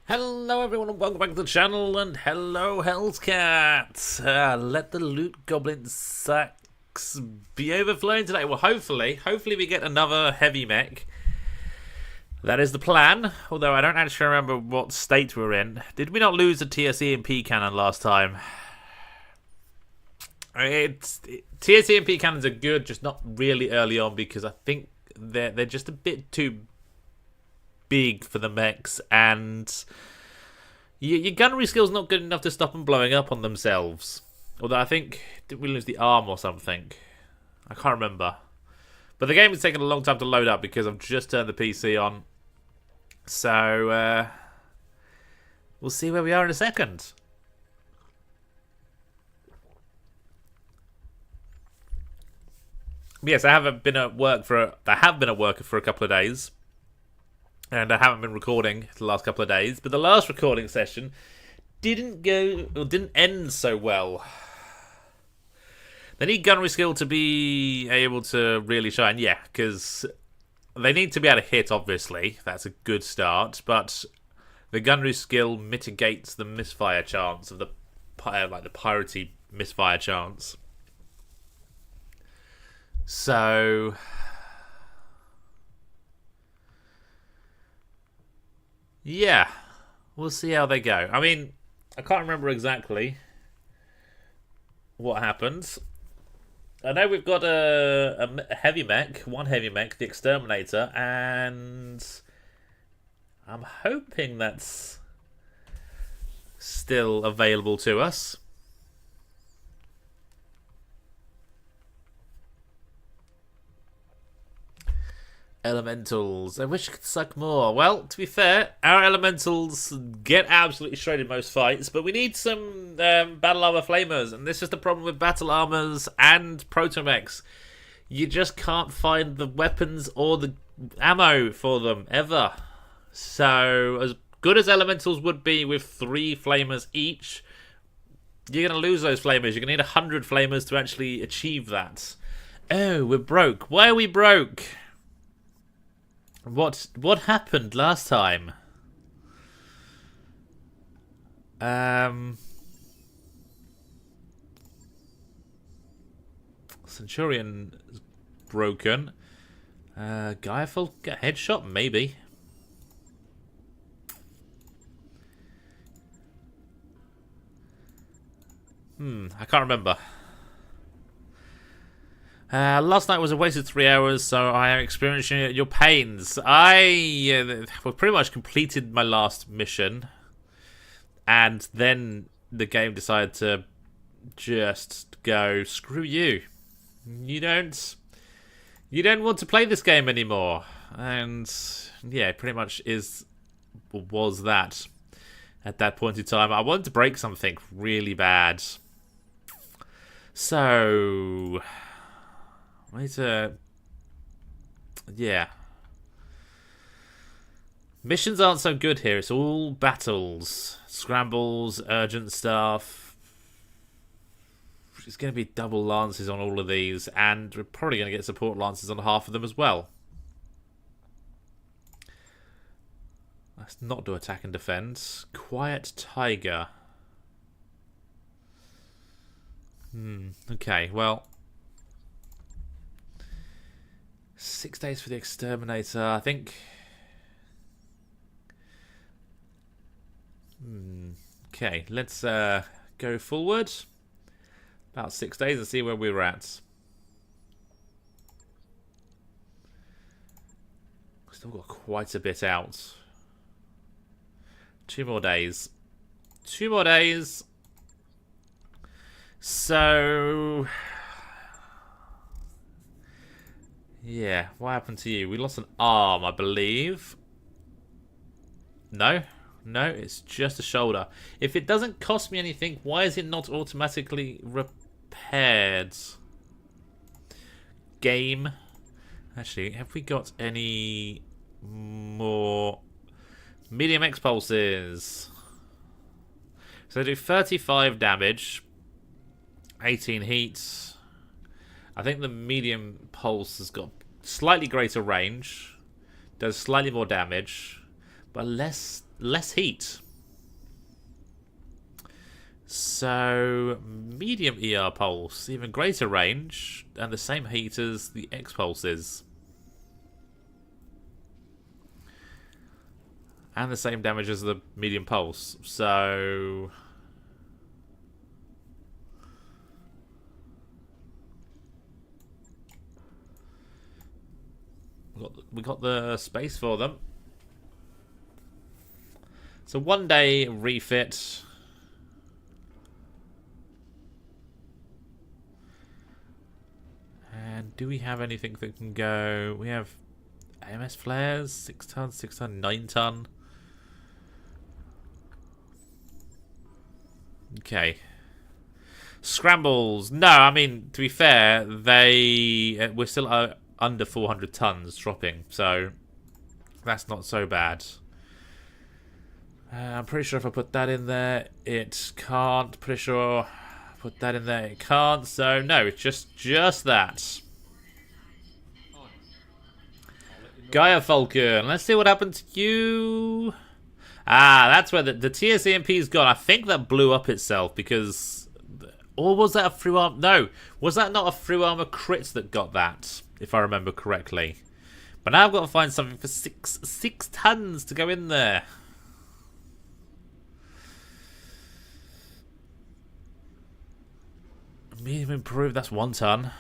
Hello everyone and welcome back to the channel, and hello Hellcat. Let the loot goblin sacks be overflowing today. Well, hopefully we get another heavy mech. That is the plan, although I don't actually remember what state we're in. Did we not lose the TSE and P cannon last time? TSE and P cannons are good, just not really early on, because I think they're just a bit too big for the mechs, and your gunnery skill's not good enough to stop them blowing up on themselves. Although I think, did we lose the arm or something? I can't remember. But the game has taken a long time to load up because I've just turned the PC on. So, we'll see where we are in a second. Yes, I have been at work for a couple of days. And I haven't been recording the last couple of days, but the last recording session didn't end so well. They need gunnery skill to be able to really shine, yeah, because they need to be able to hit, obviously. That's a good start, but the gunnery skill mitigates the misfire chance of the piratey misfire chance. So yeah, we'll see how they go. I mean, I can't remember exactly what happened. I know we've got a heavy mech, one heavy mech, the Exterminator, and I'm hoping that's still available to us. Elementals. I wish I could suck more. Well, to be fair, our elementals get absolutely shredded most fights, but we need some battle armor flamers, and this is the problem with battle armors and protomechs. You just can't find the weapons or the ammo for them, ever. So, as good as elementals would be with 3 flamers each, you're going to lose those flamers. You're going to need 100 flamers to actually achieve that. Oh, we're broke. Why are we broke? What happened last time? Centurion is broken. Gaiaful get a headshot, maybe. I can't remember. Last night was a wasted 3 hours, so I am experiencing your pains. I pretty much completed my last mission, and then the game decided to just go, screw you. You don't want to play this game anymore. And yeah, pretty much was that at that point in time. I wanted to break something really bad. So I need to... yeah. Missions aren't so good here. It's all battles. Scrambles, urgent stuff. It's going to be double lances on all of these. And we're probably going to get support lances on half of them as well. Let's not do attack and defense. Quiet Tiger. Okay, well... 6 days for the Exterminator, I think. Okay, let's go forward. About 6 days and see where we're at. Still got quite a bit out. 2 more days. 2 more days. So... yeah, what happened to you? We lost an arm, I believe. No? No, it's just a shoulder. If it doesn't cost me anything, why is it not automatically repaired? Game. Actually, have we got any more medium X pulses? So they do 35 damage, 18 heat. I think the medium pulse has got slightly greater range, does slightly more damage, but less heat. So medium ER pulse, even greater range, and the same heat as the X pulse is. And the same damage as the medium pulse. So we got the space for them. So 1 day refit. And do we have anything that can go? We have AMS flares, 6 ton, 6 ton, 9 ton. Okay. Scrambles. No, I mean, to be fair, we're still under 400 tons dropping, so that's not so bad. I'm pretty sure if I put that in there, it can't. Pretty sure put that in there, it can't. So no, it's just that. Gaia Falcon. Let's see what happened to you. Ah, that's where the TSEMP's gone. I think that blew up itself because... Or was that a through armor? No, was that not a through armor crit that got that, if I remember correctly? But now I've got to find something for six tons to go in there. Medium improved, that's 1 ton.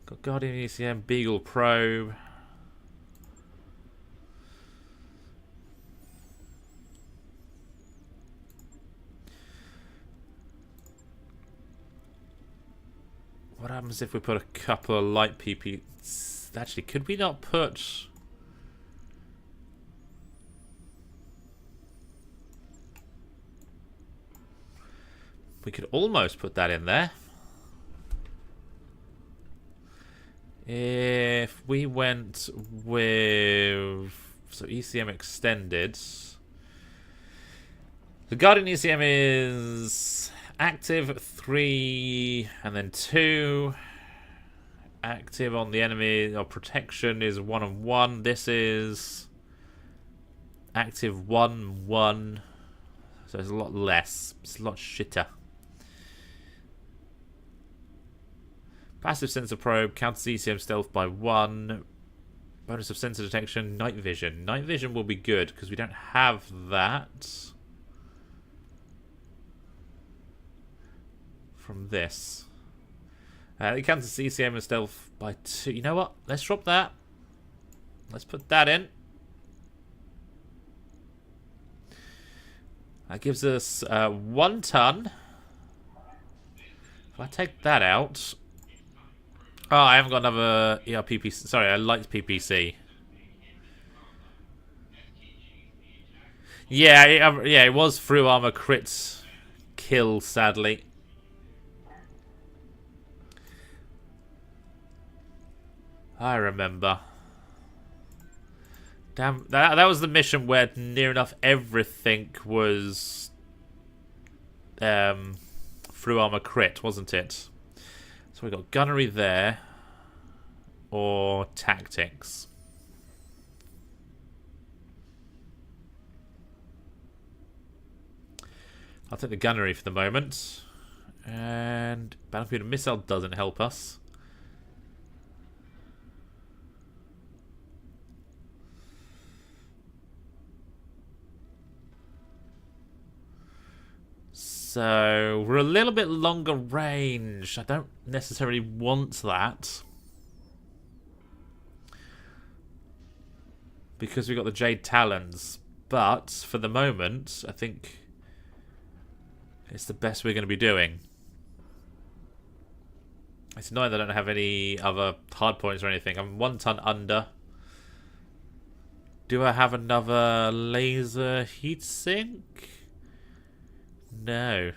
Got Guardian ECM, Beagle Probe. What happens if we put a couple of light PP? Actually, could we not put... We could almost put that in there. If we went with... So ECM extended. The Guardian ECM is active 3 and then 2. Active on the enemy or protection is 1 and 1. This is active 1, 1. So it's a lot less. It's a lot shitter. Passive sensor probe, counters ECM stealth by 1. Bonus of sensor detection, night vision. Night vision will be good because we don't have that from this. It counters ECM and stealth by 2. You know what? Let's drop that. Let's put that in. That gives us 1 ton. If I take that out... Oh, I haven't got another ERPPC. Sorry, a light PPC. Yeah, it was through armor crit kill, sadly. I remember. Damn, that was the mission where near enough everything was through armor crit, wasn't it? So we got gunnery there, or tactics. I'll take the gunnery for the moment. And battlefield missile doesn't help us. So we're a little bit longer range. I don't necessarily want that. Because we've got the Jade Talons. But for the moment, I think it's the best we're going to be doing. It's annoying that I don't have any other hard points or anything. I'm 1 ton under. Do I have another laser heatsink? No.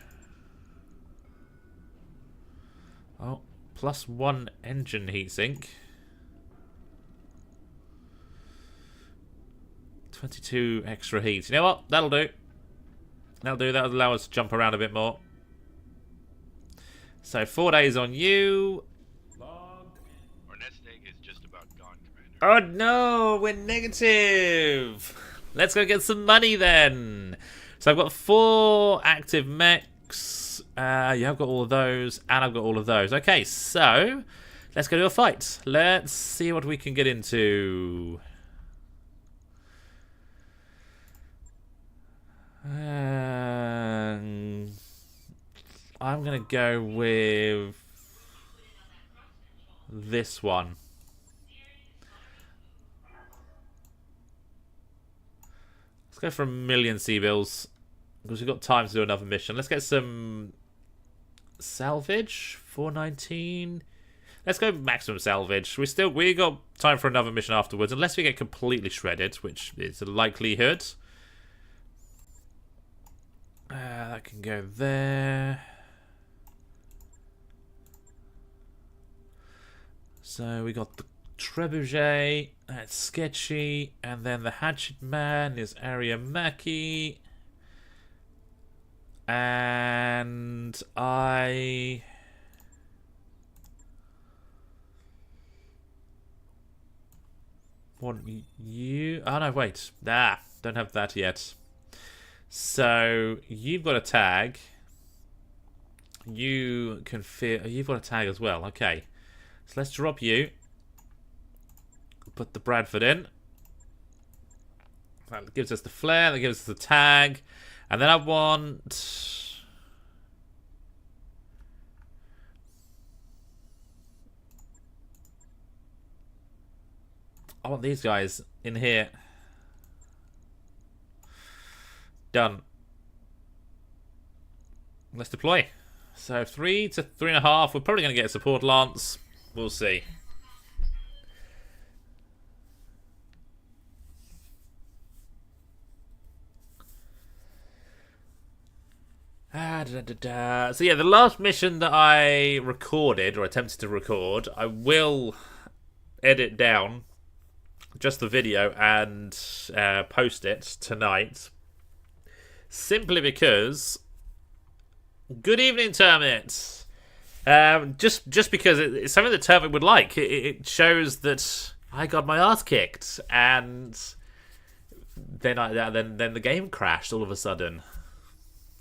Oh, +1 engine heatsink. 22 extra heat. You know what? That'll do. That'll do. That'll allow us to jump around a bit more. So 4 days on you. Our nest egg is just about gone, Commander. Oh no, we're negative. Let's go get some money then. So I've got 4 active mechs. Yeah, I've got all of those, and I've got all of those. Okay, so let's go do a fight. Let's see what we can get into. I'm gonna go with this one. Let's go for 1 million C-bills because we've got time to do another mission. Let's get some salvage. 419. Let's go maximum salvage. We got time for another mission afterwards, unless we get completely shredded, which is a likelihood. That can go there. So we got the trebuchet, that's sketchy, and then the hatchet man is area Mackie. And I want you. Oh no, wait. Don't have that yet. So you've got a tag. You can feel. You've got a tag as well. Okay. So let's drop you. Put the Bradford in. That gives us the flare. That gives us the tag. And then I want. I want these guys in here. Done. Let's deploy. So 3 to 3.5. We're probably going to get a support lance. We'll see. So yeah, the last mission that I recorded, or attempted to record, I will edit down just the video and post it tonight. Simply because... Good evening, Termit! Just because it's something that Termit would like. It shows that I got my ass kicked, and then the game crashed all of a sudden.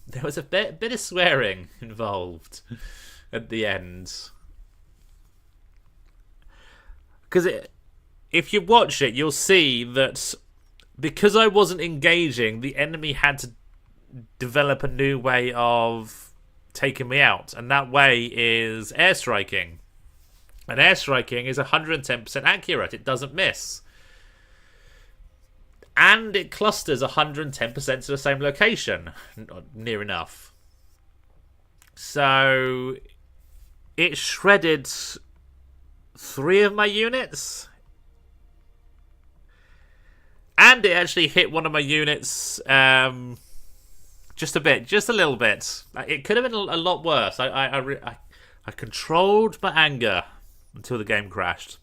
There was a bit of swearing involved at the end. Because if you watch it, you'll see that because I wasn't engaging, the enemy had to develop a new way of taking me out. And that way is airstriking. And airstriking is 110% accurate. It doesn't miss. And it clusters 110% to the same location. Near enough. So it shredded 3 of my units. And it actually hit one of my units just a bit. Just a little bit. It could have been a lot worse. I controlled my anger until the game crashed.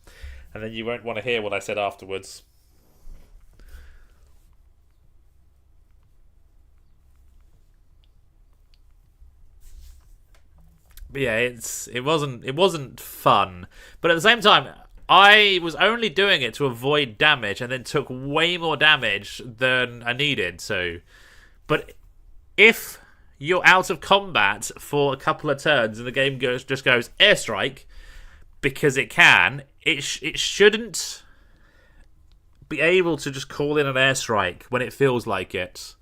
And then you won't want to hear what I said afterwards. But yeah, it wasn't fun. But at the same time, I was only doing it to avoid damage, and then took way more damage than I needed to. But if you're out of combat for a couple of turns and the game just goes airstrike because it can, it shouldn't be able to just call in an airstrike when it feels like it.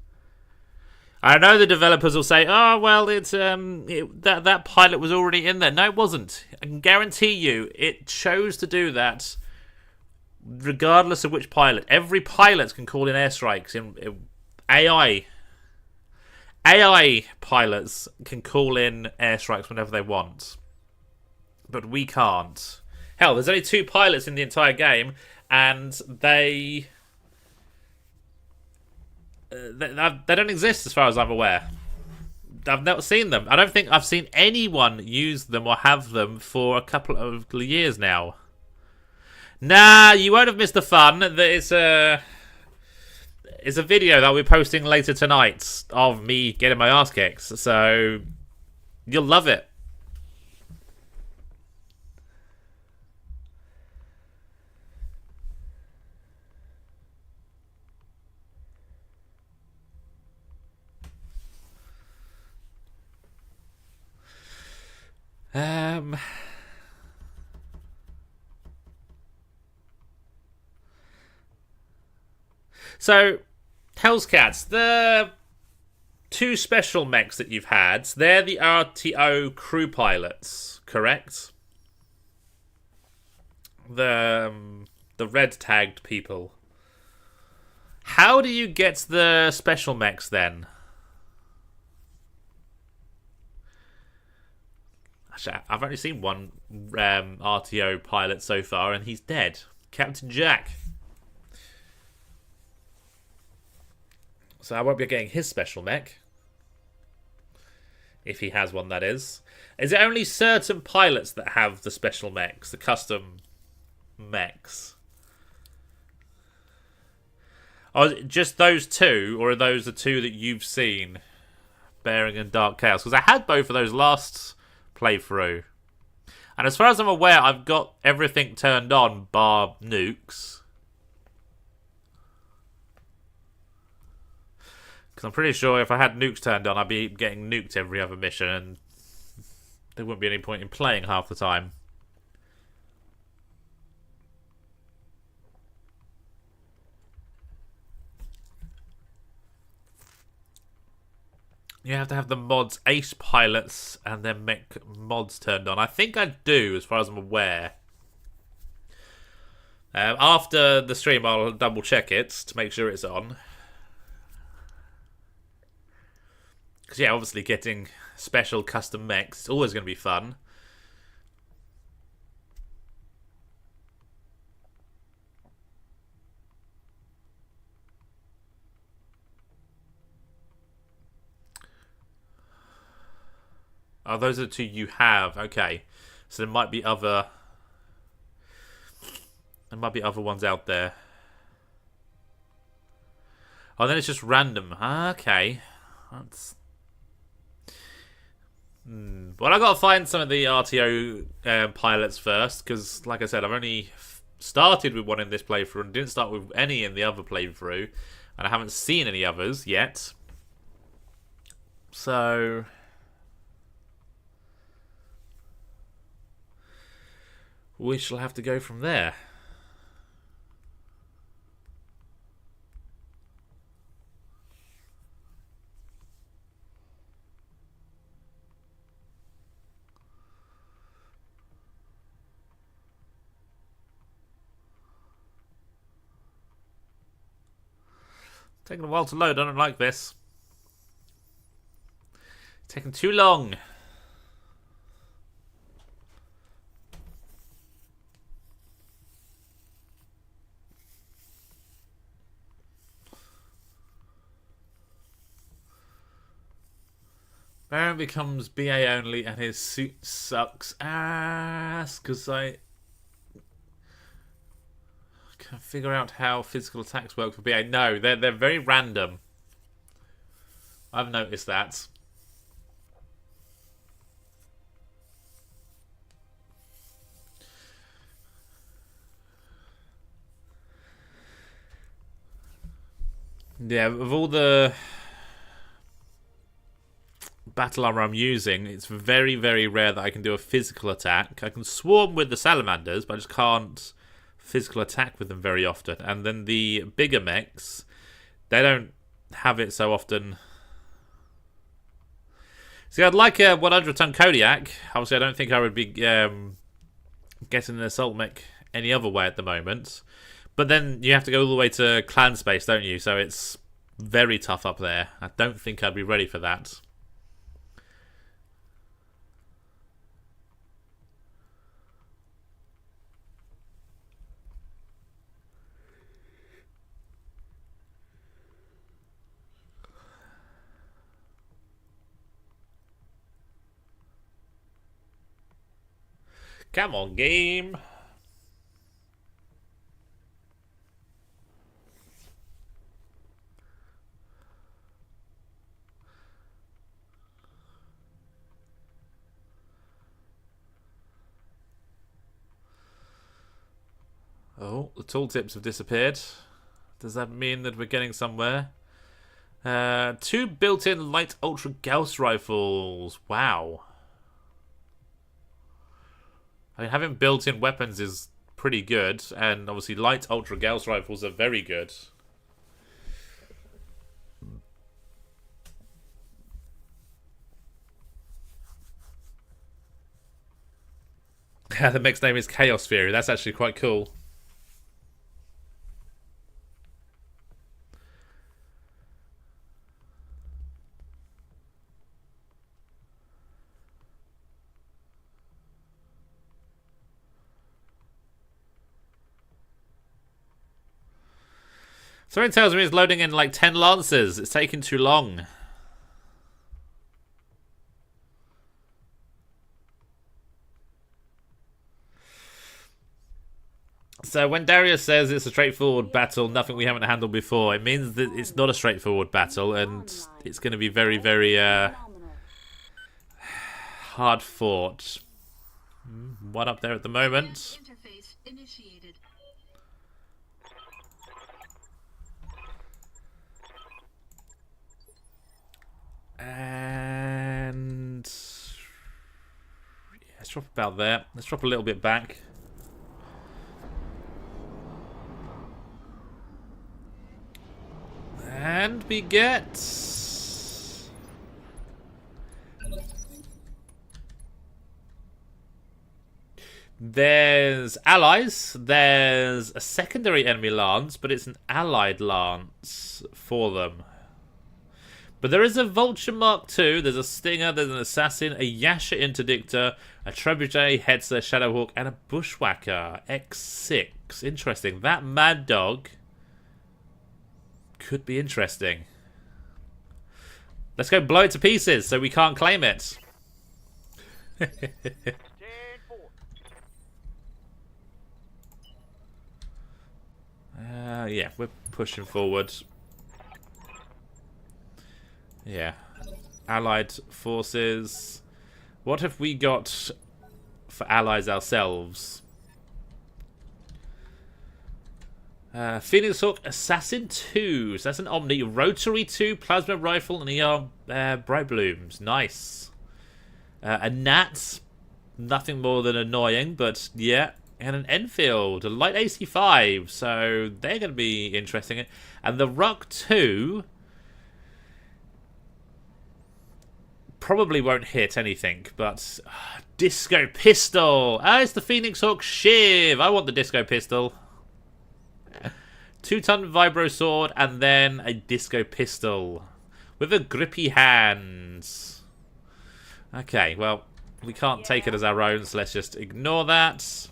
I know the developers will say, "Oh well, that pilot was already in there." No, it wasn't. I can guarantee you, it chose to do that, regardless of which pilot. Every pilot can call in airstrikes. In AI pilots can call in airstrikes whenever they want, but we can't. Hell, there's only 2 pilots in the entire game, and they don't exist as far as I'm aware. I've never seen them. I don't think I've seen anyone use them or have them for a couple of years now. Nah, you won't have missed the fun. It's is a video that we're posting later tonight of me getting my ass kicked. So you'll love it. So, Hell's Cats, the two special mechs that you've had, they're the RTO crew pilots, correct? The red tagged people. How do you get the special mechs then? Actually, I've only seen one RTO pilot so far, and he's dead. Captain Jack. So I won't be getting his special mech. If he has one, that is. Is it only certain pilots that have the special mechs, the custom mechs? Or is it just those two, or are those the two that you've seen? Bearing and Dark Chaos? Because I had both of those last playthrough. And as far as I'm aware, I've got everything turned on bar nukes. Because I'm pretty sure if I had nukes turned on, I'd be getting nuked every other mission, and there wouldn't be any point in playing half the time. You have to have the mods Ace pilots and then mech mods turned on. I think I do, as far as I'm aware. After the stream, I'll double check it to make sure it's on. Because, yeah, obviously getting special custom mechs is always going to be fun. Oh, those are the two you have. Okay. So there might be other... There might be other ones out there. Oh, then it's just random. Okay. That's... Well, I got to find some of the RTO pilots first, because, like I said, I've only started with one in this playthrough and didn't start with any in the other playthrough, and I haven't seen any others yet. So... we shall have to go from there. Taking a while to load. I don't like this. It's taking too long. Baron becomes BA only and his suit sucks ass because I can't figure out how physical attacks work for BA. No, they're very random. I've noticed that. Yeah, of all the battle armor I'm using, it's very, very rare that I can do a physical attack. I can swarm with the salamanders, but I just can't physical attack with them very often. And then the bigger mechs, they don't have it so often. See, I'd like a 100-ton Kodiak. Obviously, I don't think I would be getting an assault mech any other way at the moment. But then you have to go all the way to clan space, don't you? So it's very tough up there. I don't think I'd be ready for that. Come on, game. Oh, the tooltips have disappeared. Does that mean that we're getting somewhere? 2 built-in light ultra Gauss rifles. Wow. I mean, having built-in weapons is pretty good, and obviously light ultra Gauss rifles are very good. The mech's name is Chaos Fury. That's actually quite cool. Something tells me it's loading in like 10 Lancers. It's taking too long. So when Darius says it's a straightforward battle, nothing we haven't handled before, it means that it's not a straightforward battle, and it's going to be very, very hard fought. One up there at the moment. And yeah, let's drop about there. Let's drop a little bit back. And we get there's allies. There's a secondary enemy lance, but it's an allied lance for them. But there is a Vulture Mark II, there's a Stinger, there's an Assassin, a Yasha Interdictor, a Trebuchet, Hetzer, Shadowhawk, and a Bushwhacker. X6. Interesting. That Mad Dog could be interesting. Let's go blow it to pieces so we can't claim it. Yeah, we're pushing forward. Yeah. Allied forces. What have we got for allies ourselves? Phoenix Hawk Assassin 2. So that's an Omni. Rotary 2, Plasma Rifle, and ER Bright Blooms. Nice. A Nat. Nothing more than annoying, but yeah. And an Enfield. A Light AC5. So they're going to be interesting. And the Ruck 2 probably won't hit anything, but Disco Pistol. It's the Phoenix Hawk Shiv. I want the Disco Pistol. 2-ton Vibro Sword, and then a Disco Pistol with a grippy hand. Okay, well, we can't take it as our own, so let's just ignore that.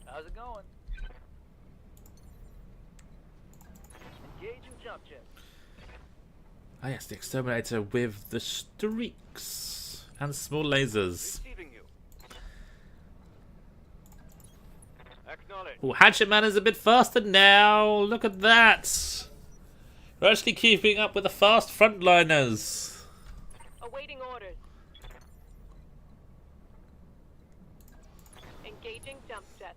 How's it going? Engaging jump jet. Ah, yes, the Exterminator with the streaks and small lasers. Oh, Hatchet Man is a bit faster now. Look at that. We're actually keeping up with the fast frontliners. Awaiting orders. Engaging jump jet.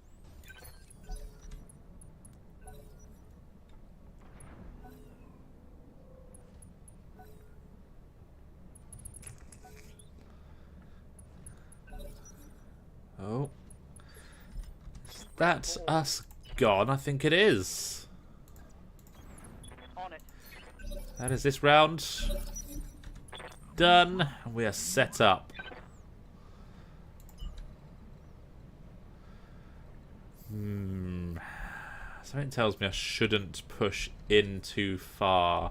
Oh. Is that us gone? I think it is. On it. That is this round done. We are set up. Something tells me I shouldn't push in too far.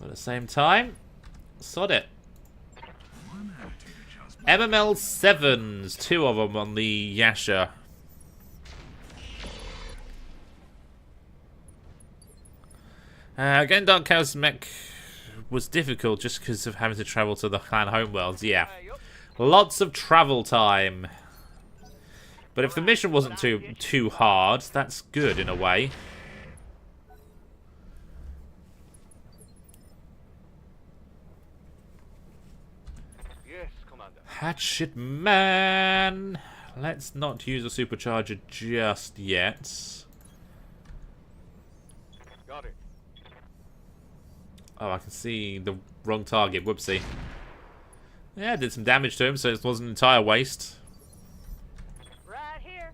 But at the same time, sod it. MML 7s, 2 of them on the Yasha. Getting Dark Chaos Mech was difficult just because of having to travel to the clan homeworlds. Yeah, lots of travel time. But if the mission wasn't too hard, that's good in a way. Hatchet man. Let's not use a supercharger just yet. Got it. Oh, I can see the wrong target. Whoopsie. Yeah, did some damage to him, so it wasn't an entire waste. Right here.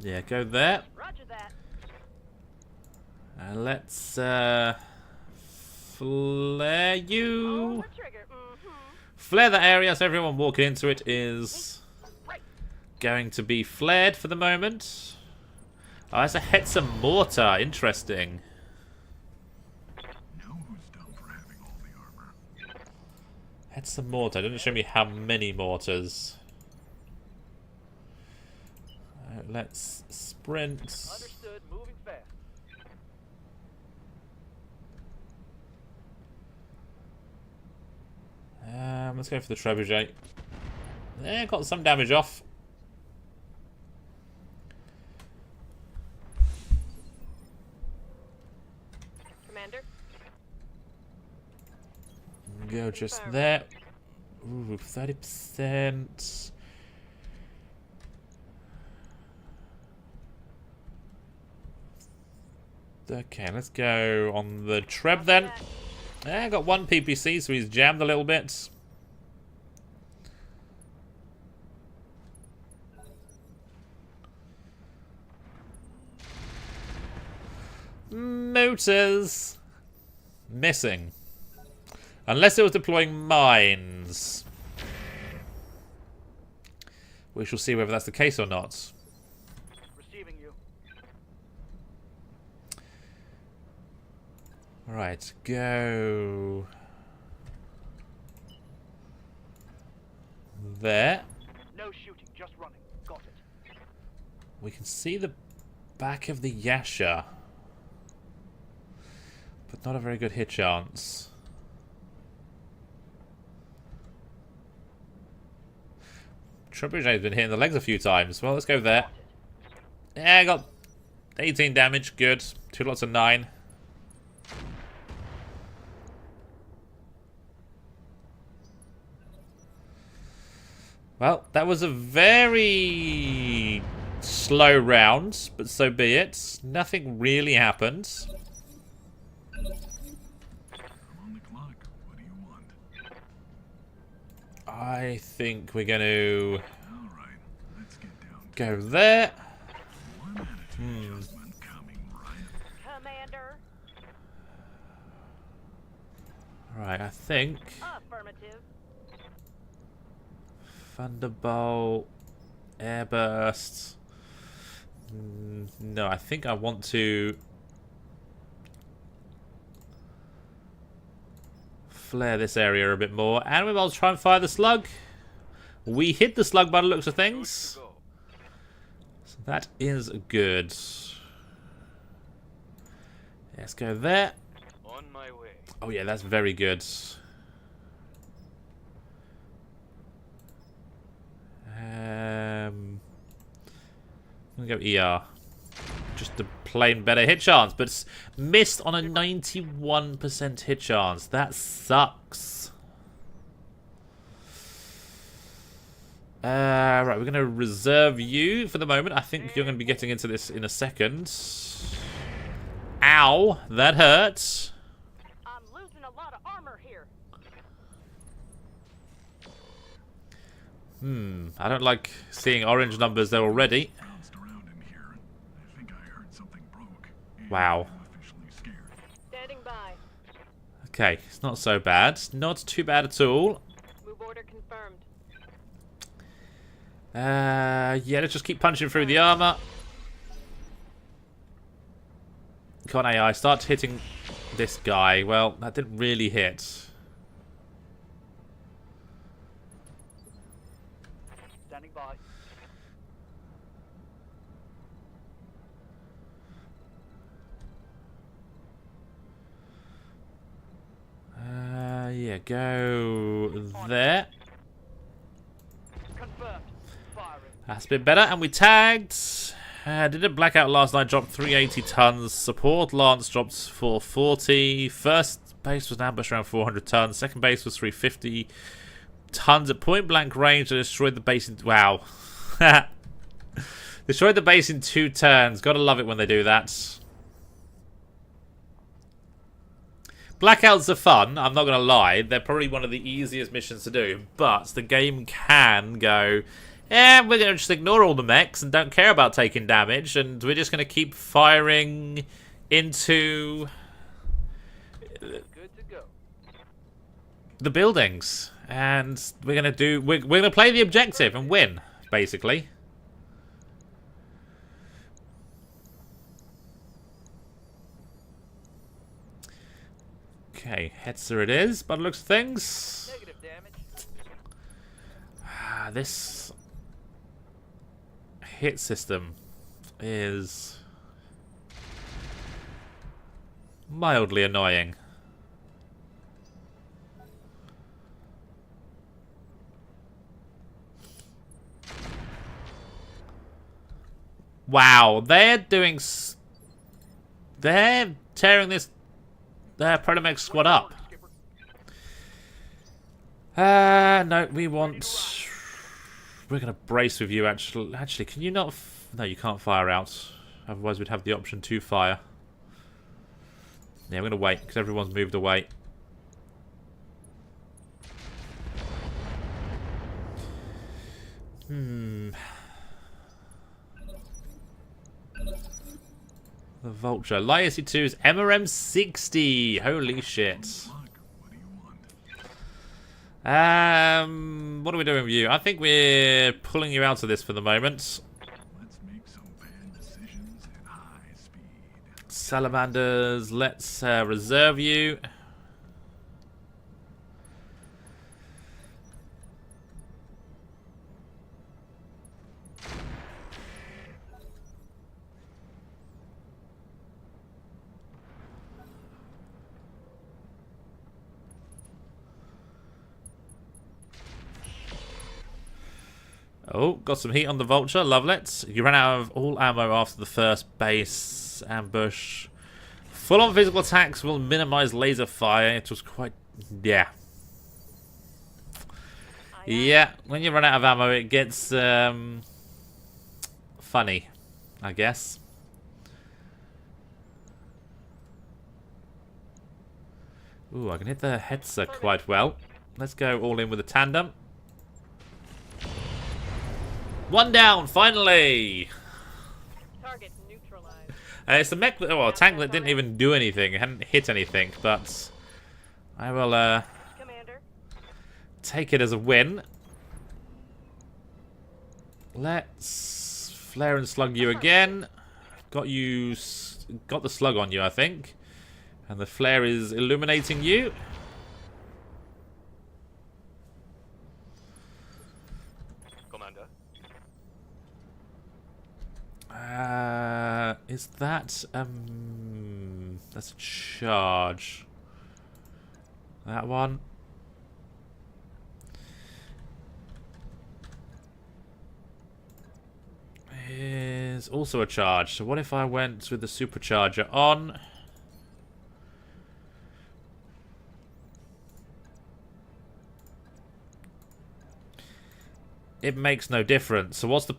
Yeah, go there. Roger that. Let's flare you. Pull the trigger. Flare the area so everyone walking into it is going to be flared for the moment. Oh, that's a Hetzer mortar. Interesting. Hetzer mortar. Didn't show me how many mortars. Let's sprint. Understood. Moving fast. Let's go for the trebuchet. Yeah, got some damage off. Commander. Go just there. Ooh, 30%. Okay, let's go on the Treb then. Yeah, got one PPC, so he's jammed a little bit. Motors. Missing. Unless it was deploying mines. We shall see whether that's the case or not. Receiving you. Right, go there. No shooting, just running. Got it. We can see the back of the Yasha, but not a very good hit chance. Trebuchet's been hitting the legs a few times. Well, let's go there. Yeah, I got 18 damage. Good. 2 lots of 9. Well, that was a very slow round, but so be it. Nothing really happened. I'm on the clock. What do you want? I think we're going to All right, let's get down. go there. One attitude adjustment coming right. Commander. Right, I think Affirmative. Thunderbolt, Airburst. No, I think I want to flare this area a bit more. And we'll try and fire the slug. We hit the slug by the looks of things. Go. So that is good. Let's go there. On my way. Oh yeah, that's very good. I'm gonna go ER. Just a plain better hit chance, but it's missed on a 91% hit chance. That sucks. Right, we're gonna reserve you for the moment. I think you're gonna be getting into this in a second. Ow, that hurt. I'm losing a lot of armor here. I don't like seeing orange numbers there already. Bounced around in here. I think I heard something broke. And Wow. I'm officially scared. Standing by. Okay, it's not so bad. Not too bad at all. Move order confirmed. Yeah, let's just keep punching through the armor. Come on, AI, start hitting this guy. Well, that didn't really hit. Standing by. Yeah, go there. Confirmed. Firing. That's a bit better. And we tagged. Did a blackout last night, dropped 380 tons. Support Lance dropped 440. First base was ambushed around 400 tons. Second base was 350 tons at point blank range and destroyed the base in... Wow. Destroyed the base in 2 turns. Gotta love it when they do that. Blackouts are fun, I'm not gonna lie. They're probably one of the easiest missions to do. But the game can go... we're gonna just ignore all the mechs and don't care about taking damage. And we're just gonna keep firing into... Good to go. the buildings, and we're gonna play the objective and win, basically. Okay, Hetzer it is, by the looks of things. Negative damage. This hit system is mildly annoying. Wow, they're doing... They're tearing this... Their Protomech squad up. No, we want... We're going to brace with you, actually. Actually, can you not... No, you can't fire out. Otherwise, we'd have the option to fire. Yeah, we're going to wait, because everyone's moved away. The Vulture. Liacy 2's MRM 60. Holy shit. Look, what do you want? What are we doing with you? I think we're pulling you out of this for the moment. Let's make some bad decisions at high speed. Salamanders, let's reserve you. Oh, got some heat on the Vulture. Love it. You ran out of all ammo after the first base ambush. Full-on physical attacks will minimize laser fire. It was quite... Yeah. Yeah, when you run out of ammo, it gets funny, I guess. Ooh, I can hit the Hetzer quite well. Let's go all in with a tandem. One down, finally! Target neutralized. It's the mech, a tank that didn't even do anything. It hadn't hit anything, but I will Commander. take it as a win. Let's flare and slug you again. Got the slug on you, I think, and the flare is illuminating you. Commander. Is that that's a charge. That one. Is also a charge. So what if I went with the supercharger on? It makes no difference. So what's the...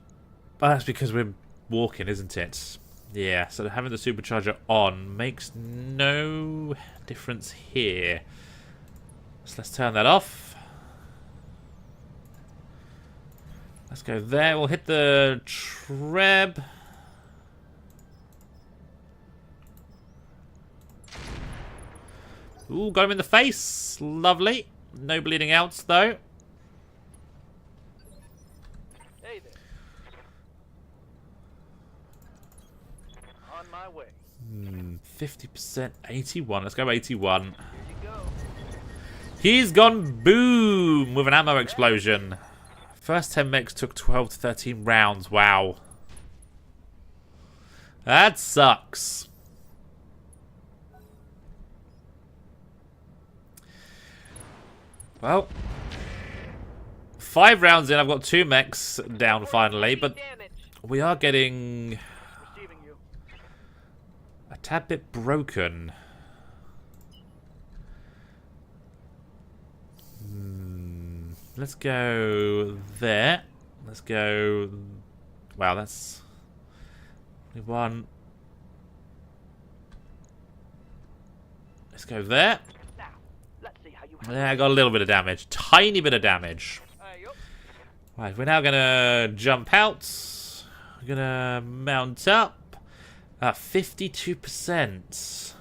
that's because we're walking, isn't it? Yeah, so having the supercharger on makes no difference here. So let's turn that off. Let's go there. We'll hit the Treb. Ooh, got him in the face. Lovely. No bleeding out, though. Hey there. On my way. 50%, 81. Let's go 81. Here you go. He's gone boom with an ammo explosion. First 10 mechs took 12 to 13 rounds. Wow. That sucks. Well, 5 rounds in, I've got 2 mechs down finally, but Damage. we are getting Receiving you. a tad bit broken. Let's go there. Let's go... Wow, that's... one. Let's go there. Now, let's see how you Yeah, I got a little bit of damage. Tiny bit of damage. yup. Right, we're now gonna jump out. We're gonna mount up. 52%.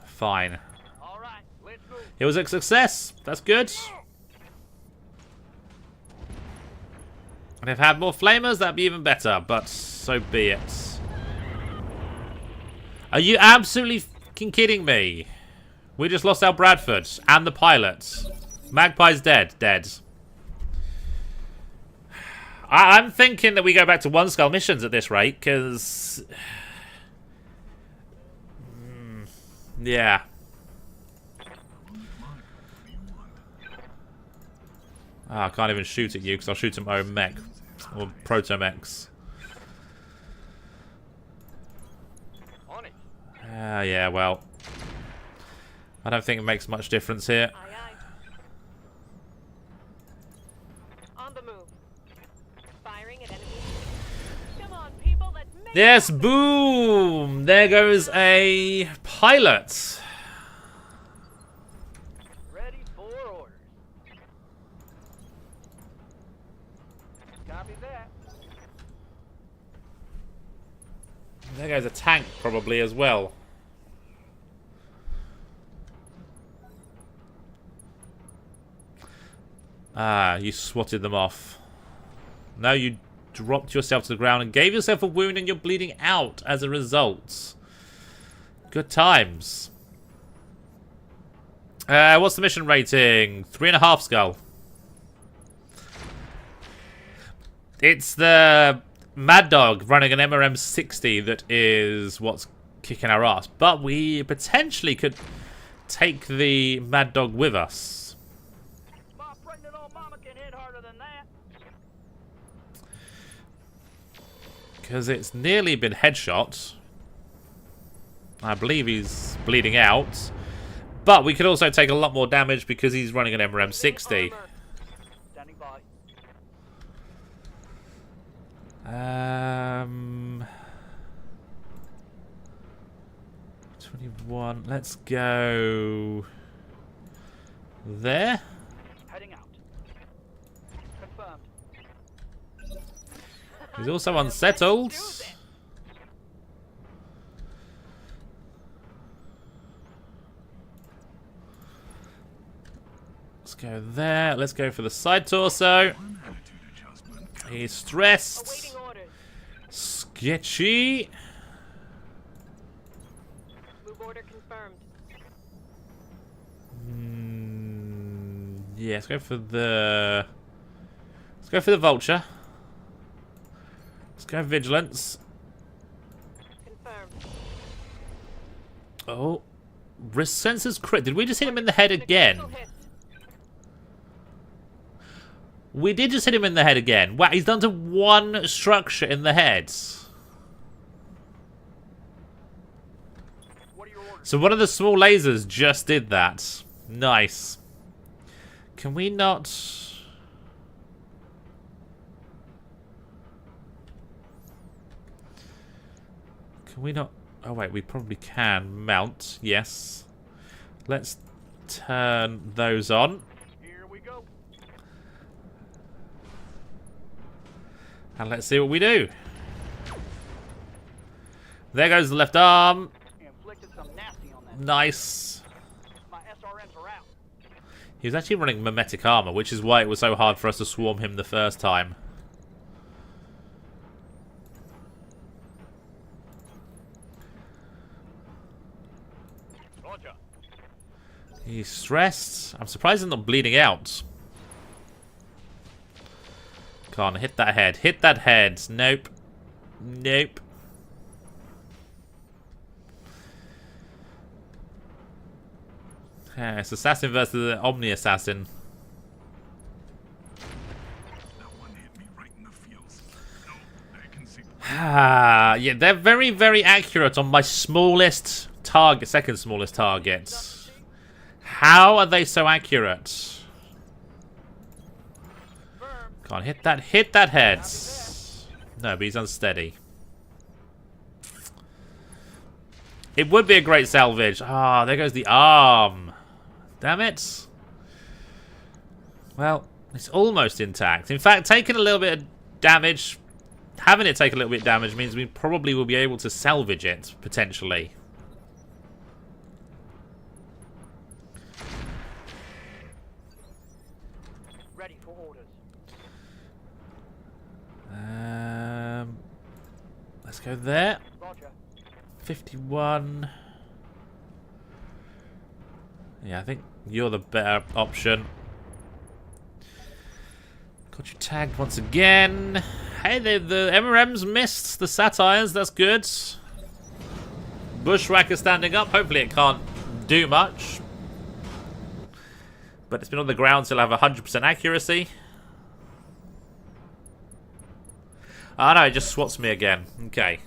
Fine. All right, let's go. It was a success. That's good. And if I had more flamers, that'd be even better. But so be it. Are you absolutely fucking kidding me? We just lost our Bradford and the pilot. Magpie's dead. Dead. I'm thinking that we go back to one skull missions at this rate, because... yeah. Oh, I can't even shoot at you, because I'll shoot at my own mech. Or proto-mechs. On it. Yeah, well. I don't think it makes much difference here. Aye, aye. On the move. Firing at enemies. Come on, people, let's make Yes, boom! There goes a pilot. Ready for orders. Copy that. There goes a tank, probably, as well. Ah, you swatted them off. No, you dropped yourself to the ground and gave yourself a wound and you're bleeding out as a result. Good times. What's the mission rating? 3.5 skull. It's the Mad Dog running an MRM-60 that is what's kicking our ass. But we potentially could take the Mad Dog with us. My pregnant old mama can hit harder than that. Because it's nearly been headshot. I believe he's bleeding out. But we could also take a lot more damage because he's running an MRM-60. Armor. Standing by. 21. Let's go there. Heading out. Confirmed. He's also unsettled. Let's go there. Let's go for the side torso. One attitude adjustment. He's stressed. Awaiting orders. Sketchy. Move order confirmed. Yeah, let's go for the... Let's go for the vulture. Let's go vigilance. Confirmed. Oh. Wrist sensors crit. Did we just hit him in the head again? Critical hit. We did just hit him in the head again. Wow, he's done to one structure in the head. What are your orders? So one of the small lasers just did that. Nice. Can we not... Can we not... Oh wait, we probably can mount. Yes. Let's turn those on. Here we go. And let's see what we do. There goes the left arm. Inflicted some nasty on that. Nice. My SRMs are out. He was actually running mimetic armor, which is why it was so hard for us to swarm him the first time. Roger. He's stressed. I'm surprised he's not bleeding out. Come on, hit that head. Hit that head. Nope. Nope. Yeah, it's Assassin versus the Omni Assassin. That one hit me right in the feels. No, I can see. Ah, yeah, they're very, very accurate on my smallest target, second smallest target. How are they so accurate? Come on, hit that head. No, but he's unsteady. It would be a great salvage. Ah, there goes the arm. Damn it. Well, it's almost intact. In fact, taking a little bit of damage, having it take a little bit of damage means we probably will be able to salvage it, potentially. Ready for orders. Let's go there. Roger. 51. Yeah, I think you're the better option. Got you tagged once again. Hey, the MRMs missed the satires. That's good. Bushwhacker standing up. Hopefully it can't do much. But it's been on the ground, so it'll have 100% accuracy. Oh no, it just swats me again. Okay.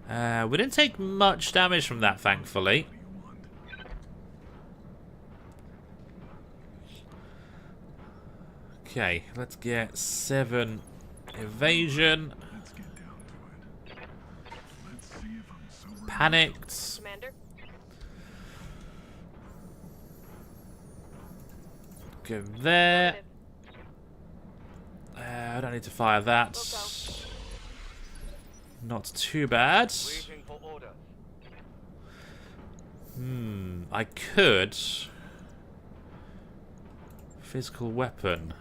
We didn't take much damage from that, thankfully. Okay, let's get 7 evasion. Let's get down to it. Let's see if I'm so ready. Commander? Panicked. Go there. I don't need to fire that. Not too bad. Waiting for orders. I could. Physical weapon.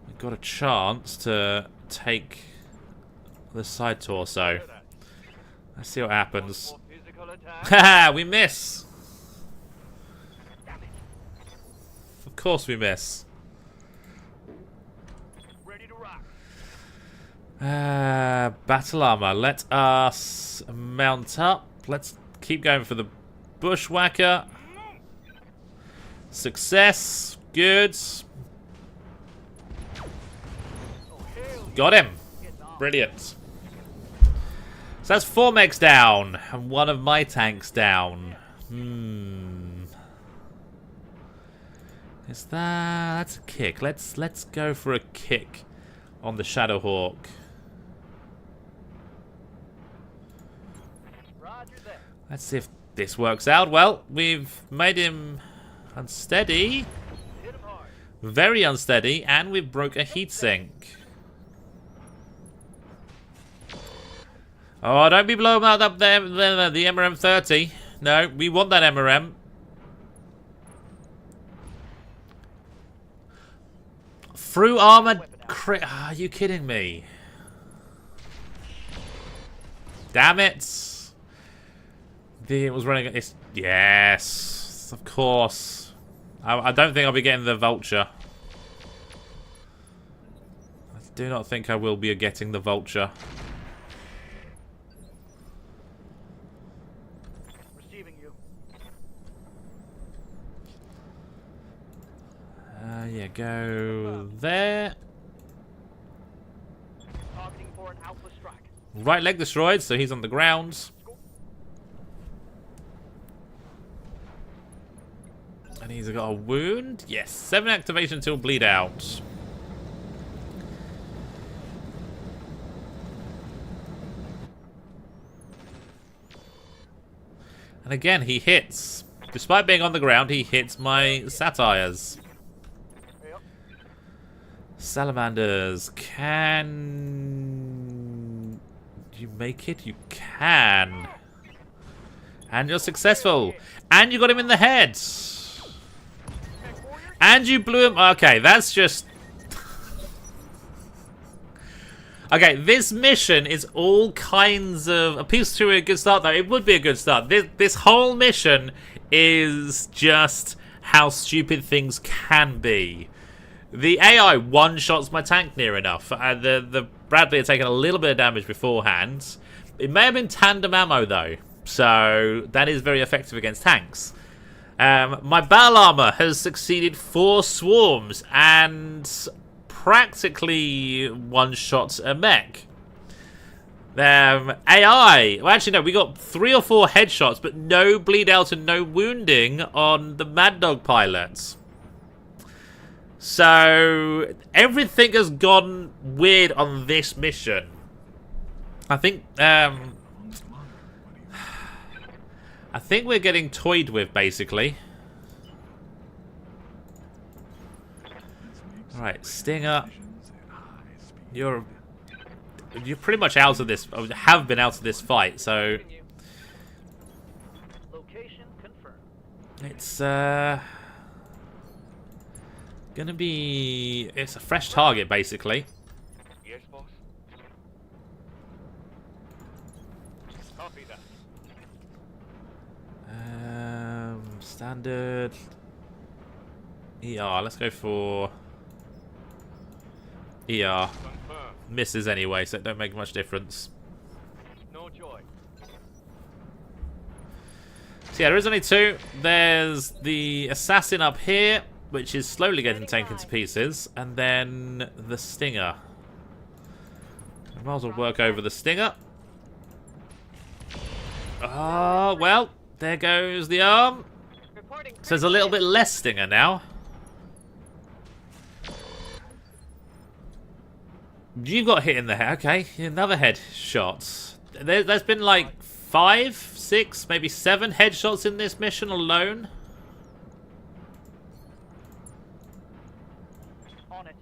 We've got a chance to take the side torso. Let's see what happens. For physical attack. Haha, we miss. Of course we miss. Ready to rock. Battle armor. Let us mount up. Let's keep going for the bushwhacker. Success. Good. Got him. Brilliant. So that's 4 mechs down and 1 of my tanks down. Is that's a kick. Let's go for a kick on the Shadowhawk. Roger that. Let's see if this works out. Well, we've made him unsteady. Hit him hard. Very unsteady, and we broke a heatsink. Oh, don't be blowing up there, the MRM-30. No, we want that MRM. Through armored crit. Are you kidding me? Damn it. It was running. It's, yes, of course. I don't think I'll be getting the vulture. I do not think I will be getting the vulture. Receiving you. Yeah, go there. Targeting for an alpha strike. Right leg destroyed, so he's on the ground. And he's got a wound. Yes, 7 activation till bleed out. And again, he hits. Despite being on the ground, he hits my satires. Yep. Salamanders, can you make it? You can. And you're successful. And you got him in the head. And you blew him. Okay, that's just... Okay, this mission is all kinds of... Appeals to a good start, though. It would be a good start. This whole mission is just how stupid things can be. The AI one-shots my tank near enough. The Bradley had taken a little bit of damage beforehand. It may have been tandem ammo, though. So, that is very effective against tanks. My battle armor has succeeded 4 swarms and practically one-shot a mech. AI. Well, actually, no. We got 3 or 4 headshots, but no bleed out and no wounding on the Mad Dog pilots. So everything has gone weird on this mission. I think we're getting toyed with, basically. Alright, Stinger. You're pretty much out of this, or have been out of this fight, so Location confirmed. it's gonna be, it's a fresh target, basically. Yes, boss. Copy that. Standard ER. Let's go for ER. Confirm. Misses anyway, so it don't make much difference. No joy. So yeah, there is only 2. There's the assassin up here, which is slowly getting taken to pieces, and then the Stinger. I might as well work over the Stinger. Oh, well, there goes the arm. Reporting. So there's a little bit less Stinger now. You got hit in the head. Okay, another headshot. There's been like 5, 6, maybe 7 headshots in this mission alone. On it.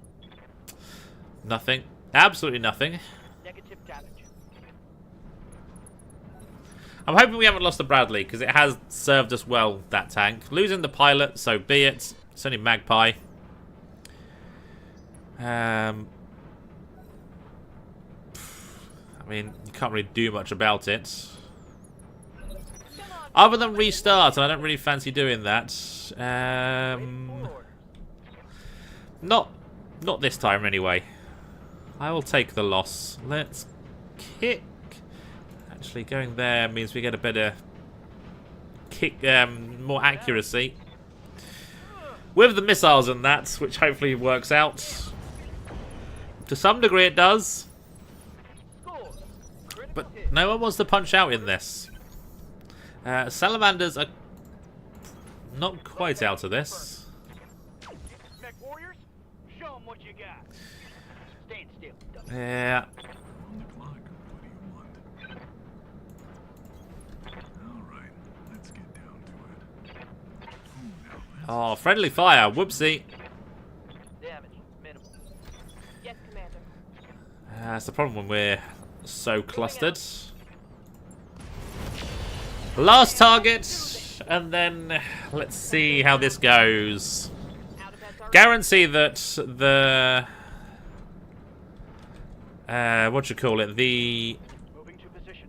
Nothing. Absolutely nothing. Negative damage. I'm hoping we haven't lost the Bradley, because it has served us well, that tank. Losing the pilot, so be it. It's only Magpie. I mean, you can't really do much about it. Other than restart, and I don't really fancy doing that. Not this time, anyway. I will take the loss. Let's kick. Actually, going there means we get a better kick, more accuracy. With the missiles and that, which hopefully works out. To some degree it does. But no one wants to punch out in this. Salamanders are not quite out of this. Mech warriors, show 'em what you got. Stand still. Yeah. On the clock. What do you want? All right, let's get down to it. Oh, now that's Oh, friendly fire. Whoopsie. Damage minimal. Yes, Commander. That's the problem when we're so clustered. Last target, and then let's see how this goes. Out of beds already. Guarantee that the what you call it, the Moving to position.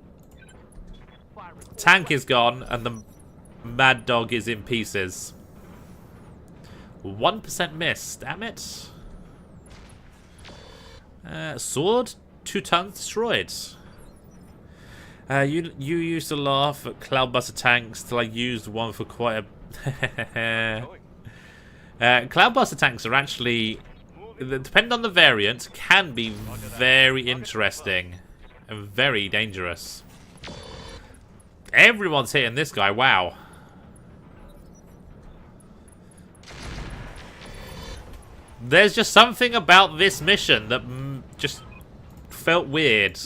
Fire report. tank is gone and the Mad Dog is in pieces. 1% miss, damn it. Sword, 2 tons destroyed. You used to laugh at Cloudbuster tanks till I used one for quite a... Cloudbuster tanks are actually, depending on the variant, can be very interesting and very dangerous. Everyone's hitting this guy, wow. There's just something about this mission that just felt weird.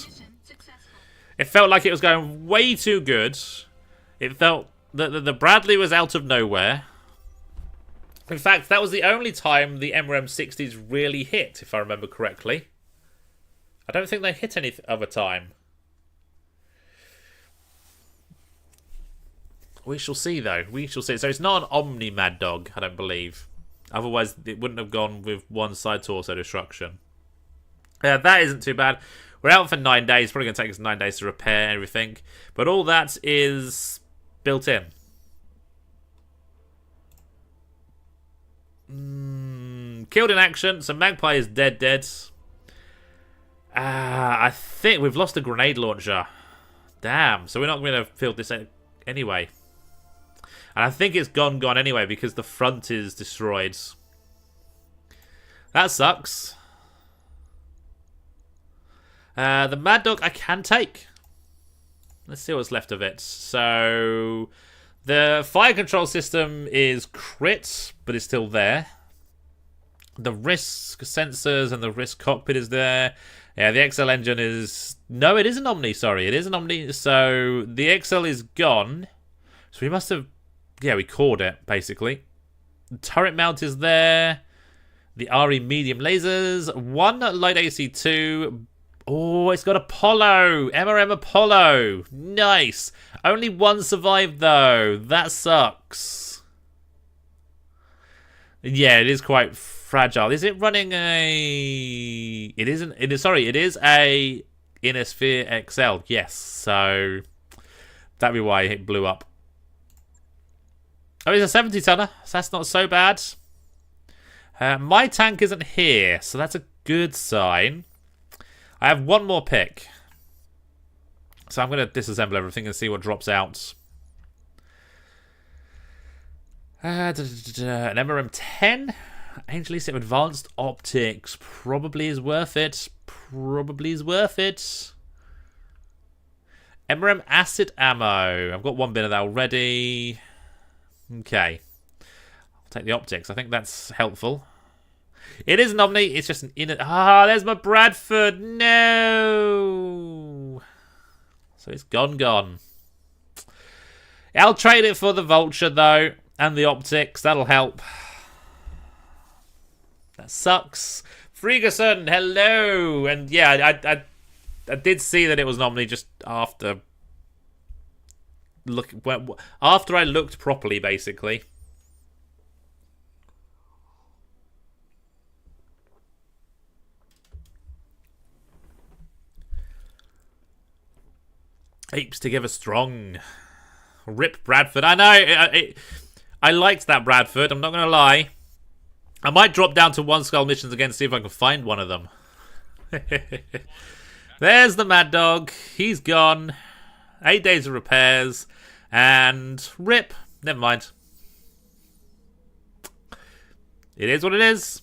It felt like it was going way too good. It felt that the Bradley was out of nowhere. In fact, that was the only time the MRM-60s really hit, if I remember correctly. I don't think they hit any other time. We shall see, though. We shall see. So it's not an Omni Mad Dog, I don't believe. Otherwise, it wouldn't have gone with one side torso destruction. That isn't too bad. We're out for 9 days. Probably going to take us 9 days to repair everything. But all that is built in. Killed in action. So Magpie is dead. I think we've lost a grenade launcher. Damn. So we're not going to field this anyway. And I think it's gone anyway because the front is destroyed. That sucks. The Mad Dog I can take. Let's see what's left of it. So the fire control system is crit, but it's still there. The risk sensors and the risk cockpit is there. Yeah, the XL engine is... No, it is an Omni, sorry. It is an Omni. So the XL is gone. So we must have... Yeah, we cored it, basically. The turret mount is there. The RE medium lasers. One light AC2. Oh, it's got Apollo. MRM Apollo. Nice. Only one survived, though. That sucks. Yeah, it is quite fragile. Is it running a... It isn't... It is, sorry, it is a Innosphere XL. Yes, so... That'd be why it blew up. Oh, it's a 70-tonner, so that's not so bad. My tank isn't here, so that's a good sign. I have one more pick. So I'm going to disassemble everything and see what drops out. An MRM-10. Angel East Advanced Optics. Probably is worth it. Probably is worth it. MRM Acid Ammo. I've got one bin of that already. Okay. I'll take the optics. I think that's helpful. It is an Omni. It's just an inner... Ah, there's my Bradford. No. So it's gone. I'll trade it for the Vulture, though. And the optics. That'll help. That sucks. Fregerson, hello. And yeah, I did see that it was an Omni just after... After I looked properly, basically. Apes together strong. Rip Bradford. I know. I liked that Bradford. I'm not going to lie. I might drop down to one skull missions again, see if I can find one of them. There's the Mad Dog. He's gone. 8 days of repairs. And rip. Never mind. It is what it is.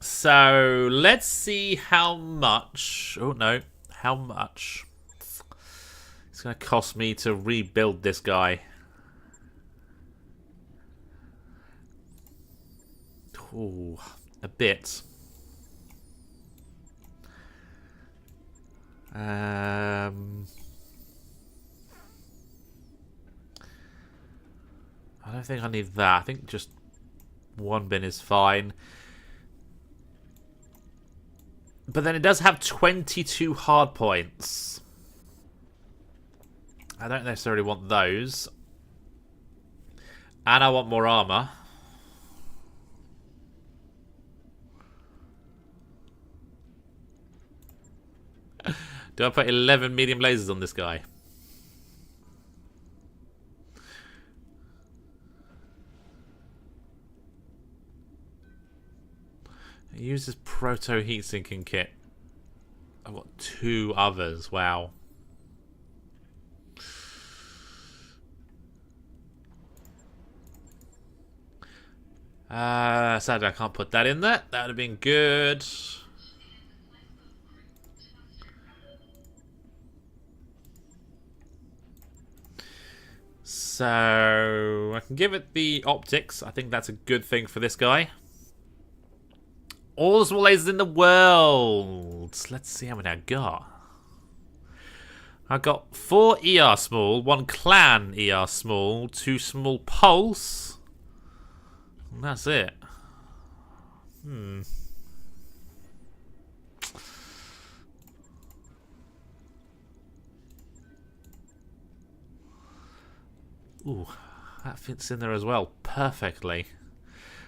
So let's see how much. Oh no. How much it's going to cost me to rebuild this guy. Ooh, a bit. I don't think I need that. I think just one bin is fine. But then it does have 22 hard points. I don't necessarily want those. And I want more armor. Do I put 11 medium lasers on this guy? It uses proto heat sinking kit. I've got 2 others. Wow. Sadly I can't put that in there. That would have been good. So I can give it the optics. I think that's a good thing for this guy. All the small lasers in the world. Let's see how many I got. I got 4 ER small, 1 clan ER small, 2 small pulse. And that's it. Ooh, that fits in there as well perfectly.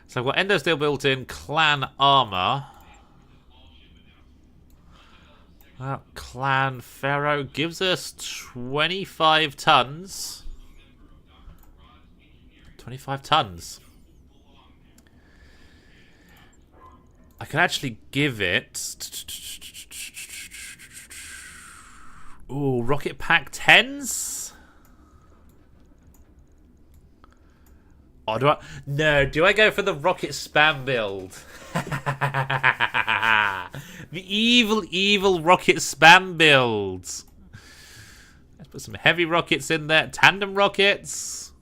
So I've got Endosteel built in, clan armor. Well, clan Pharaoh gives us 25 tons. 25 tons. I can actually give it... Ooh, rocket pack 10s? Oh, do I? No, do I go for the rocket spam build? The evil, evil rocket spam builds. Let's put some heavy rockets in there. Tandem rockets.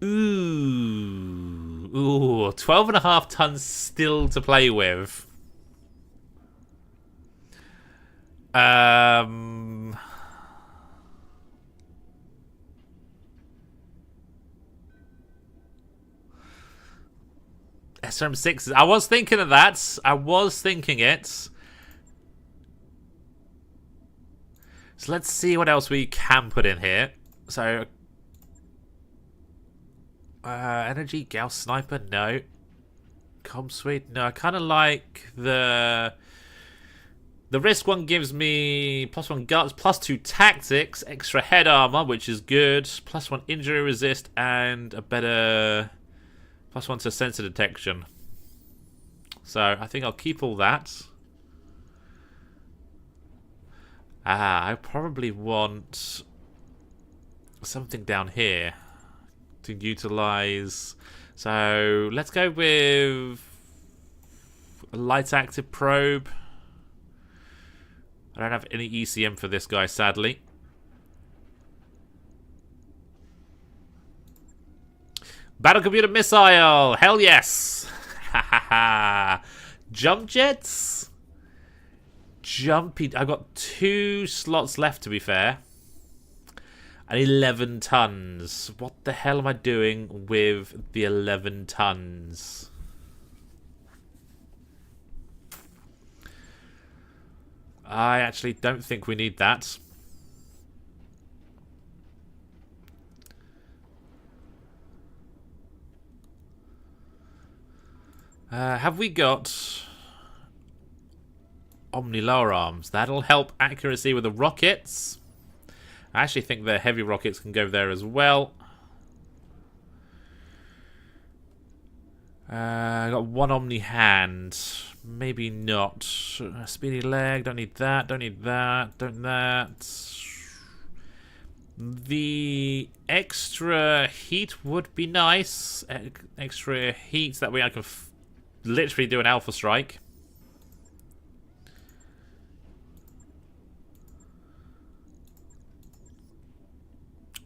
Ooh, 12.5 tons still to play with. SRM6s. I was thinking of that. I was thinking it. So let's see what else we can put in here. So, energy, Gauss sniper, no. Com suite, no. I kind of like the risk one gives me +1 guts, +2 tactics, extra head armor, which is good, +1 injury resist, and a better +1 to sensor detection. So I think I'll keep all that. I probably want something down here to utilize. So let's go with a light active probe. I don't have any ECM for this guy, sadly. Battle computer missile! Hell yes! Jump jets? Jumpy. I've got 2 slots left, to be fair. And 11 tons. What the hell am I doing with the 11 tons? I actually don't think we need that. Have we got Omni lower arms? That'll help accuracy with the rockets. I actually think the heavy rockets can go there as well. I got 1 Omni hand. Maybe not. Speedy leg. Don't need that. Don't need that. Don't that. The extra heat would be nice. Extra heat. That way I can literally do an alpha strike.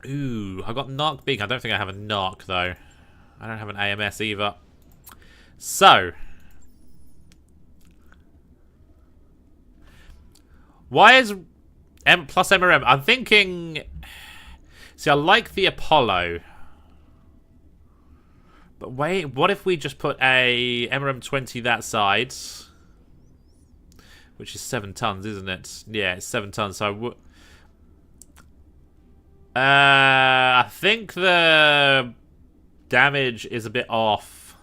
Ooh, I got Narc Beak. I don't think I have a Narc though. I don't have an AMS either. So, why is M plus MRM? I'm thinking. See, I like the Apollo. But wait, what if we just put a MRM 20 that side? Which is 7 tons, isn't it? Yeah, it's 7 tons. So I think the damage is a bit off.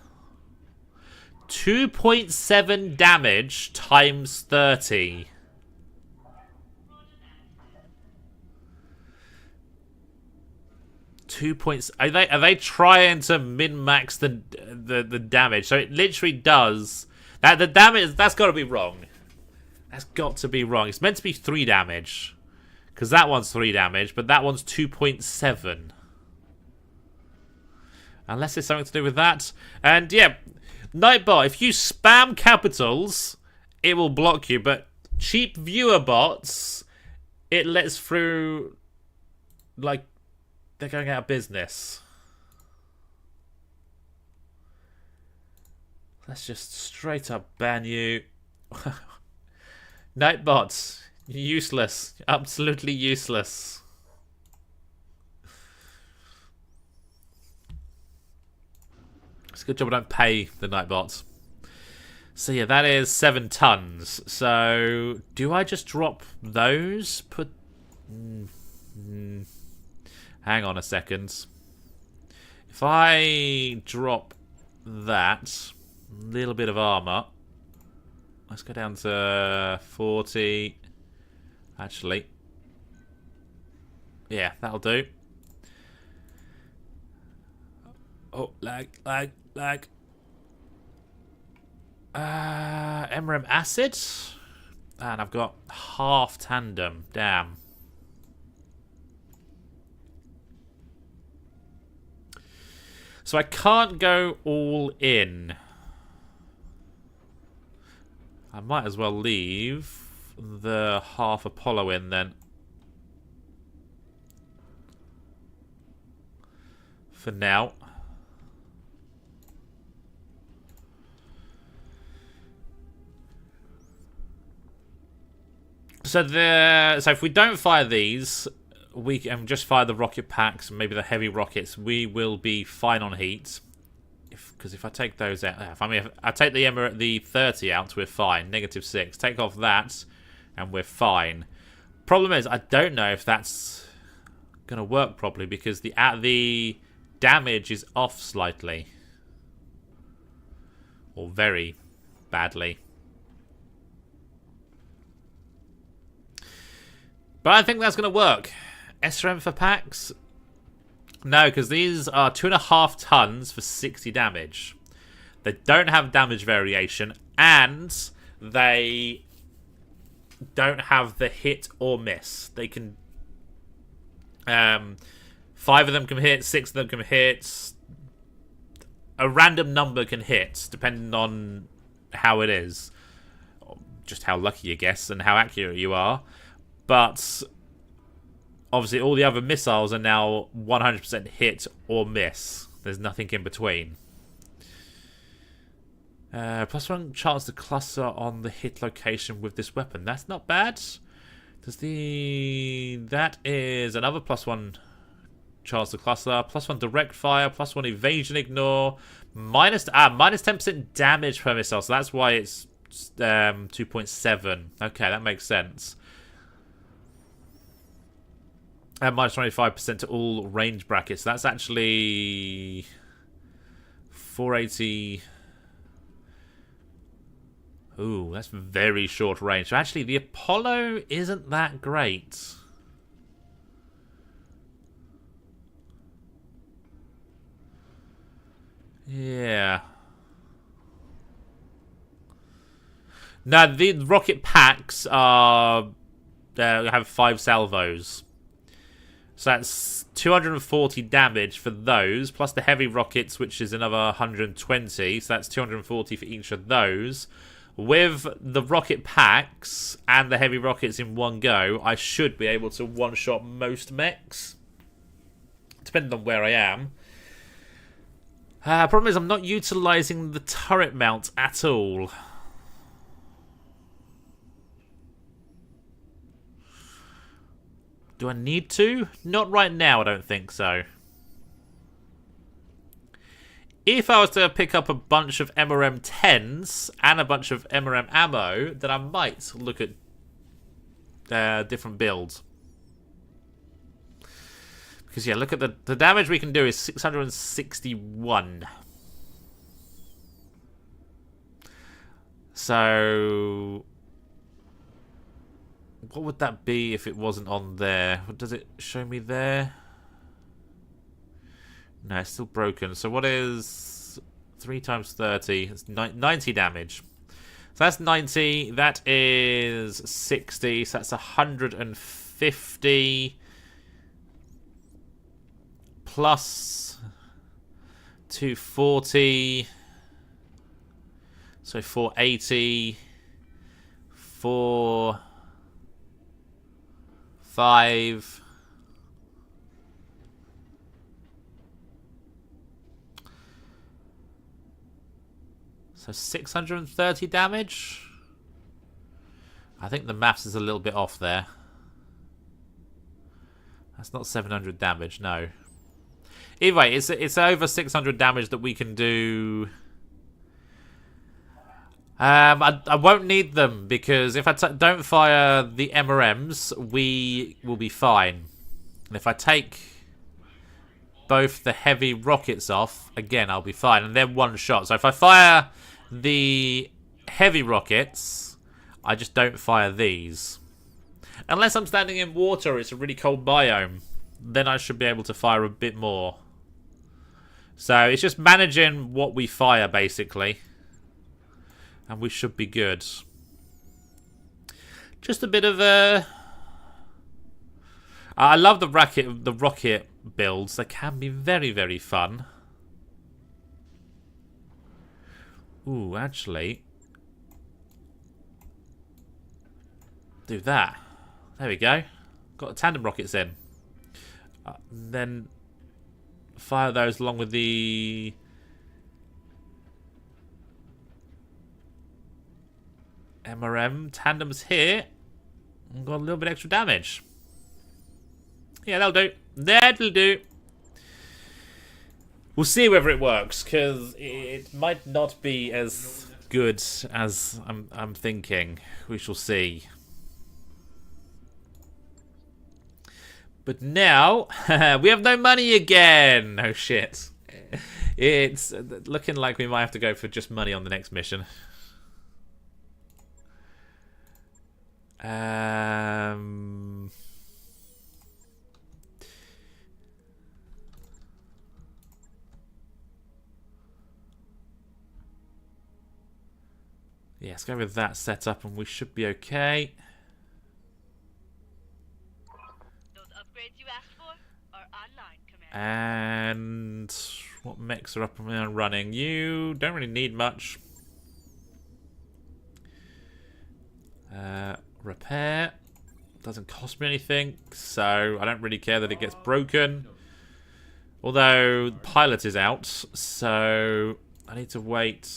2.7 damage times 30. Are they trying to min-max the damage? So it literally does that. The damage, that's got to be wrong. That's got to be wrong. It's meant to be 3 damage because that one's 3 damage, but that one's 2.7. Unless it's something to do with that. And yeah, Nightbot, if you spam capitals, it will block you. But cheap viewer bots, it lets through like. They're going out of business. Let's just straight up ban you. Nightbots, useless. Absolutely useless. It's a good job I don't pay the Nightbots. So yeah, that is 7 tons. So do I just drop those? Hang on a second. If I drop that little bit of armor, let's go down to 40. Actually, yeah, that'll do. Oh, lag. MRM acid, and I've got half tandem. Damn. So I can't go all in. I might as well leave the half Apollo in then. For now. So if we don't fire these, we can just fire the rocket packs and maybe the heavy rockets. We will be fine on heat. Because if I take those out, if I take the 30 out, we're fine. -6. Take off that, and we're fine. Problem is, I don't know if that's gonna work properly because the damage is off slightly, or very badly. But I think that's going to work. SRM for packs? No, because these are 2.5 tons for 60 damage. They don't have damage variation, and they don't have the hit or miss. They can... 5 of them can hit, 6 of them can hit. A random number can hit, depending on how it is. Just how lucky you guess and how accurate you are. But obviously all the other missiles are now 100% hit or miss. There's nothing in between. +1 chance to cluster on the hit location with this weapon. That's not bad. That is another +1 chance to cluster. +1 direct fire. +1 evasion ignore. Minus 10% damage per missile. So that's why it's 2.7. Okay, that makes sense. And minus 25% to all range brackets. That's actually 480. Ooh, that's very short range. So actually, the Apollo isn't that great. Yeah. Now, the rocket packs are have 5 salvos. So that's 240 damage for those, plus the heavy rockets, which is another 120. So that's 240 for each of those. With the rocket packs and the heavy rockets in one go, I should be able to one-shot most mechs. Depending on where I am. Problem is I'm not utilising the turret mount at all. Do I need to? Not right now, I don't think so. If I was to pick up a bunch of MRM 10s and a bunch of MRM ammo, then I might look at different builds. Because, yeah, look at the damage we can do is 661. So... what would that be if it wasn't on there? What does it show me there? No, it's still broken. So what is 3 times 30? It's 90 damage. So that's 90. That is 60. So that's 150. Plus 240. So 480. 5. So 630 damage. I think the maths is a little bit off there. That's not 700 damage, no. Either way, it's over 600 damage that we can do. I won't need them because if I don't fire the MRMs, we will be fine. And if I take both the heavy rockets off, again, I'll be fine. And they're one shot. So if I fire the heavy rockets, I just don't fire these. Unless I'm standing in water, it's a really cold biome, then I should be able to fire a bit more. So it's just managing what we fire, basically. And we should be good. Just a bit of a... I love the rocket builds. They can be very, very fun. Ooh, actually. Do that. There we go. Got the tandem rockets in. Then fire those along with the MRM tandems here. And got a little bit extra damage. Yeah, that'll do. That'll do. We'll see whether it works, because it might not be as good as I'm thinking. We shall see. But now, we have no money again! Oh shit. It's looking like we might have to go for just money on the next mission. Yeah, let's go with that setup and we should be okay. Those upgrades you asked for are online, Commander. And what mechs are up and running? You don't really need much. Repair doesn't cost me anything, so I don't really care that it gets broken. Although pilot is out, so I need to wait.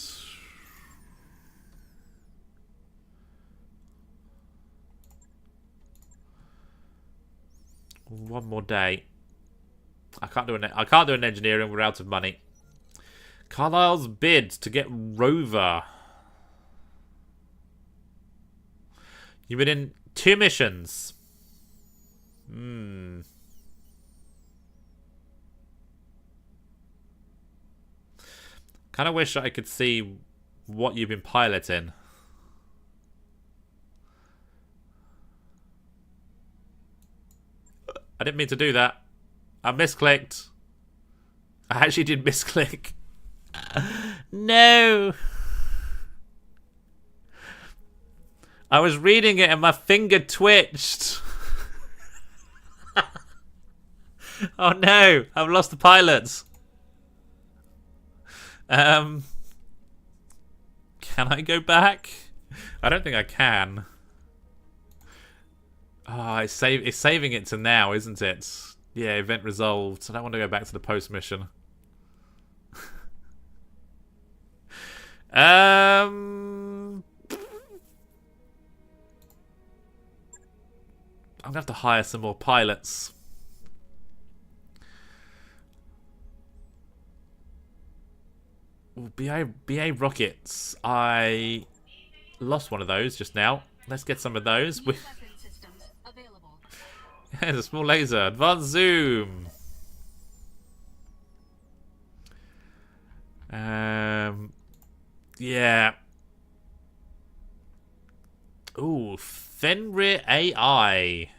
One more day. I can't do an engineering. We're out of money. Carlisle's bid to get Rover. You've been in 2 missions. Kind of wish I could see what you've been piloting. I didn't mean to do that. I misclicked. I actually did misclick. No. I was reading it and my finger twitched. Oh no, I've lost the pilots. Can I go back? I don't think I can. Oh, it's saving it to now, isn't it? Yeah, event resolved. I don't want to go back to the post mission. I'm gonna have to hire some more pilots. Ooh, BA rockets. I lost one of those just now. Let's get some of those. Yeah, there's a small laser. Advanced zoom. Yeah. Ooh, Fenrir AI.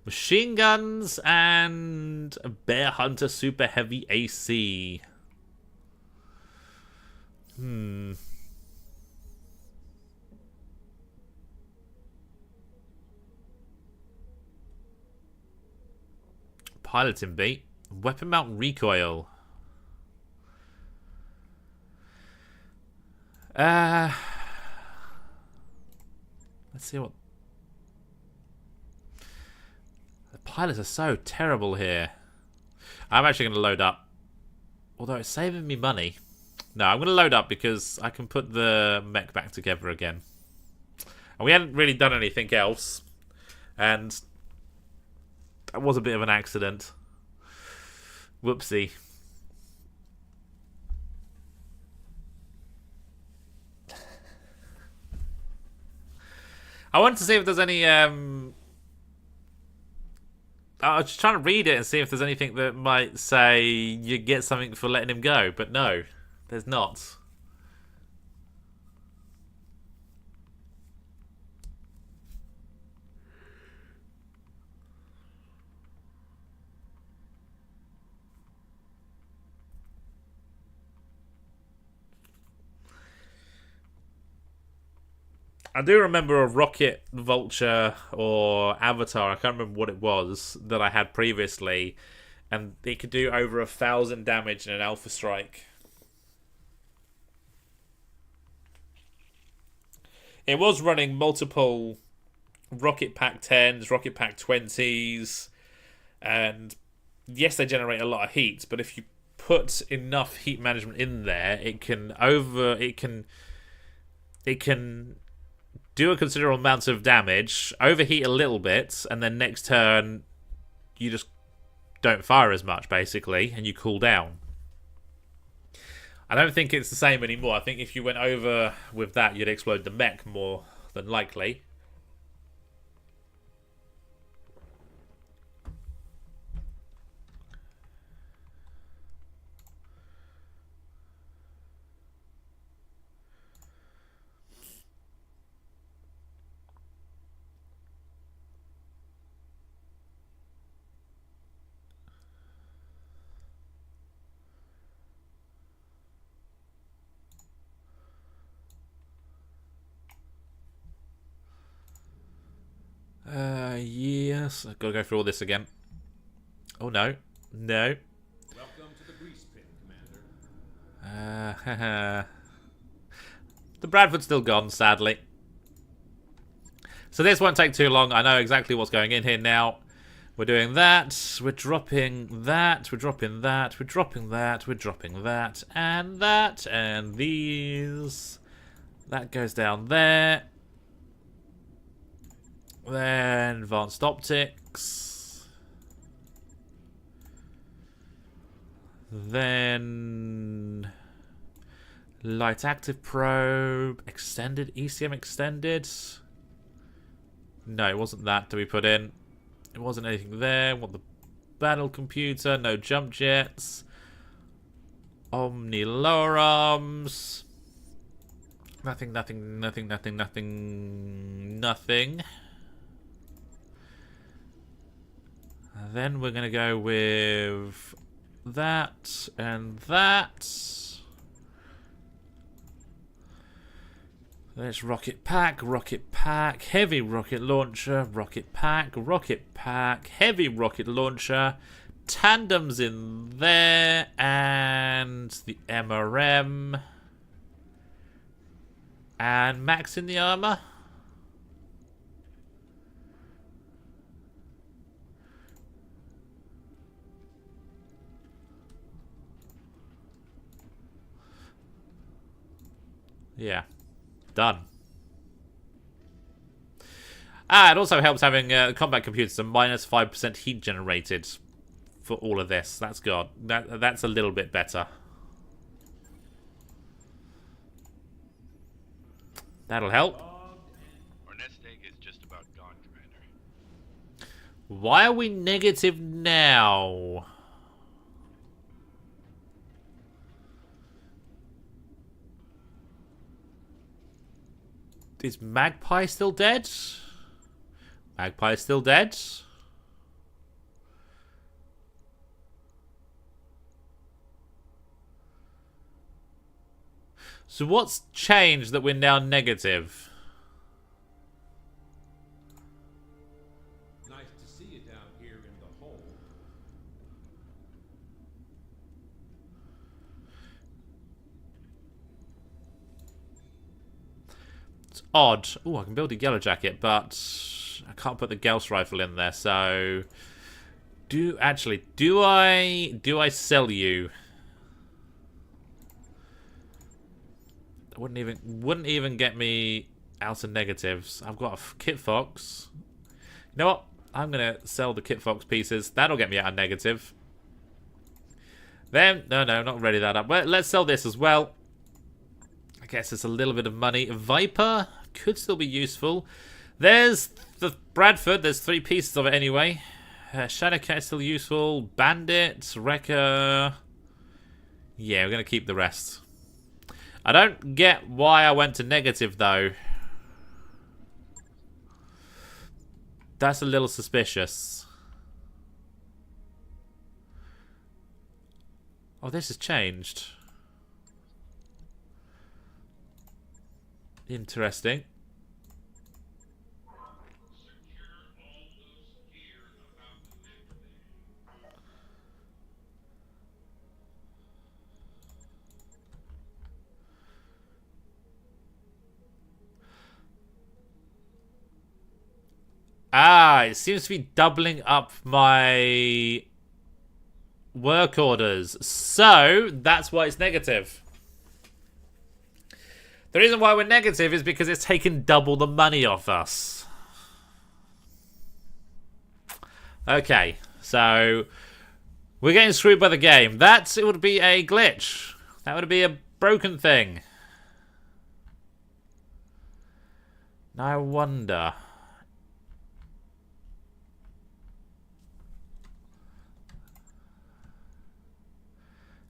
Machine guns and a Bear Hunter Super Heavy AC. Piloting beat. Weapon mount recoil. Let's see what... The pilots are so terrible here. I'm actually going to load up. Although it's saving me money. No, I'm going to load up because I can put the mech back together again. And we hadn't really done anything else. And that was a bit of an accident. Whoopsie. I wanted to see if there's any... I was just trying to read it and see if there's anything that might say you get something for letting him go. But no, there's not. I do remember a rocket vulture or avatar, I can't remember what it was, that I had previously, and it could do over 1,000 damage in an alpha strike. it was running multiple rocket pack 10s, rocket pack 20s, and yes, they generate a lot of heat, but if you put enough heat management in there, it can do a considerable amount of damage, overheat a little bit, and then next turn you just don't fire as much, basically, and you cool down. I don't think it's the same anymore. I think if you went over with that, you'd explode the mech more than likely. Yes. I've got to go through all this again. Oh, no. No. Welcome to the grease pit, Commander. The Bradford's still gone, sadly. So this won't take too long. I know exactly what's going in here now. We're doing that. We're dropping that. We're dropping that. We're dropping that. We're dropping that. And that. And these. That goes down there. Then advanced optics. Then light active probe. Extended. ECM extended. No, it wasn't that to be put in. It wasn't anything there. What, the battle computer? No jump jets. Omni lower arms. Nothing, nothing, nothing, nothing, nothing, nothing. Then we're going to go with that and that. There's rocket pack, heavy rocket launcher, rocket pack, heavy rocket launcher, tandems in there, and the MRM, and Max in the armor. Yeah. Done. It also helps having combat computers a minus 5% heat generated for all of this. That's good. That's a little bit better. That'll help. Our nest egg is just about gone, Commander. Why are we negative now? Is Magpie still dead? Magpie is still dead? So what's changed that we're now negative? Nice to see you down here in the hole. It's odd. Oh, I can build a yellow jacket, but I can't put the Gauss rifle in there. So, do I sell you? Wouldn't even get me out of negatives. I've got a Kit Fox. You know what? I'm gonna sell the Kit Fox pieces. That'll get me out of negative. Then no, not ready that up. Well, let's sell this as well. I guess it's a little bit of money. Viper could still be useful. There's the Bradford. There's 3 pieces of it anyway. Shadowcat is still useful. Bandit, Wrecker. Yeah, we're going to keep the rest. I don't get why I went to negative, though. That's a little suspicious. Oh, this has changed. Interesting. it seems to be doubling up my work orders. So, that's why it's negative. The reason why we're negative is because it's taken double the money off us. Okay, so we're getting screwed by the game. It would be a glitch. That would be a broken thing. Now I wonder.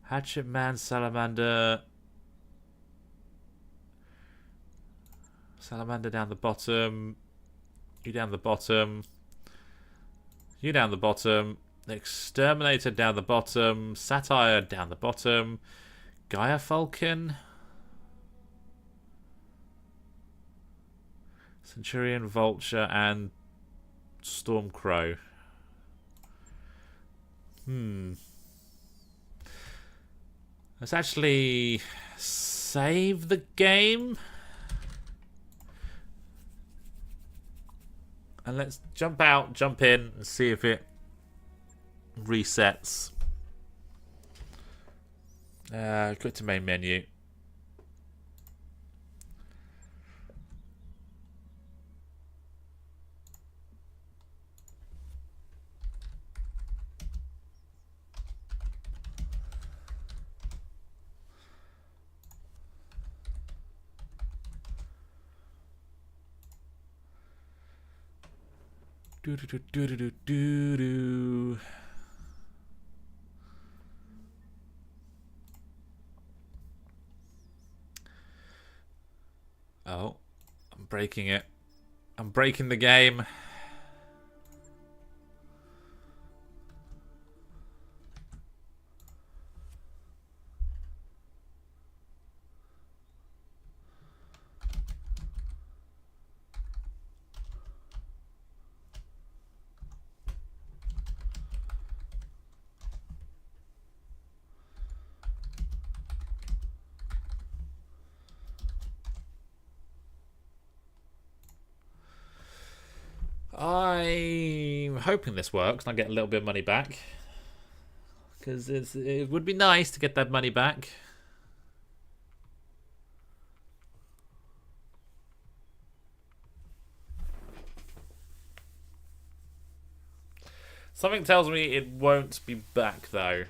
Hatchet Man, Salamander. Salamander down the bottom. You down the bottom. You down the bottom. Exterminator down the bottom. Satire down the bottom. Gaia Falcon. Centurion, Vulture, and Stormcrow. Let's actually save the game. And let's jump out, jump in, and see if it resets. Go to main menu. Do do do do do do do do. Oh, I'm breaking it. I'm breaking the game. I'm hoping this works and I get a little bit of money back. Because it would be nice to get that money back. Something tells me it won't be back though.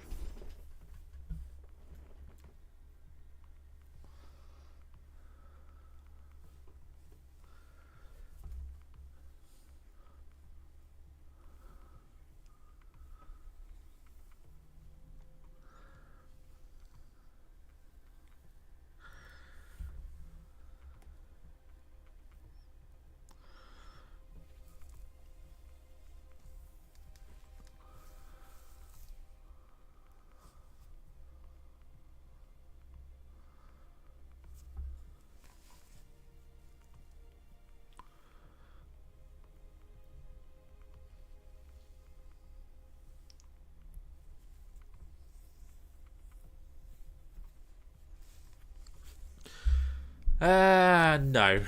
No.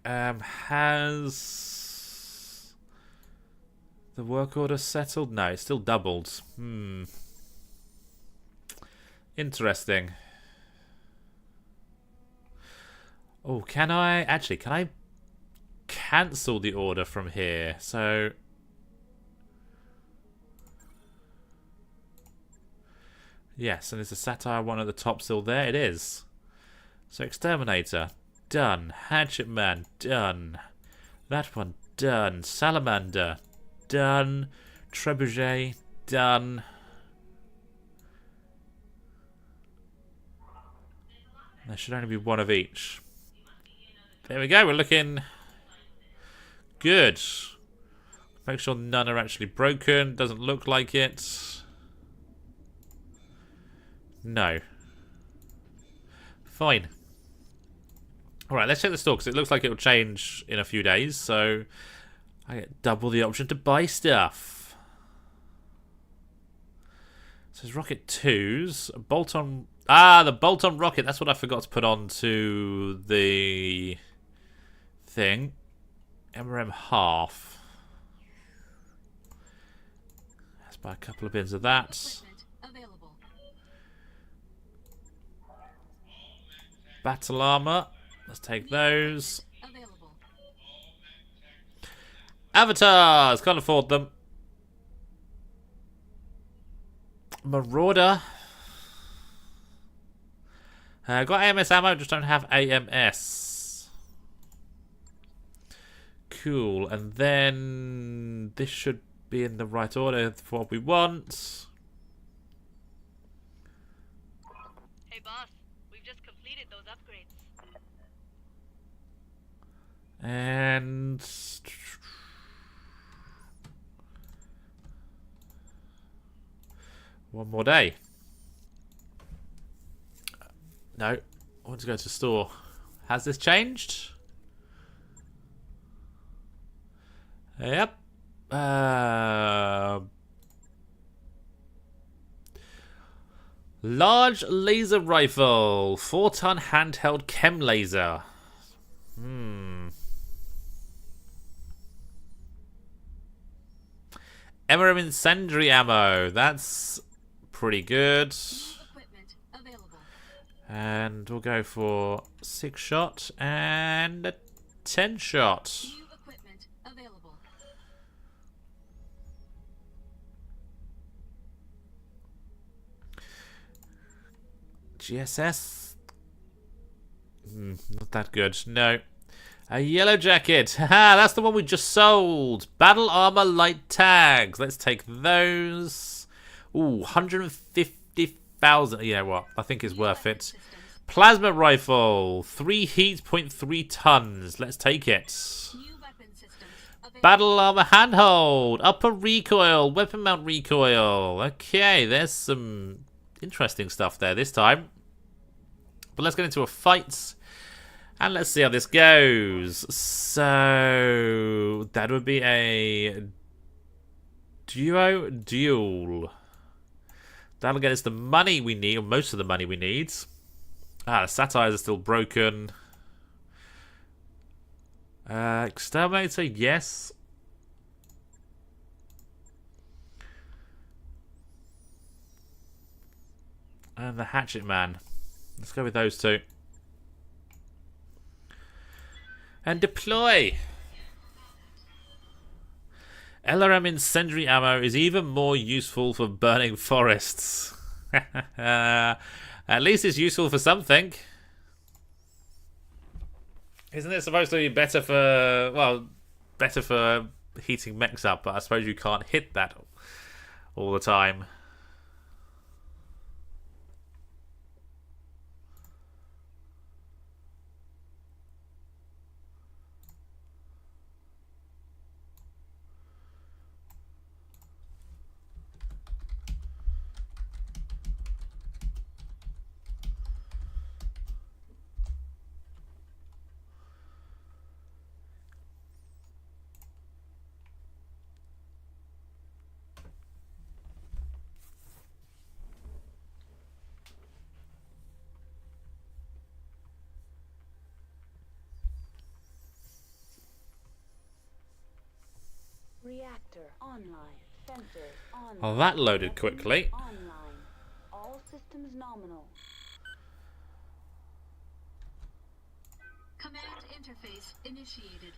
Has the work order settled? No, it's still doubled. Interesting. Oh, can I cancel the order from here? So yes, and is the Satire one at the top still there? It is. So Exterminator, done. Hatchet Man, done. That one, done. Salamander, done. Trebuchet, done. There should only be one of each. There we go, we're looking good. Make sure none are actually broken. Doesn't look like it. No. Fine. Alright, let's check the store because it looks like it'll change in a few days. So I get double the option to buy stuff. It says Rocket 2s. Bolt-on. Ah, the bolt-on rocket. That's what I forgot to put on to the thing. MRM half. Buy a couple of bins of that. Equipment available. Battle armor. Let's take those. Available. Avatars! Can't afford them. Marauder. Got AMS ammo, just don't have AMS. Cool. And then this should be in the right order for what we want. Hey, boss. We've just completed those upgrades. And one more day. No, I want to go to the store. Has this changed? Yep. Large laser rifle, 4-ton handheld chem laser. MRM incendiary ammo. That's pretty good. Equipment available. And we'll go for 6-shot and a 10-shot. New equipment available. GSS? Not that good. No. A yellow jacket. Haha, that's the one we just sold. Battle armor light tags. Let's take those. Ooh, 150,000. You know what? I think it's worth it. Systems. Plasma rifle. 3 heat, 0.3 tons. Let's take it. New weapon systems available. Battle armor handhold. Upper recoil. Weapon mount recoil. Okay, there's some interesting stuff there this time. But let's get into a fight. And let's see how this goes. So that would be a duel. That'll get us the money we need, or most of the money we need. The satires are still broken. Exterminator, yes. And the Hatchet Man. Let's go with those two. And deploy. LRM incendiary ammo is even more useful for burning forests. At least it's useful for something. Isn't it supposed to be better for, well, better for heating mechs up, but I suppose you can't hit that all the time. Reactor online. Sensors online. Well, that loaded quickly. Online. All systems nominal. Command interface initiated.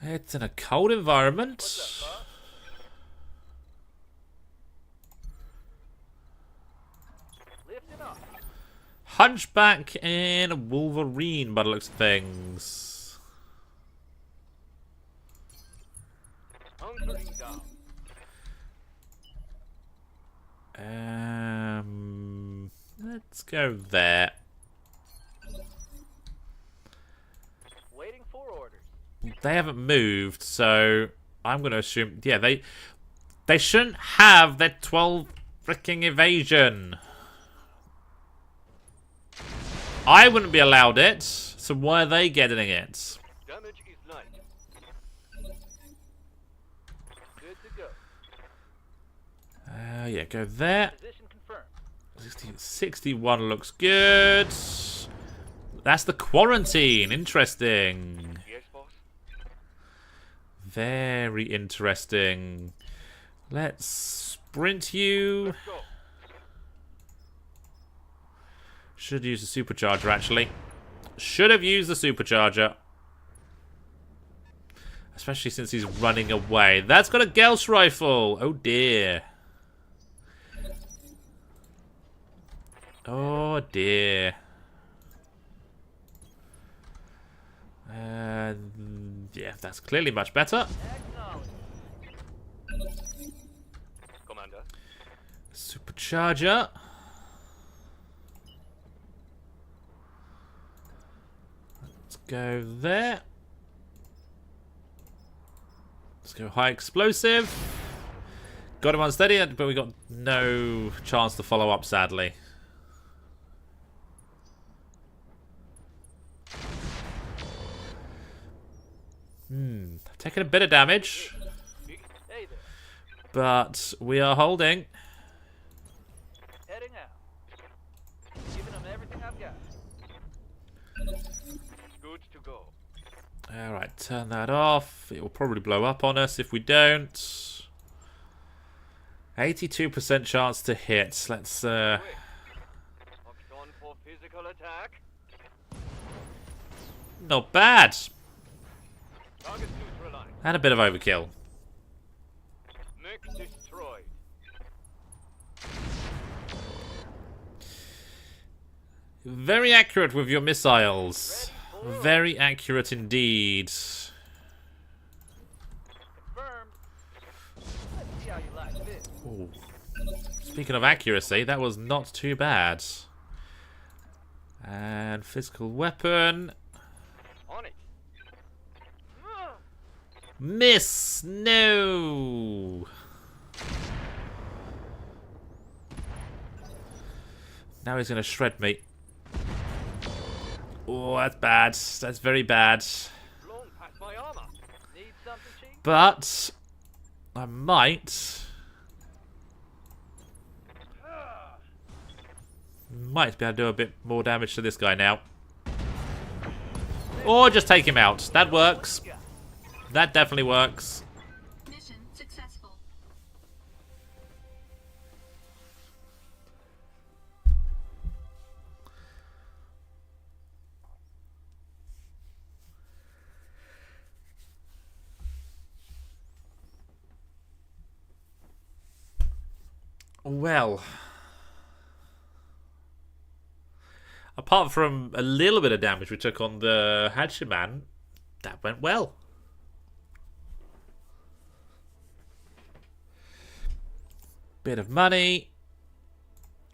It's in a cold environment. Lifting up. Hunchback and Wolverine by the looks of things. Hunkering down. Let's go there. Waiting for orders. They haven't moved, so I'm going to assume, yeah, they shouldn't have that 12 freaking evasion. I wouldn't be allowed it, so why are they getting it? Damage is light. Good to go. Yeah, go there. Position confirmed. 61 looks good. That's the quarantine. Interesting. Yes, boss. Very interesting. Let's sprint you. Let's go. Should use the supercharger, actually. Should have used the supercharger. Especially since he's running away. That's got a Gauss rifle. Oh, dear. Oh, dear. Yeah, that's clearly much better. Commander. Supercharger. Let's go there. Let's go high explosive. Got him unsteady, but we got no chance to follow up, sadly. Taking a bit of damage, Hey there. but we are holding. Heading out. Giving them everything I've got. Good to go. Alright, turn that off. It will probably blow up on us if we don't. 82% chance to hit. Let's, Locked on for physical attack. not bad. Target neutralized. And a bit of overkill. Mech destroyed. Very accurate with your missiles. Very accurate indeed. Confirmed. Let's see how you like this. Ooh. Speaking of accuracy, that was not too bad. And physical weapon. On it. Miss! No! Now he's going to shred me. Oh, that's bad. That's very bad. Blown past my armor. Need something, Chief? But I might be able to do a bit more damage to this guy now. Or just take him out. That works. That definitely works. Mission successful. Well, apart from a little bit of damage we took on the Hachiman, that went well. Bit of money,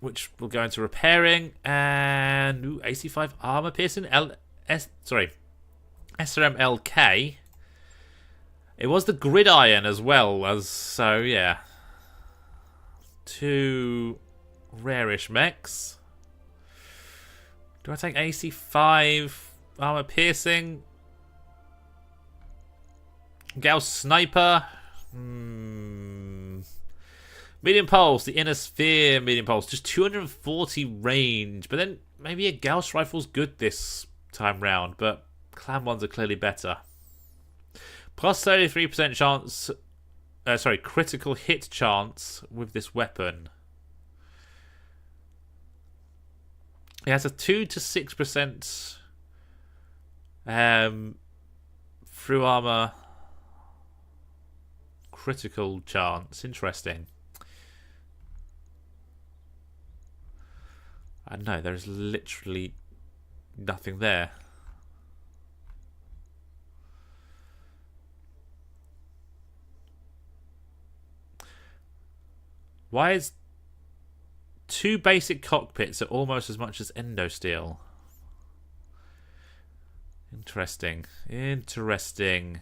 which will go into repairing, and ooh, AC5 armor piercing SRM LK. It was the gridiron as well as, so yeah. 2 rarish mechs. Do I take AC5 armor piercing? Gauss sniper. Medium pulse, the inner sphere medium pulse, just 240 range. But then maybe a Gauss rifle's good this time round, but clan ones are clearly better. Plus 33% chance, critical hit chance with this weapon. It has a 2 to 6% through armor critical chance. Interesting. I know, there's literally nothing there. Why is 2 basic cockpits are almost as much as endosteel? Interesting. Interesting.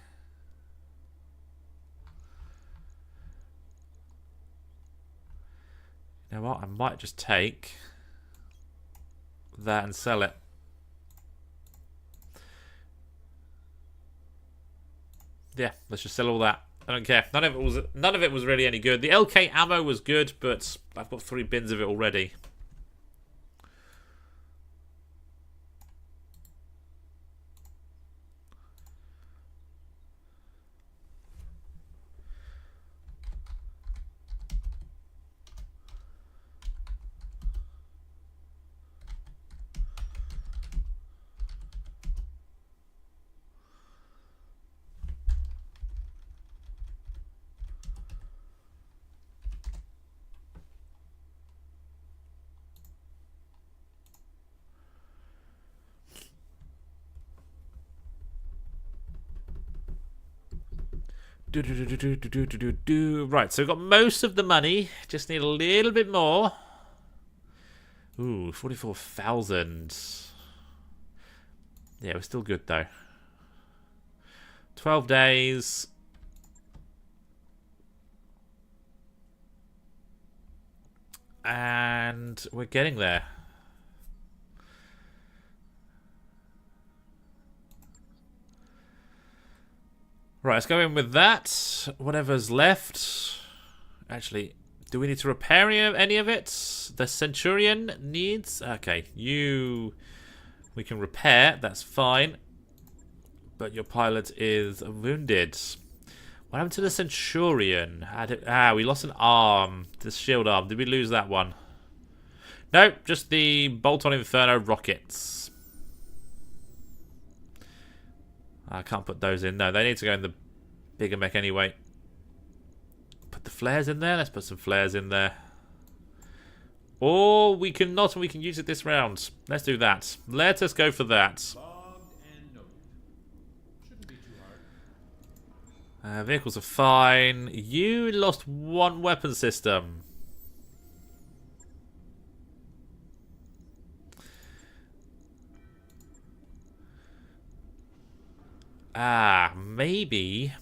You know what? I might just take that and sell it. Yeah, let's just sell all that. I don't care. None of it was really any good. The LK ammo was good, but I've got 3 bins of it already. Right, so we've got most of the money. Just need a little bit more. Ooh, 44,000. Yeah, we're still good though. 12 days. And we're getting there. Right, let's go in with that. Whatever's left. Actually, do we need to repair any of it? The Centurion needs... Okay, you... We can repair, that's fine. But your pilot is wounded. What happened to the Centurion? We lost an arm. The shield arm. Did we lose that one? Nope, just the Bolt-on Inferno rockets. I can't put those in. No, they need to go in the bigger mech anyway. Put the flares in there. Let's put some flares in there. Or we can not, and we can use it this round. Let's do that. Let us go for that. Vehicles are fine. You lost one weapon system. Maybe.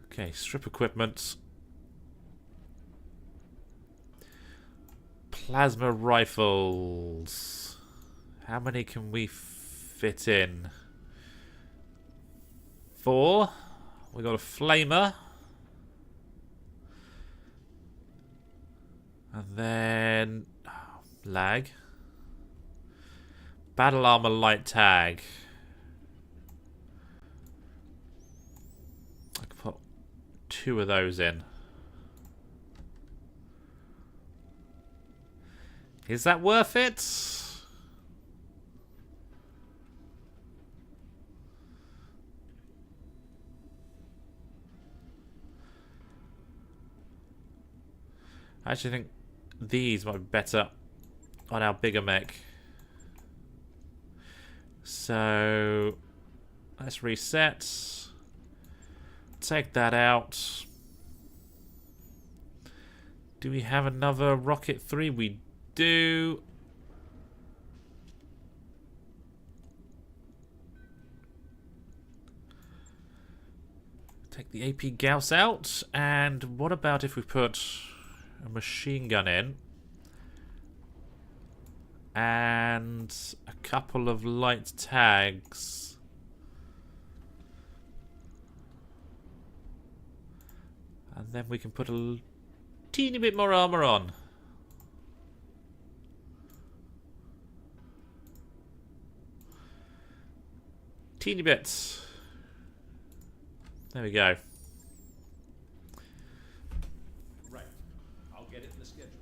Okay, strip equipment. Plasma rifles. How many can we fit in? 4. We got a flamer. And then... lag. Battle armor light tag. I can put 2 of those in. Is that worth it? I actually think these might be better on our bigger mech. So let's reset. Take that out. Do we have another Rocket 3? We do. Take the AP Gauss out. And what about if we put a machine gun in? And a couple of light tags. And then we can put a teeny bit more armor on. Teeny bits. There we go. Right. I'll get it in the schedule.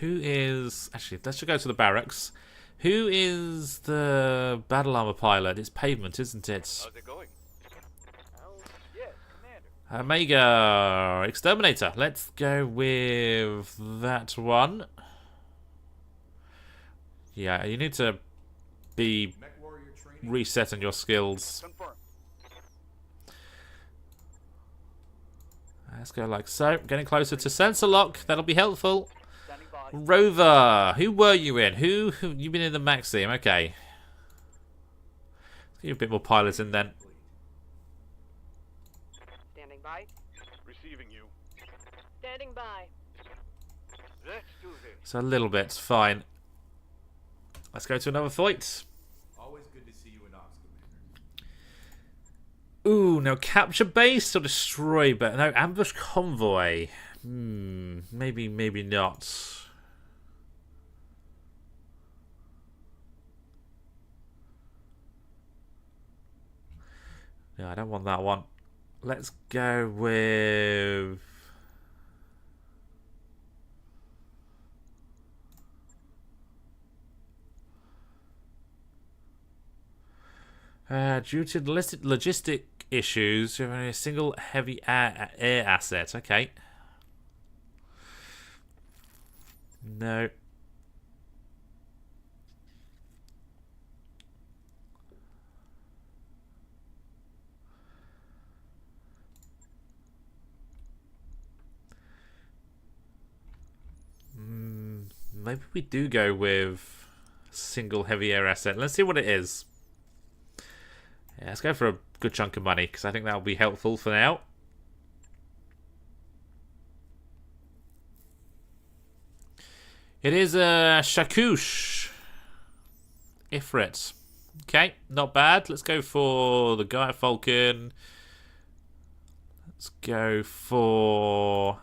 Who is... Actually, let's just go to the barracks. Who is the battle armor pilot? It's Pavement, isn't it? How's it going? Yes, Commander. Omega Exterminator. Let's go with that one. Yeah, you need to be Mech warrior training. resetting your skills. Confirm. Let's go like so. Getting closer to sensor lock. That'll be helpful. Standing by. Rover. Who were you in? Who you've been in the Maxim? Okay. Let's get you a bit more pilots in then. Standing by. Receiving you. Standing by. Let's do this. So a little bit. Fine. Let's go to another fight. Always good to see you in ops, Commander. Ooh, now capture base or destroy, but no, ambush convoy. Maybe not. No, I don't want that one. Let's go with... due to logistic issues, you have only a single heavy air asset. Okay. No. maybe we do go with single heavy air asset. Let's see what it is. Yeah, let's go for a good chunk of money, because I think that'll be helpful for now. It is a Shakush Ifrit. Okay, not bad. Let's go for the Gaia Falcon. Let's go for...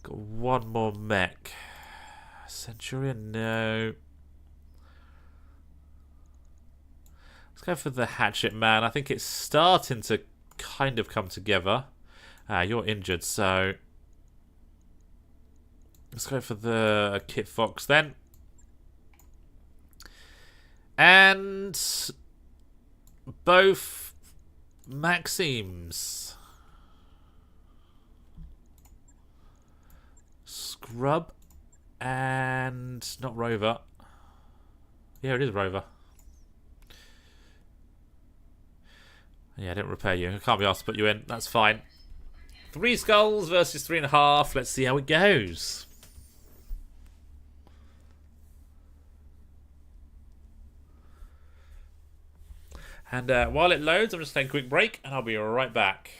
Got one more mech. Centurion, no. Let's go for the Hatchet Man. I think it's starting to kind of come together. You're injured, so... Let's go for the Kit Fox then. And... both Maxims. Scrub and not Rover. Yeah, it is Rover. Yeah, I didn't repair you. I can't be asked to put you in. That's fine. 3 skulls versus 3.5. Let's see how it goes. And while it loads, I'm just taking a quick break, and I'll be right back.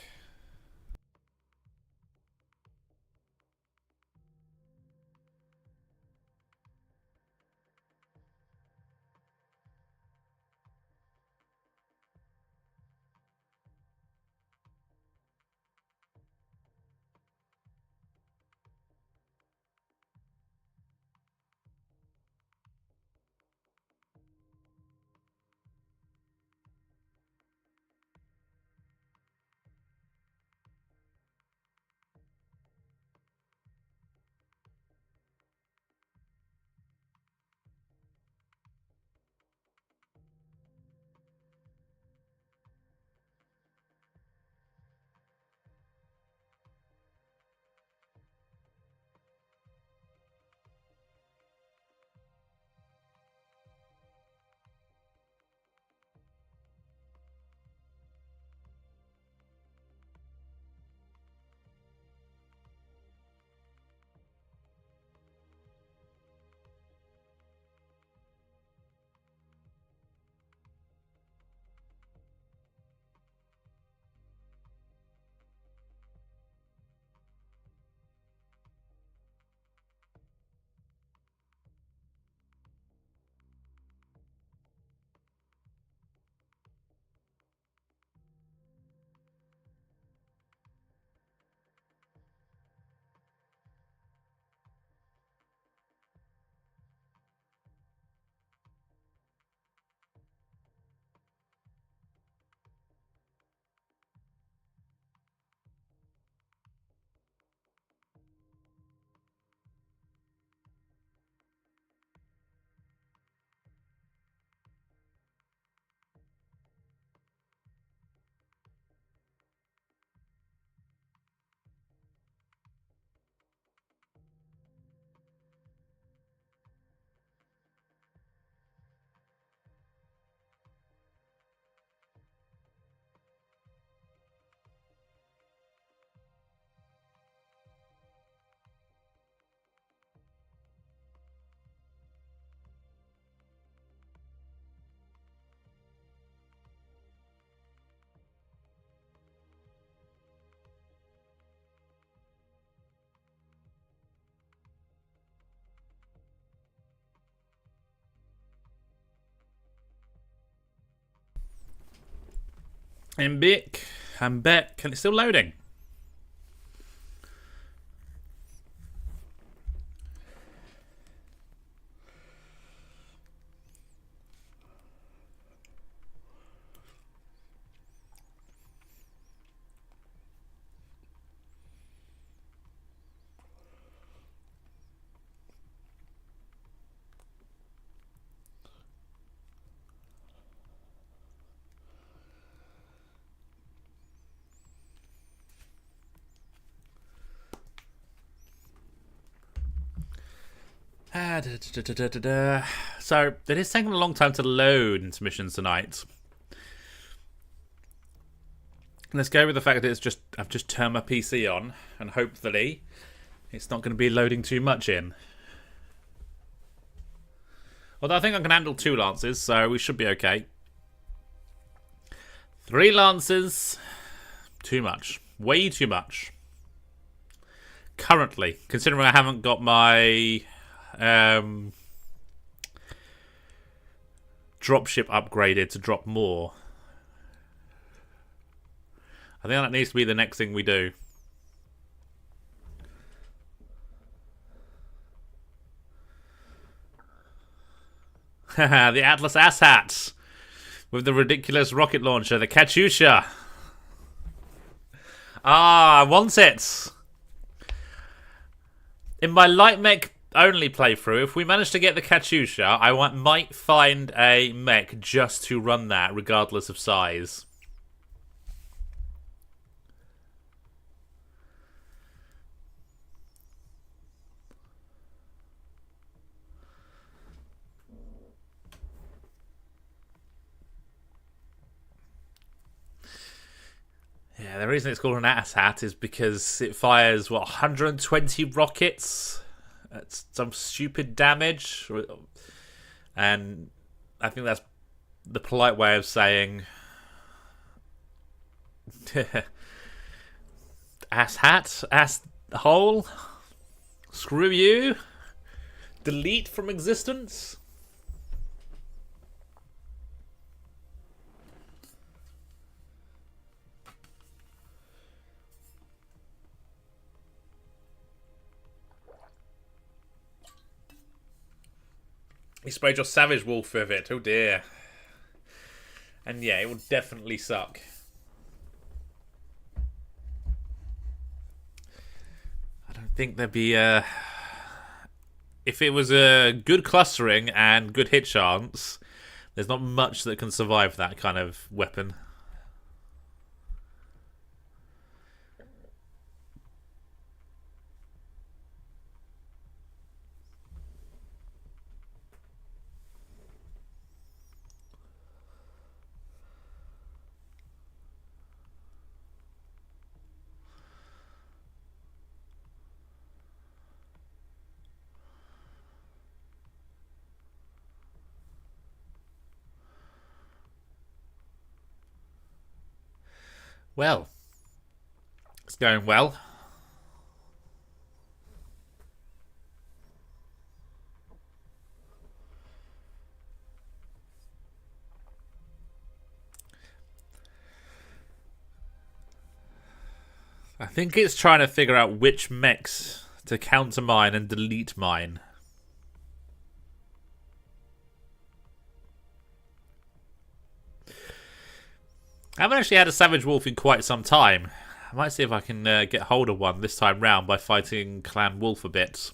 I'm back. I'm back. And it's still loading. So it is taking a long time to load into missions tonight. Let's go with the fact that I've just turned my PC on, and hopefully it's not going to be loading too much in. Although I think I can handle 2 lances, so we should be okay. 3 lances, too much. Way too much. Currently, considering I haven't got my dropship upgraded to drop more. I think that needs to be the next thing we do. The Atlas asshat with the ridiculous rocket launcher, the Katyusha. Ah, I want it. In my light mech only playthrough, if we manage to get the Katyusha, I might find a mech just to run that, regardless of size. Yeah, the reason it's called an asshat is because it fires, what, 120 rockets at some stupid damage? And I think that's the polite way of saying asshat, asshole, screw you, delete from existence. You sprayed your Savage Wolf with it. Oh dear. And yeah, it would definitely suck. I don't think there'd be a... If it was a good clustering and good hit chance, there's not much that can survive that kind of weapon. Well, it's going well. I think it's trying to figure out which mechs to counter mine and delete mine. I haven't actually had a Savage Wolf in quite some time. I might see if I can get hold of one this time round by fighting Clan Wolf a bit.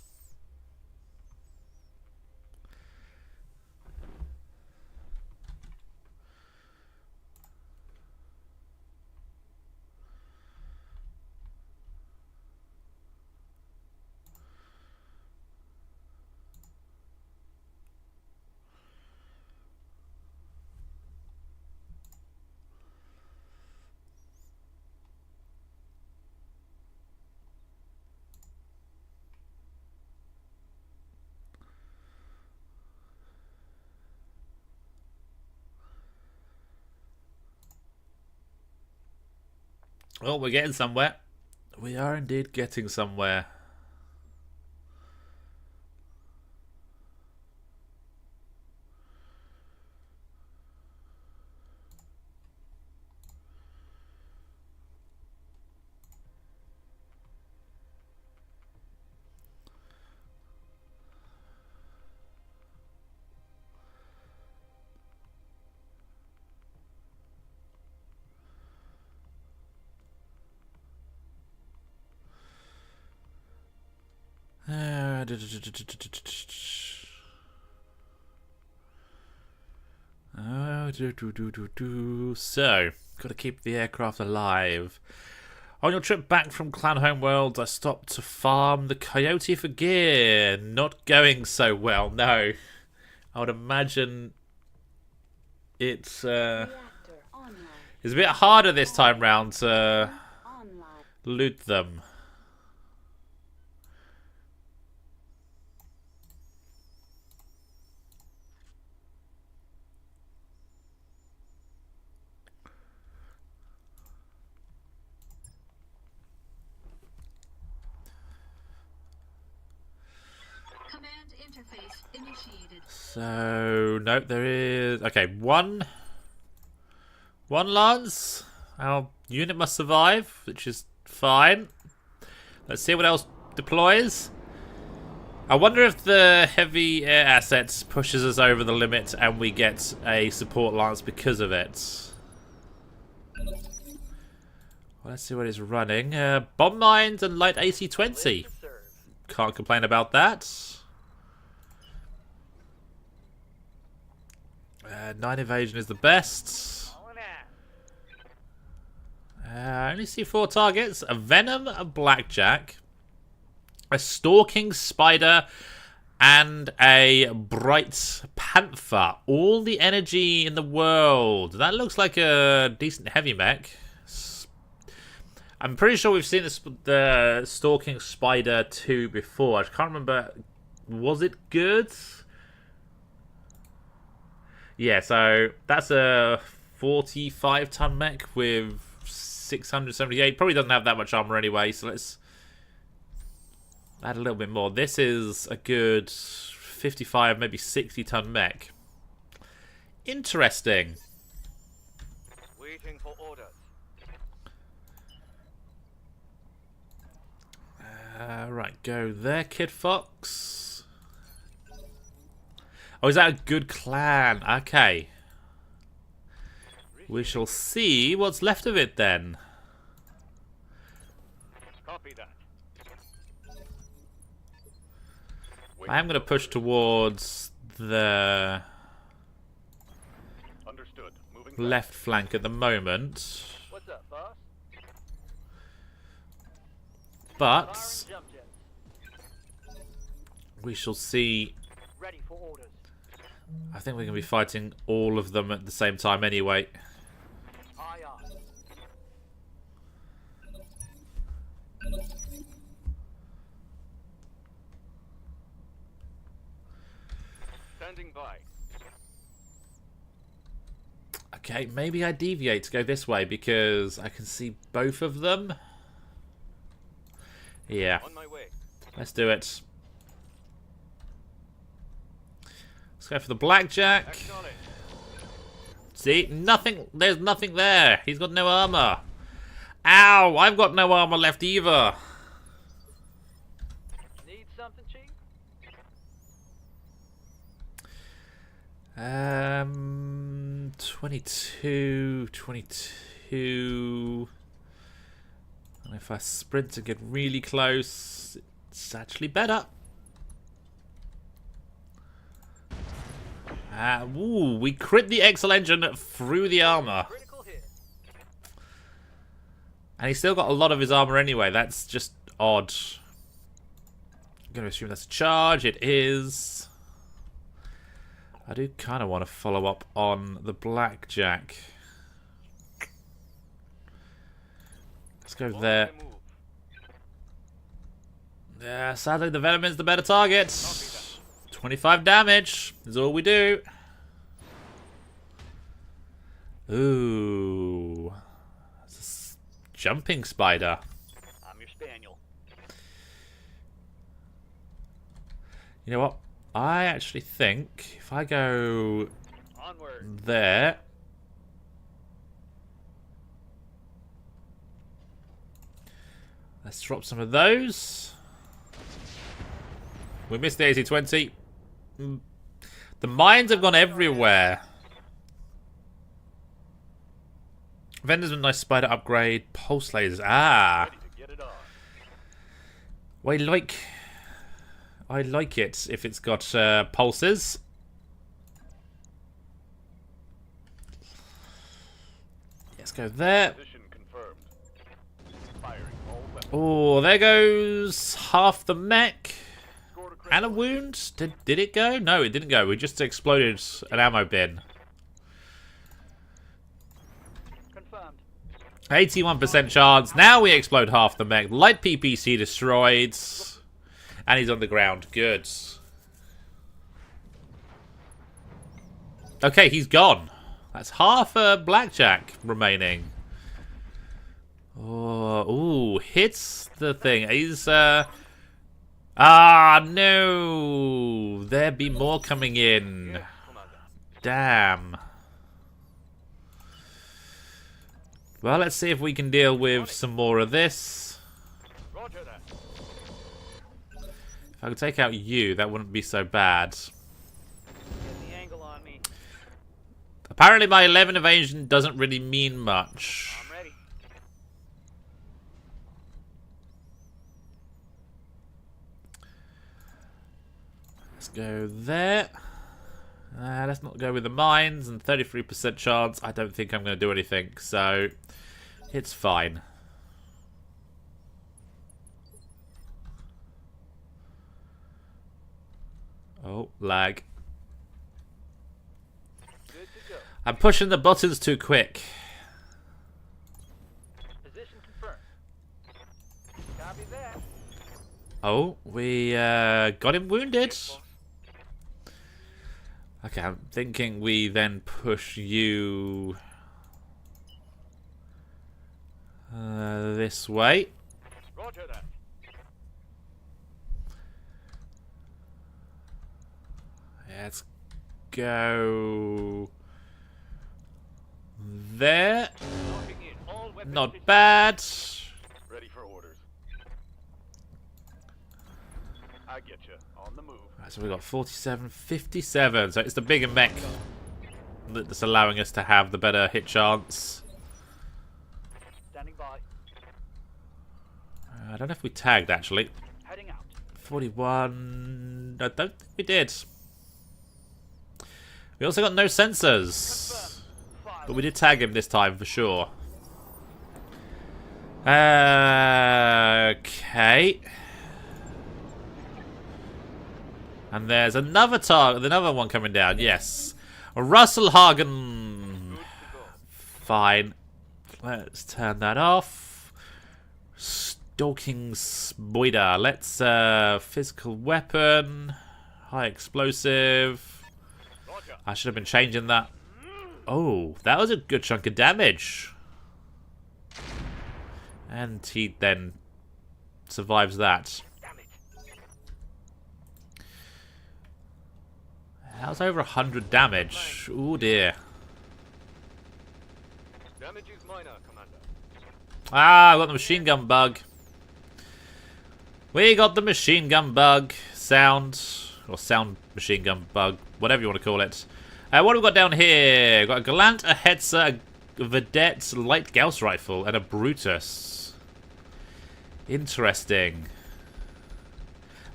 Well, we're getting somewhere. We are indeed getting somewhere. So, got to keep the aircraft alive. On your trip back from Clan Homeworld, I stopped to farm the Coyote for gear. Not going so well, no. I would imagine it's a bit harder this time round to loot them. initiated. So, nope, there is... Okay, one Lance. Our unit must survive, which is fine. Let's see what else deploys. I wonder if the heavy air assets pushes us over the limit and we get a support lance because of it. Well, let's see what it's running. Bomb mines and light AC-20. Can't complain about that. 9 evasion is the best. I only see 4 targets. A Venom, a Blackjack, a Stalking Spider, and a Bright Panther. All the energy in the world. That looks like a decent heavy mech. I'm pretty sure we've seen the Stalking Spider 2 before. I can't remember. Was it good? Yeah, so that's a 45-ton mech with 678. Probably doesn't have that much armor anyway, so let's add a little bit more. This is a good 55, maybe 60-ton mech. Interesting. Waiting for orders. Right, go there, Kid Fox. Oh, is that a good clan? Okay. We shall see what's left of it then. Copy that. I am going to push towards the Understood. Moving left flank at the moment. What's up, boss? But Jump jets. we shall see. Ready for orders. I think we're going to be fighting all of them at the same time anyway. Aye, aye. Standing by. Okay, maybe I deviate to go this way because I can see both of them. Yeah, On my way. let's do it. Let's go for the Blackjack. Acknowledge. See, nothing. There's nothing there. He's got no armor. Ow! I've got no armor left either. Need something, Chief? 22. And if I sprint and get really close, it's actually better. Ooh, we crit the Excel engine through the armor. Critical hit. And he's still got a lot of his armor anyway. That's just odd. I'm going to assume that's a charge. It is. I do kind of want to follow up on the Blackjack. Let's go there. Move. Yeah, sadly the Venom is the better target. 25 damage is all we do. Ooh. It's a jumping spider. I'm your spaniel. You know what? I actually think if I go Onward. there. Let's drop some of those. We missed the AC-20. The mines have gone everywhere. Vendors with a nice spider upgrade. Pulse lasers. Ah. Ready to get it on. Well, I like it if it's got pulses. Let's go there. Position confirmed. Firing all weapons. Oh, there goes half the mech. Scored a And a wound. Did it go? No, it didn't go. We just exploded an ammo bin. Confirmed. 81% chance. Now we explode half the mech. Light PPC destroyed. And he's on the ground. Good. Okay, he's gone. That's half a Blackjack remaining. Oh, ooh, hits the thing. He's, Ah, no! There be more coming in. Damn. Well, let's see if we can deal with some more of this. Roger that. If I could take out you, that wouldn't be so bad. Get the angle on me. Apparently my 11 evasion doesn't really mean much. I'm ready. Let's go there. Let's not go with the mines and 33% chance. I don't think I'm going to do anything, so it's fine. Oh, lag. Good to go. I'm pushing the buttons too quick. Position confirmed. Copy that. Oh, we got him wounded. Okay, I'm thinking we then push you this way. Roger that. Let's go there. Locking in. All weapons Not systems bad. ready for orders. I get you. On the move. Right, so we got 47, 57. So it's the bigger mech that's allowing us to have the better hit chance. Standing by. I don't know if we tagged actually. Heading out. 41. I don't think we did. We also got no sensors. But we did tag him this time for sure. Okay. And there's another target, another one coming down. Yes. Russell Hagen. Fine. Let's turn that off. Stalking Spoiler. Let's physical weapon. High explosive. I should have been changing that. Oh, that was a good chunk of damage. And he then survives that. That was over 100 damage. Oh dear. Damage is minor, Commander. Ah, I got the machine gun bug. We got the machine gun bug. Sound. Or sound machine gun bug. Whatever you want to call it. What have we got down here? We've got a Galant, a Hetzer, a Vedette, light Gauss rifle, and a Brutus. Interesting.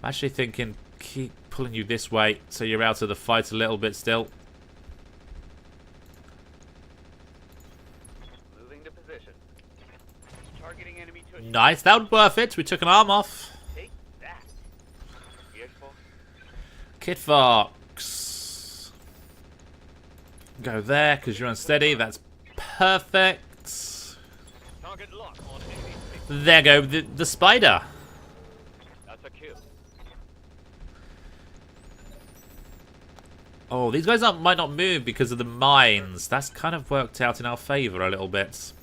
I'm actually thinking keep pulling you this way so you're out of the fight a little bit still. Moving to position. Targeting enemy to Nice, that was worth it. We took an arm off. take that. Yes, boss. Kid Fox. Go there because you're unsteady. That's perfect. Target lock on enemy. There go the spider. That's a kill. Oh, these guys might not move because of the mines. That's kind of worked out in our favour a little bit.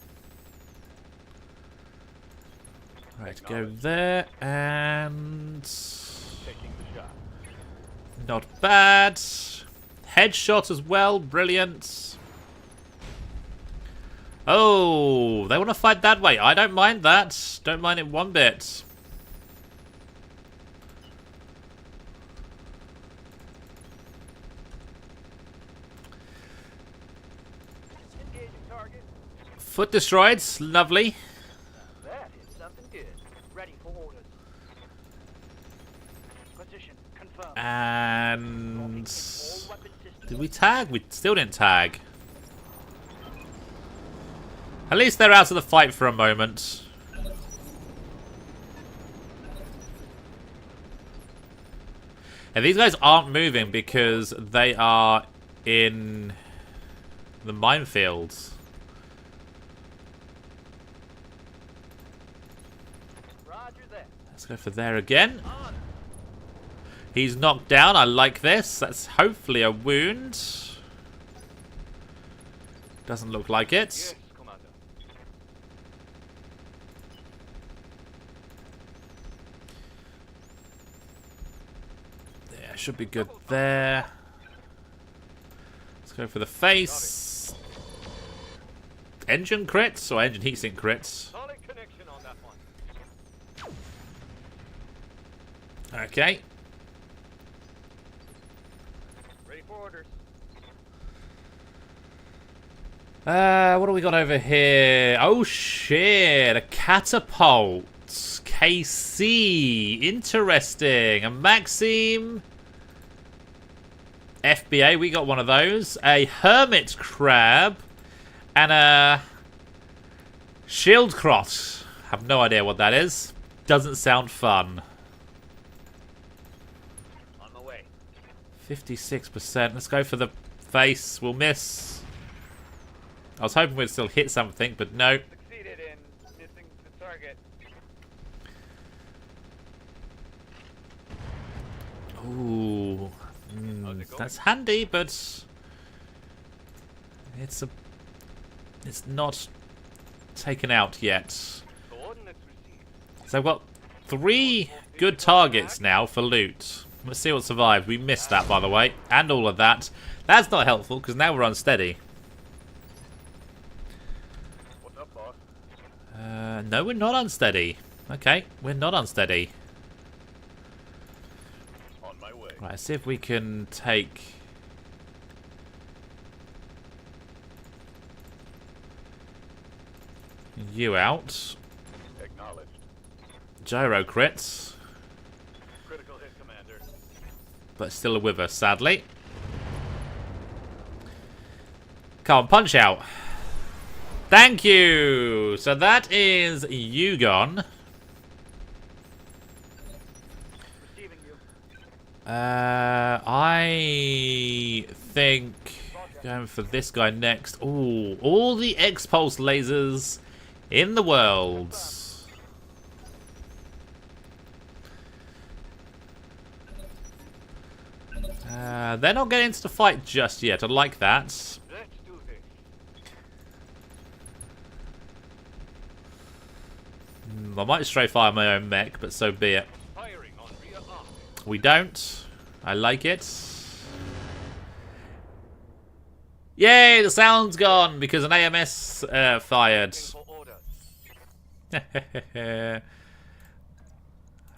Right, go there and Taking the shot. not bad. Headshot as well, brilliant. Oh, they want to fight that way. I don't mind that. Don't mind it one bit. Engaging target. Foot destroyed, lovely. That is something good. Ready for orders. Position confirmed. And All weapon systems. did we tag? We still didn't tag. At least they're out of the fight for a moment. And these guys aren't moving because they are in the minefields. Roger that. Let's go for there again. He's knocked down. I like this. That's hopefully a wound. Doesn't look like it. Yes, Commander. Should be good there. Let's go for the face. Engine crits or engine heatsink crits? Solid connection on that one. Okay. Ready for orders. What do we got over here? Oh shit, a catapult. KC. Interesting. A Maxim. FBA, we got one of those. A Hermit Crab. And a Shieldcrot. Have no idea what that is. Doesn't sound fun. On the way. 56%. Let's go for the face. We'll miss. I was hoping we'd still hit something, but no. Succeeded in missing the target. Ooh. That's handy, but it's not taken out yet. Coordinates received. So I've got 3 good targets now for loot. Let's see what survives. We missed that, by the way, and all of that. That's not helpful because now we're unsteady. What's up, boss? No, we're not unsteady. Okay, we're not unsteady. On my way. Right, let's see if we can take you out. Acknowledged. Gyro crits, Critical hit, Commander. but still a wither, sadly. Come on, punch out. Thank you. So that is Yugon. Receiving you. I think going for this guy next. Ooh, all the X-Pulse lasers in the world. They're not getting into the fight just yet. I like that. Let's do this. I might stray fire my own mech, but so be it. Firing on rear arm. We don't. I like it. Yay, the sound's gone because an AMS fired. For orders.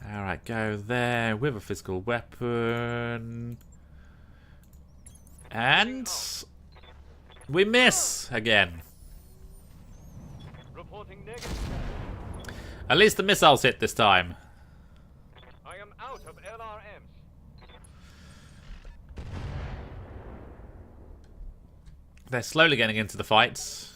Alright, go there with a physical weapon. And we miss again. Reporting negative. At least the missiles hit this time. I am out of LRMs. They're slowly getting into the fights.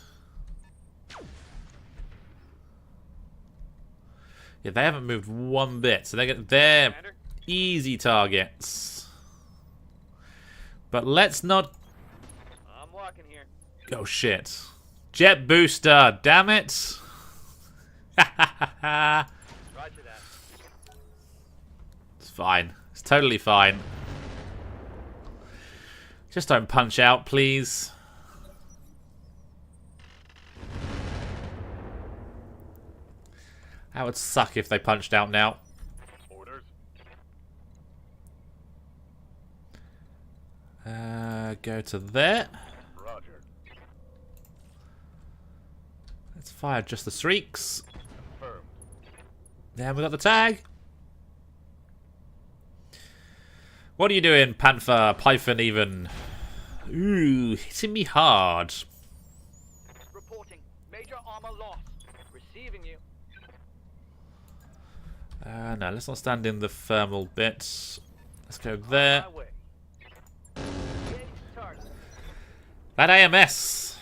Yeah, they haven't moved one bit, so they're Commander. easy targets. But let's not... I'm walking here. Oh, shit. Jet booster, damn it. Roger that. It's fine. It's totally fine. Just don't punch out, please. That would suck if they punched out now. Orders. Go to there. Roger. Let's fire just the streaks. Confirmed. Then we got the tag. What are you doing, Panther, Python even? Ooh, hitting me hard. Reporting. Major armor lost. Receiving you. No, let's not stand in the thermal bits. Let's go there. On my way. Engage target. That AMS.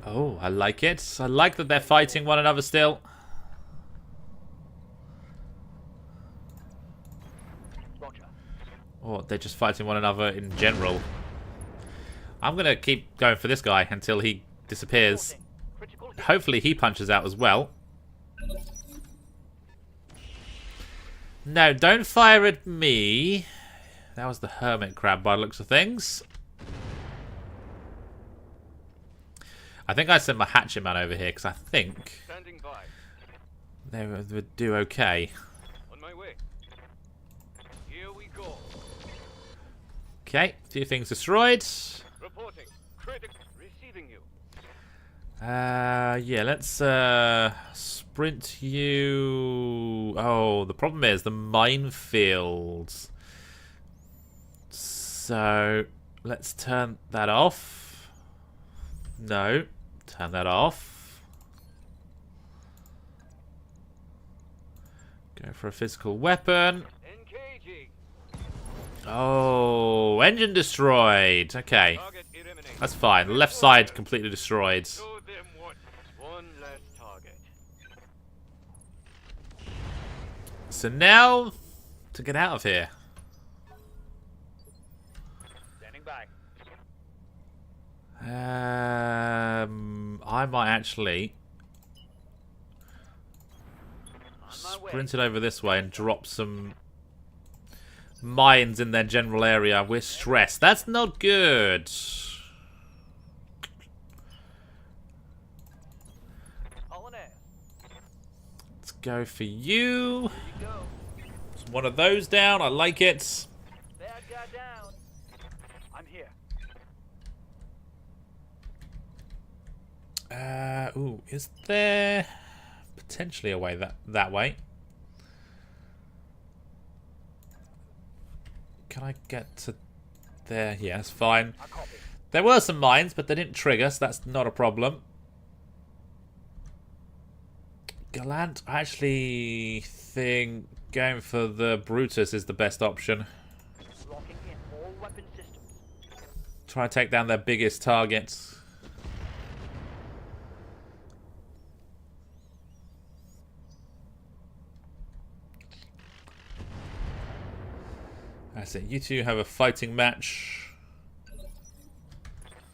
Oh, I like it. I like that they're fighting one another still. Roger. Or they're just fighting one another in general. I'm going to keep going for this guy until he disappears. Reporting. Critical hit. Hopefully he punches out as well. No, don't fire at me. That was the Hermit Crab by the looks of things. I think I sent my Hatchet Man over here because I think Standing by. they would do okay. On my way. Here we go. Okay, a few things destroyed. Reporting. Critical. Receiving you. Yeah, let's sprint you. Oh, the problem is the minefields. So let's turn that off. No, turn that off. Go for a physical weapon. Engaging. Oh, engine destroyed. Okay, Target eliminated. that's fine. The left side completely destroyed. Show them what. One less target. So now to get out of here. Standing by. I might actually On my way. sprint it over this way and drop some mines in their general area. We're stressed. That's not good. Hauling ass. Let's go for you. Here you go. It's one of those down. I like it. Bad guy down. I'm here. Ooh, is there potentially a way that way? Can I get to there? Yeah, that's fine. I copy. There were some mines, but they didn't trigger, so that's not a problem. Gallant, I actually think going for the Brutus is the best option. Locking in all weapon systems. Try and take down their biggest targets. That's it. You two have a fighting match.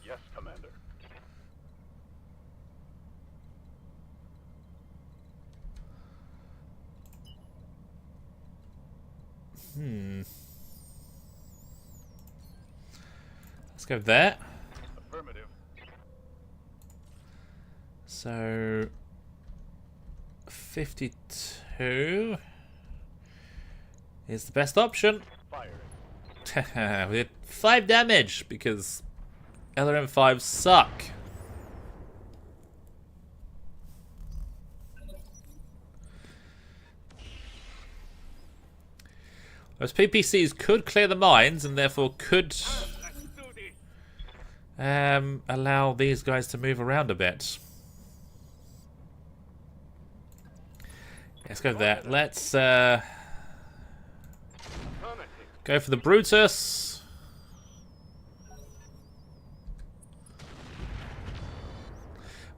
Yes, Commander. Let's go there. Affirmative. So 52 is the best option. Firing. We did 5 damage because LRM5s suck. Those PPCs could clear the mines and therefore could allow these guys to move around a bit. Let's go there. Let's go for the Brutus.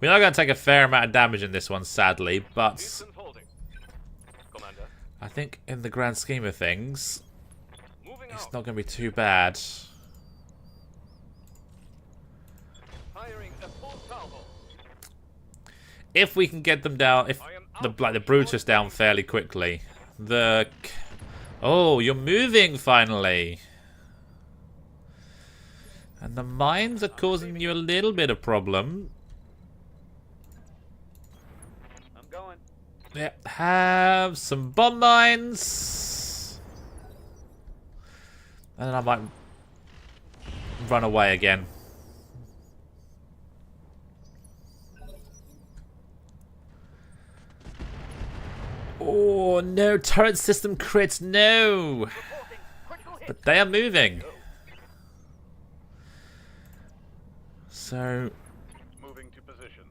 We are going to take a fair amount of damage in this one, sadly, but Distance holding. Commander. I think in the grand scheme of things, Moving it's out. not going to be too bad. Firing a full salvo. If we can get them down, if the Brutus down fairly quickly. Oh, you're moving finally. And the mines are causing you a little bit of problem. I'm going. Yeah, have some bomb mines. And then I might run away again. Oh, no, turret system crits, no. Reporting. Critical hit. But they are moving. So, Moving to position.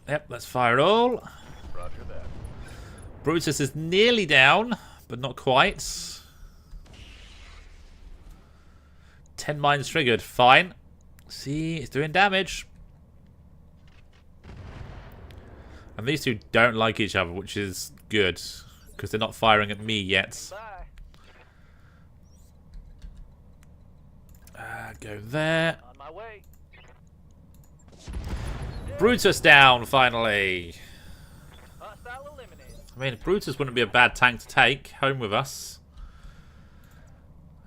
yep, let's fire it all. Roger that. Brutus is nearly down, but not quite. 10 mines triggered, fine. See, it's doing damage. And these two don't like each other, which is good, because they're not firing at me yet. Bye. Go there. On my way. Brutus down, finally. Hostile eliminated. I mean, Brutus wouldn't be a bad tank to take home with us.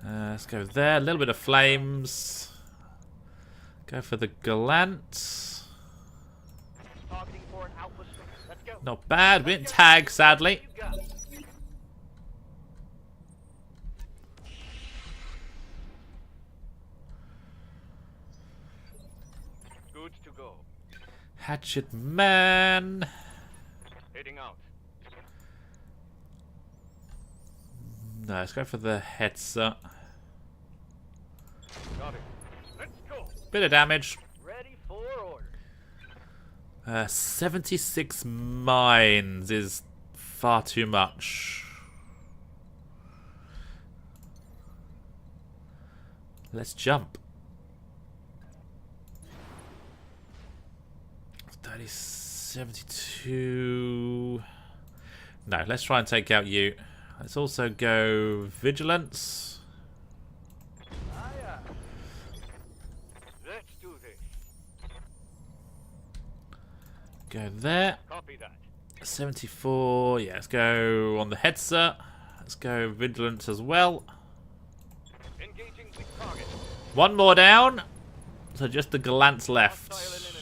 Let's go there. A little bit of flames. Go for the Gallant. Targeting for an outpost. Let's go. Not bad. We didn't tag, sadly. You got it. Hatchet man. Heading out. No, let's go for the Hetzer. Got it. Let's go. Bit of damage. Ready for order. 76 mines is far too much. Let's jump. 30, 72. No, let's try and take out you. Let's also go vigilance. Aye. Let's do this. Go there. Copy that. 74. Yeah, let's go on the Hetzer. Let's go vigilance as well. Engaging the target. One more down. So just the Gallant left.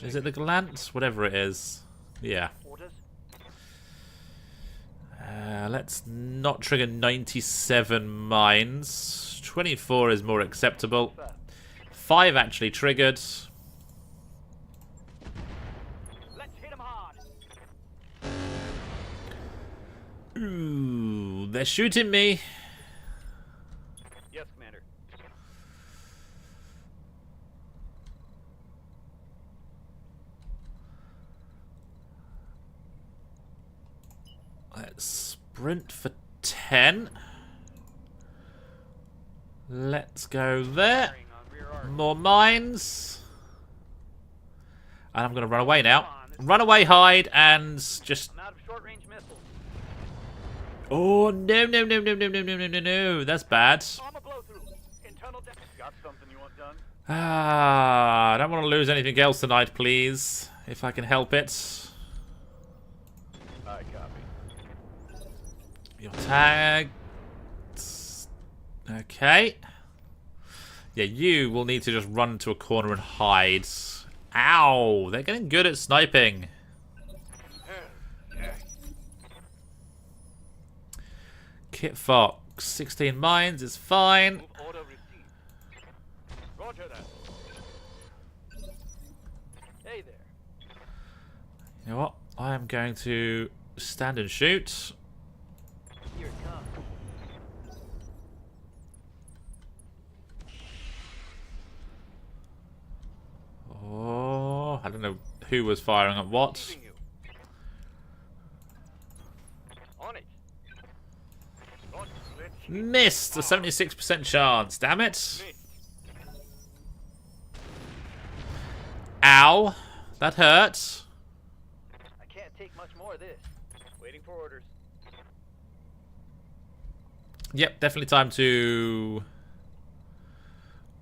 Is it the Gallant? Whatever it is. Yeah. Orders. Let's not trigger 97 mines. 24 is more acceptable. 5 actually triggered. Let's hit 'em hard. Ooh, they're shooting me. Yes, Commander. Let's sprint for 10. Let's go there. Firing on rear arc. More mines. And I'm going to run away now. Run away, hide, and just... I'm out of short-range missiles. Oh, no, no, no, no, no, no, no, no, no, no. That's bad. Armor blow through. Internal depth. Got something you want done? Ah, I don't want to lose anything else tonight, please. If I can help it. I copy. Your tag. Okay. Yeah, you will need to just run to a corner and hide. Ow! They're getting good at sniping. Kit Fox. 16 mines is fine. Move order received. Roger that. Hey there. You know what? I am going to stand and shoot. Here it comes. Oh, I don't know who was firing at what. Receiving you. On it. Launch. Let's hit. Missed! A 76% chance, damn it. Missed. Ow. That hurt. I can't take much more of this. Waiting for orders. Yep, definitely time to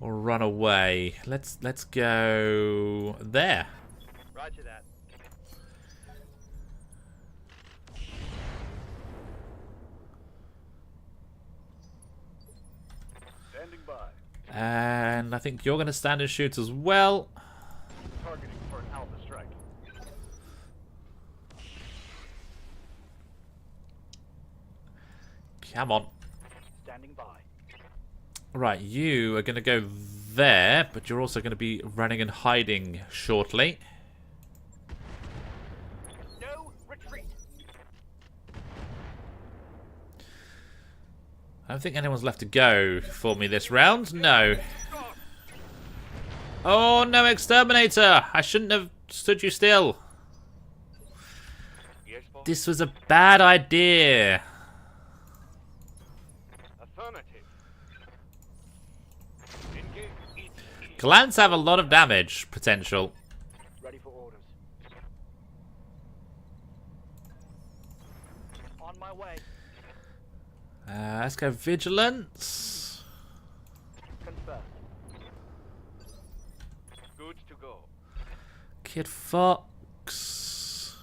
run away. Let's go there. Roger that. Standing by. And I think you're going to stand and shoot as well. Targeting for an alpha strike. Come on. Standing by. Right, you are going to go there, but you're also going to be running and hiding shortly. No retreat. I don't think anyone's left to go for me this round. No. Oh, no, Exterminator! I shouldn't have stood you still. Yes, boss. This was a bad idea. Affirmative. Engage each. Glants have a lot of damage potential. Ready for orders. On my way. Let's go Vigilance. Confirmed. Good to go. Kid Fox.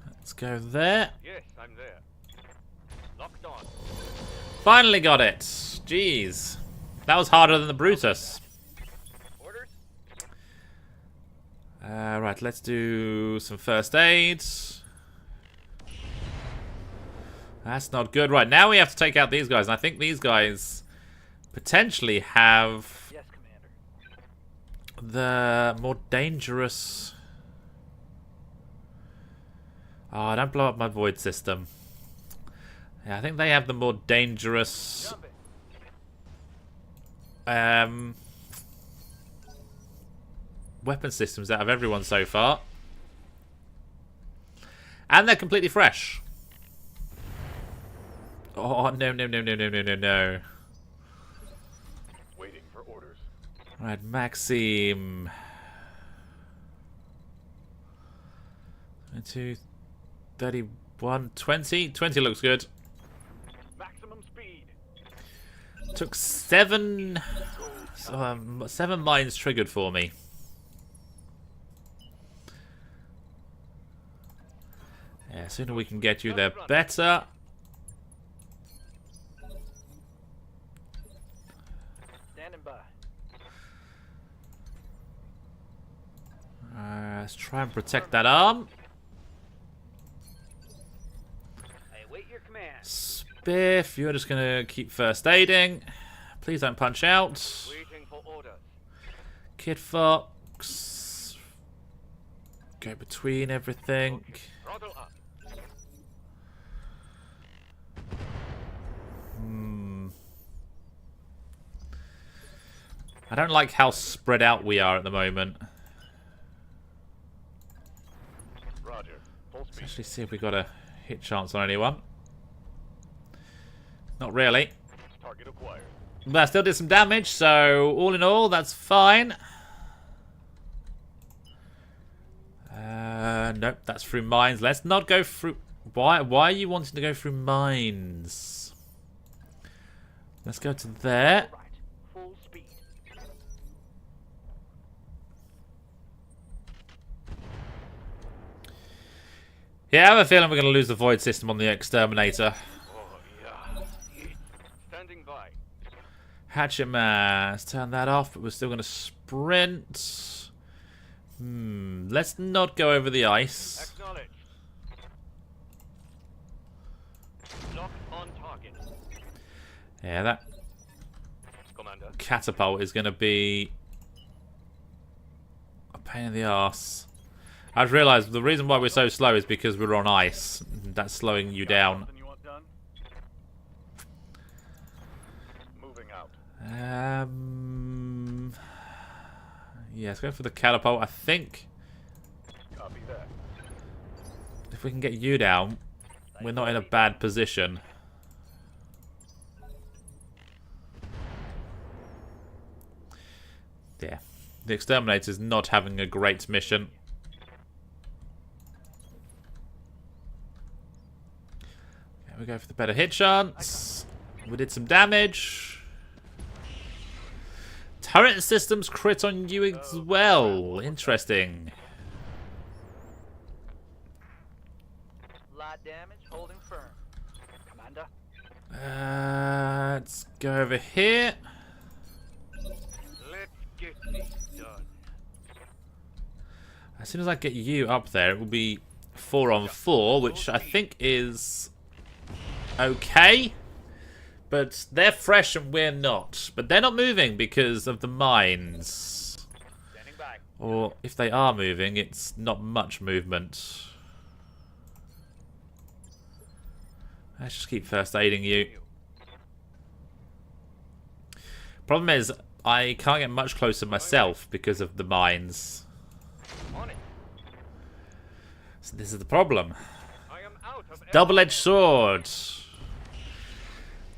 Let's go there. Yes, I'm there. Locked on. Finally got it. Jeez. That was harder than the Brutus. Orders? Right, let's do some first aid. That's not good. Right, now we have to take out these guys. And I think these guys potentially have Yes, Commander. the more dangerous Oh, don't blow up my void system. Yeah, I think they have the more dangerous weapon systems out of everyone so far. And they're completely fresh. Oh, no, no, no, no, no, no, no, no. Waiting for orders. Alright, Maxim. 22, 31, 20. 20 looks good. Maximum speed. Took 7 mines triggered for me. Yeah, sooner we can get you there, better. Standing by. Let's try and protect that arm. I await your command. Spiff, you're just gonna keep first aiding. Please don't punch out. Waiting for orders. Kid Fox. Go between everything. Throttle up. I don't like how spread out we are at the moment. Roger. Full Let's speed. actually see if we got a hit chance on anyone. Not really. Target acquired. But I still did some damage, so all in all, that's fine. Nope, that's through mines. Let's not go through... Why are you wanting to go through mines? Let's go to there. Right. Full speed. Yeah, I have a feeling we're going to lose the void system on the exterminator. Oh, yeah. Standing by. Hatchet man, let's turn that off, but we're still going to sprint. Let's not go over the ice. Acknowledged. Lock on target. Yeah, that Commander. catapult is going to be a pain in the arse. I've realised the reason why we're so slow is because we're on ice. That's slowing you down. Something you want done? Moving out. Yeah, let's go for the catapult. I think Copy that. if we can get you down, we're not in a bad position. Yeah, the exterminator's not having a great mission. Okay, we go for the better hit chance. We did some damage. Turret systems crit on you as well. Interesting. Light damage. Holding firm. Commander. Let's go over here. Let's get this done. As soon as I get you up there, it will be 4 on 4, which I think is okay. But they're fresh and we're not. But they're not moving because of the mines. Standing by. Or if they are moving, it's not much movement. Let's just keep first aiding you. Problem is, I can't get much closer myself because of the mines. On it. So this is the problem. I am out of Double-edged sword.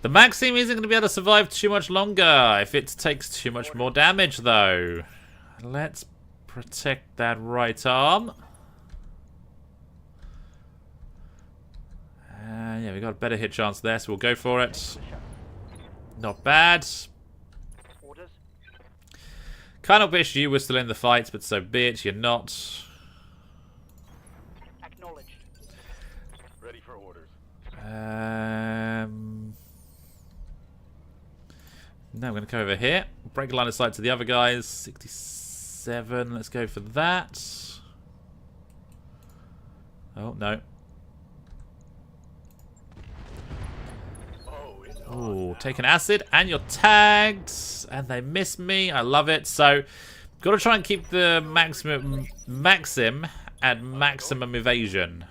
The Maxim isn't going to be able to survive too much longer if it takes too much more damage, though. Let's protect that right arm. Yeah, we got a better hit chance there, so we'll go for it. Not bad. orders. Kind of wish you were still in the fight, but so be it. You're not. Acknowledged. Ready for orders. No, I'm going to go over here. Break line of sight to the other guys. 67. Let's go for that. Oh, no. Oh, take an acid, and you're tagged. And they miss me. I love it. So, got to try and keep the Maxim at maximum evasion.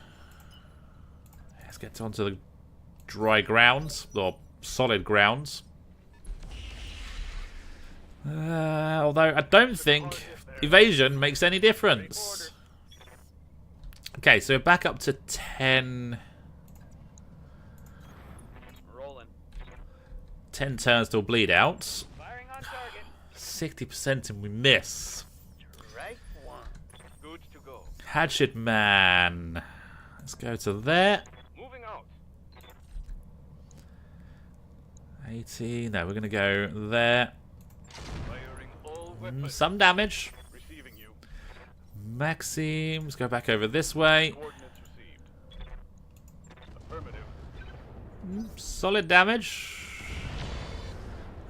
get onto the dry grounds, or solid grounds. Although I don't think evasion makes any difference. Okay, so we're back up to 10. Rolling. 10 turns till bleed out. Firing on target. 60% and we miss. Right one. Good to go. Hatchet Man. Let's go to there. Moving out. 80. No, we're going to go there. Firing all weapons. Some damage. Receiving you. Maxims. Go back over this way. Coordinates received. Affirmative. Solid damage.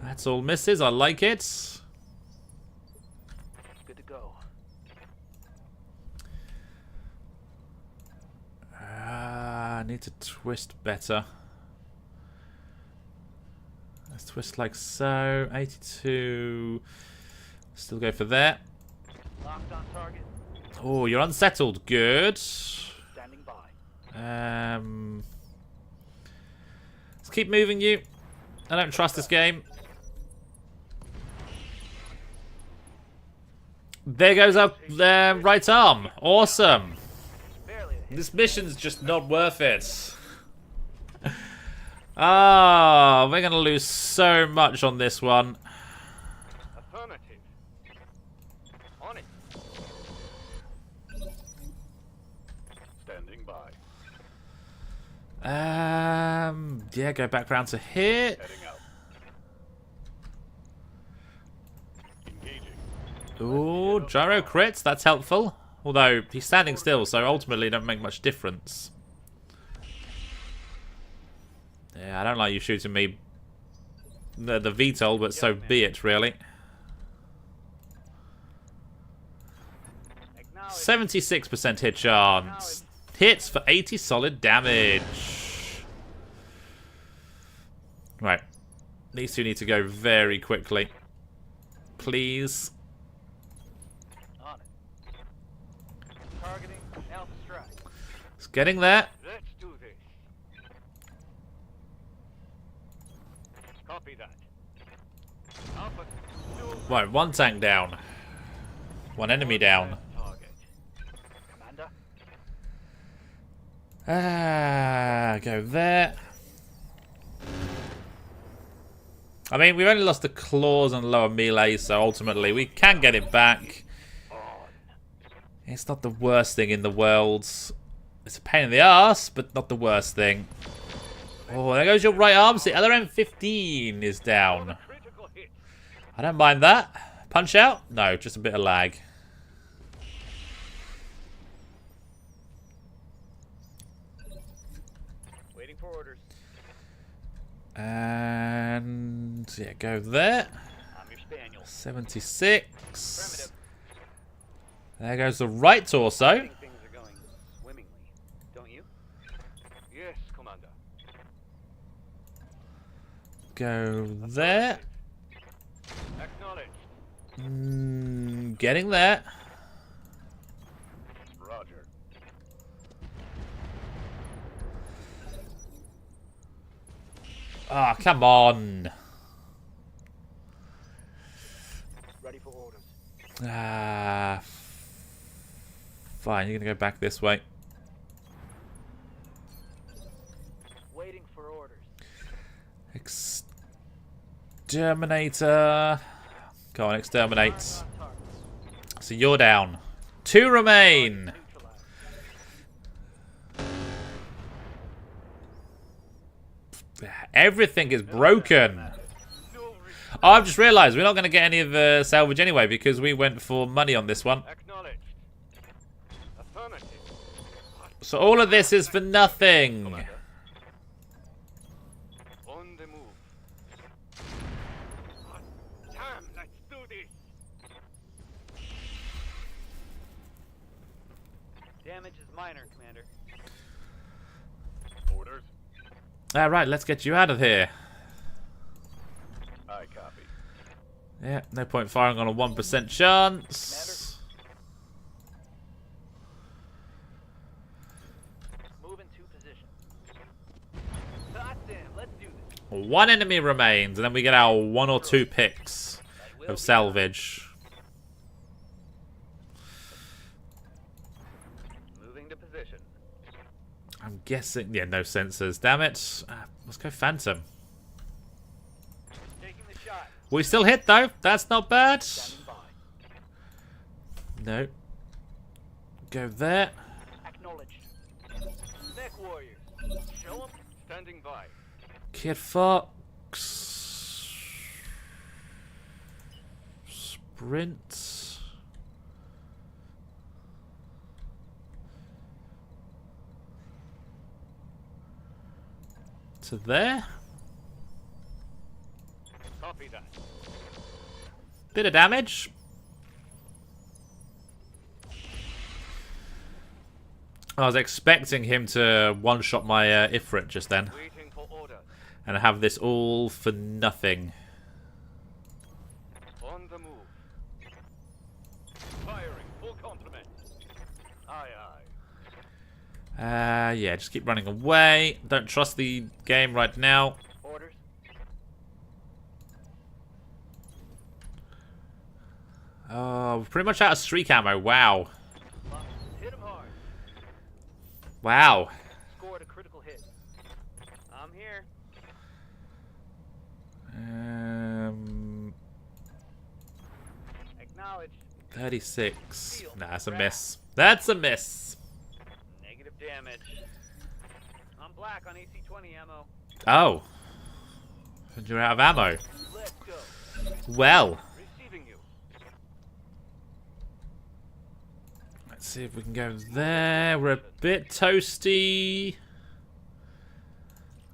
That's all misses. I like it. Good to go. I need to twist better. Let's twist like so. 82. Still go for that. Locked on target. Oh, you're unsettled. Good. Standing by. Let's keep moving you. I don't trust this game. There goes up their right arm. Awesome. Barely. This mission's just not worth it. Ah, we're gonna lose so much on this one. Affirmative. On it. Standing by. Yeah, go back round to here. Heading out. Engaging. Ooh, gyro crits, that's helpful. Although, he's standing still, so ultimately don't make much difference. Yeah, I don't like you shooting me the VTOL, but so be it, really. Acknowledge. 76% hit chance. Hits for 80 solid damage. Right. These two need to go very quickly. Please. On it. Targeting Alpha Strike. It's getting there. Let's do this. Copy that. Alpha. Right, one tank down. One enemy down. Target. Commander. Go there. I mean, we've only lost the claws and lower melee, so ultimately we can get it back. It's not the worst thing in the world. It's a pain in the ass, but not the worst thing. Oh, there goes your right arm. The other M15 is down. Critical hit. I don't mind that. Punch out? No, just a bit of lag. Waiting for orders. And yeah, go there. I'm your spaniel. 76. Affirmative. There goes the right torso. I think things are going swimmingly. Don't you? Yes, Commander. Go there. Acknowledged. Getting there. Roger. Ah, come on. Ready for orders. Ah, fine. You're gonna go back this way. Waiting for orders. Exterminator. Go on, exterminate. On target. So you're down. 2 remain. Neutralized. Everything is broken. No Oh, I've just realised we're not going to get any of the salvage anyway because we went for money on this one. Acknowledged. Affirmative. So all of this is for nothing. On the move. Damn, let's do this. Damage is minor, Commander. Orders. Alright, let's get you out of here. I copy. Yeah, no point firing on a 1% chance. Moving to position. Goddamn, let's do this. One enemy remains, and then we get our 1 or 2 picks of salvage. Moving to position. I'm guessing... Yeah, no sensors. Damn it. Let's go Phantom. Taking the shot. We still hit, though. That's not bad. Standing by. No. Go there. Acknowledged. Mech warriors. Show 'em. Standing by. Kid Fox. Sprint. To there. Copy that. Bit of damage. I was expecting him to one-shot my Ifrit just then. Waiting for order. And have this all for nothing. On the move. Firing. Full complement. Aye, aye. Yeah, just keep running away. Don't trust the game right now. Orders. Oh, we're pretty much out of streak ammo. Wow. Hit 'em hard. Wow. Scored a critical hit. I'm here. 36. Nah, that's a miss. That's a miss. Negative damage. I'm black on AC-20 ammo. Oh. And you're out of ammo. Let's go. Well. Receiving you. Let's see if we can go there. We're a bit toasty.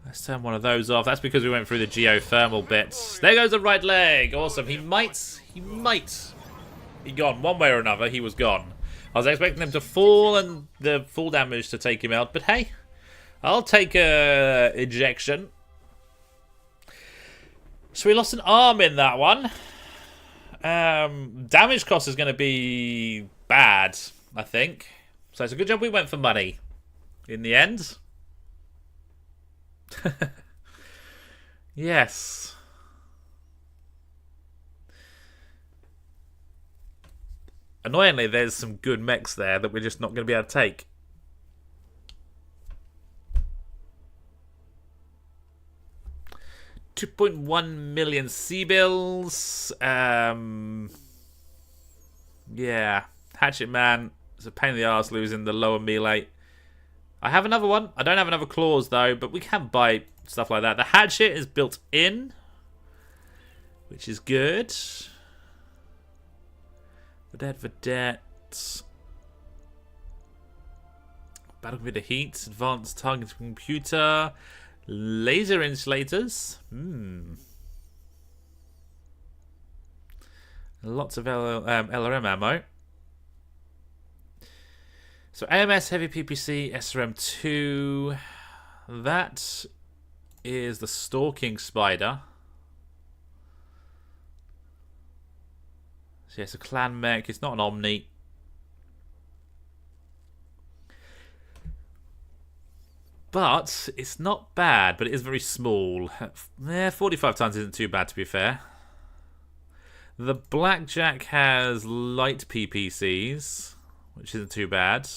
Let's turn one of those off. That's because we went through the geothermal bits. There goes the right leg. Awesome. He might be gone. One way or another, he was gone. I was expecting him to fall and the full damage to take him out. But hey, I'll take a ejection. So we lost an arm in that one. Damage cost is going to be bad, I think. So it's a good job we went for money in the end. Yes. Annoyingly, there's some good mechs there that we're just not going to be able to take. $2.1 million C-bills. Yeah. Hatchet Man. It's a pain in the arse losing the lower melee. I have another one. I don't have another claws, though, but we can buy stuff like that. The hatchet is built in, which is good. Vedette. Battle computer heat. Advanced targeting computer. Laser insulators. Lots of LRM ammo. So AMS, Heavy PPC, SRM2. That is the Stalking Spider. So yeah, it's a clan mech. It's not an Omni. But it's not bad, but it is very small. 45 tons isn't too bad, to be fair. The Blackjack has light PPCs, which isn't too bad.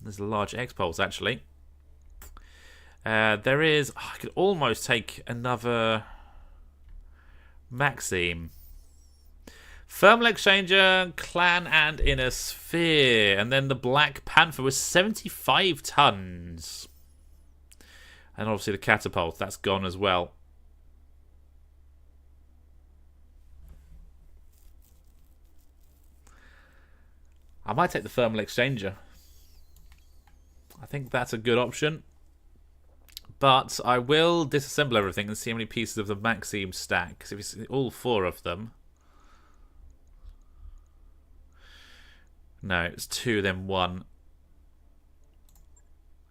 There's a large X-Pulse, actually. There is... Oh, I could almost take another Maxime. Thermal Exchanger, Clan, and Inner Sphere. And then the Black Panther was 75 tons. And obviously the Catapult, that's gone as well. I might take the Thermal Exchanger. I think that's a good option. But I will disassemble everything and see how many pieces of the Maxime stack. Because if you see all 4 of them... No, it's 2, then 1.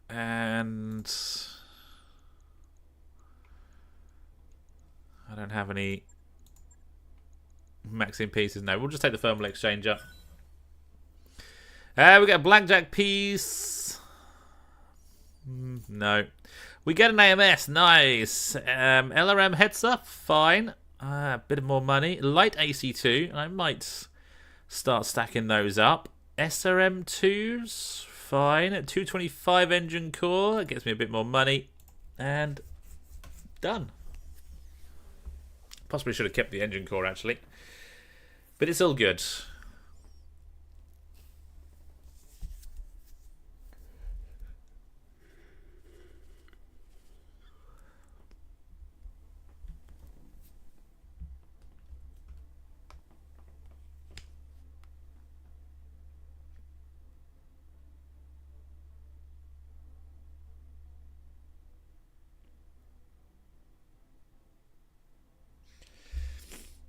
And... I don't have any Maxime pieces. No, we'll just take the Thermal Exchanger. We got a Blackjack piece. No. We get an AMS. Nice. LRM heads up. Fine. A bit more money. Light AC2. And I might start stacking those up. SRM2s. Fine. 225 engine core. That gets me a bit more money. And done. Possibly should have kept the engine core, actually. But it's all good.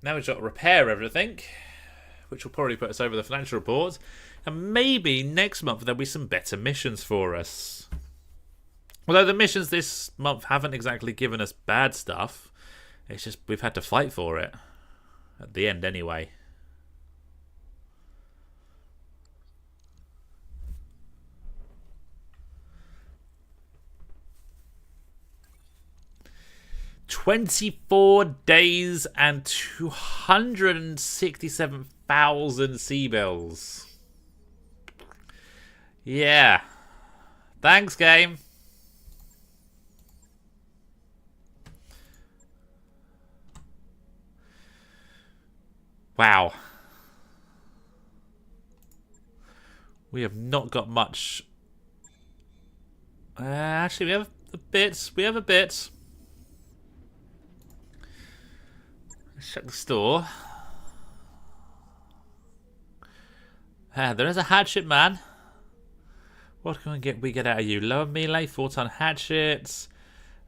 Now we've got to repair everything, which will probably put us over the financial report. And maybe next month there'll be some better missions for us. Although the missions this month haven't exactly given us bad stuff. It's just we've had to fight for it. At the end anyway. $24 days and 267,000 C-bills. Yeah. Thanks, game. Wow. We have not got much. Actually, we have a bit. We have a bit. Let's check the store. There is a hatchet, man. What can we get out of you? Lower melee, 4-ton hatchets.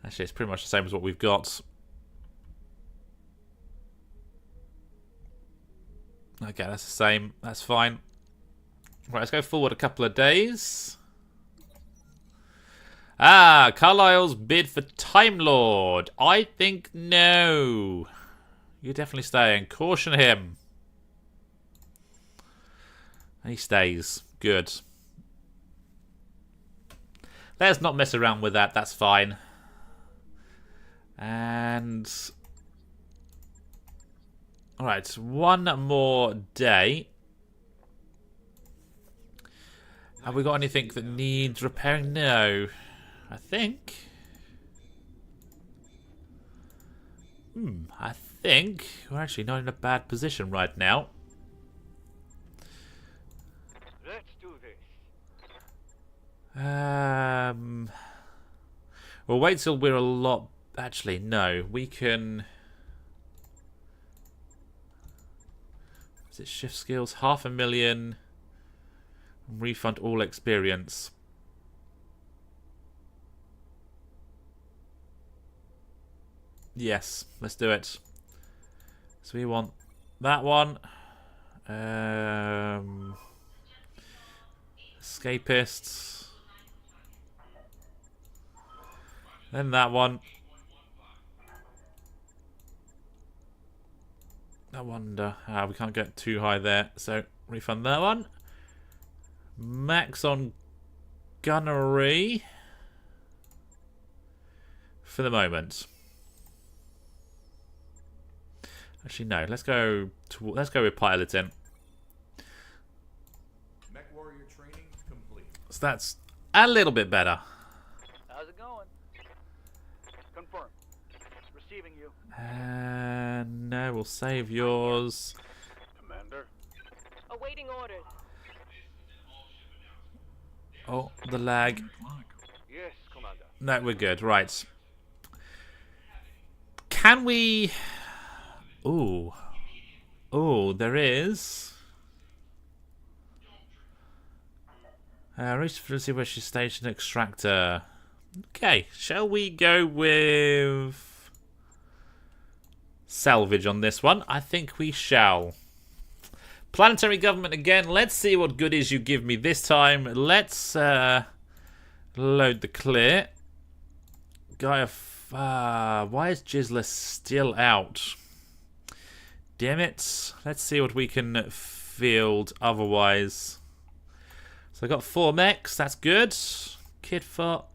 Actually, it's pretty much the same as what we've got. Okay, that's the same. That's fine. Right, let's go forward a couple of days. Carlisle's bid for Time Lord. I think no. You're definitely staying. Caution him. And he stays. Good. Let's not mess around with that. That's fine. And alright, one more day. Have we got anything that needs repairing? No. I think. I think we're actually not in a bad position right now. Let's do this. We'll wait till we're a lot. Actually, no. We can. Is it shift skills? 500,000. Refund all experience. Yes, let's do it. So we want that one. Escapists. Then that one. I wonder. We can't get too high there, so refund that one. Max on gunnery for the moment. Actually, no. Let's go with piloting. Mech warrior training complete. So that's a little bit better. How's it going? Confirm. Receiving you. No, we'll save yours. Commander. Awaiting orders. Oh, the lag. Yes, Commander. No, we're good. Right. Can we... Ooh. Ooh, there is... reach to see where she's stationed. Extractor. Okay, shall we go with... salvage on this one? I think we shall. Planetary government again. Let's see what goodies you give me this time. Let's load the clear. Guy of... why is Jizzler still out? Damn it. Let's see what we can field otherwise. So I got 4 mechs. That's good. Kit for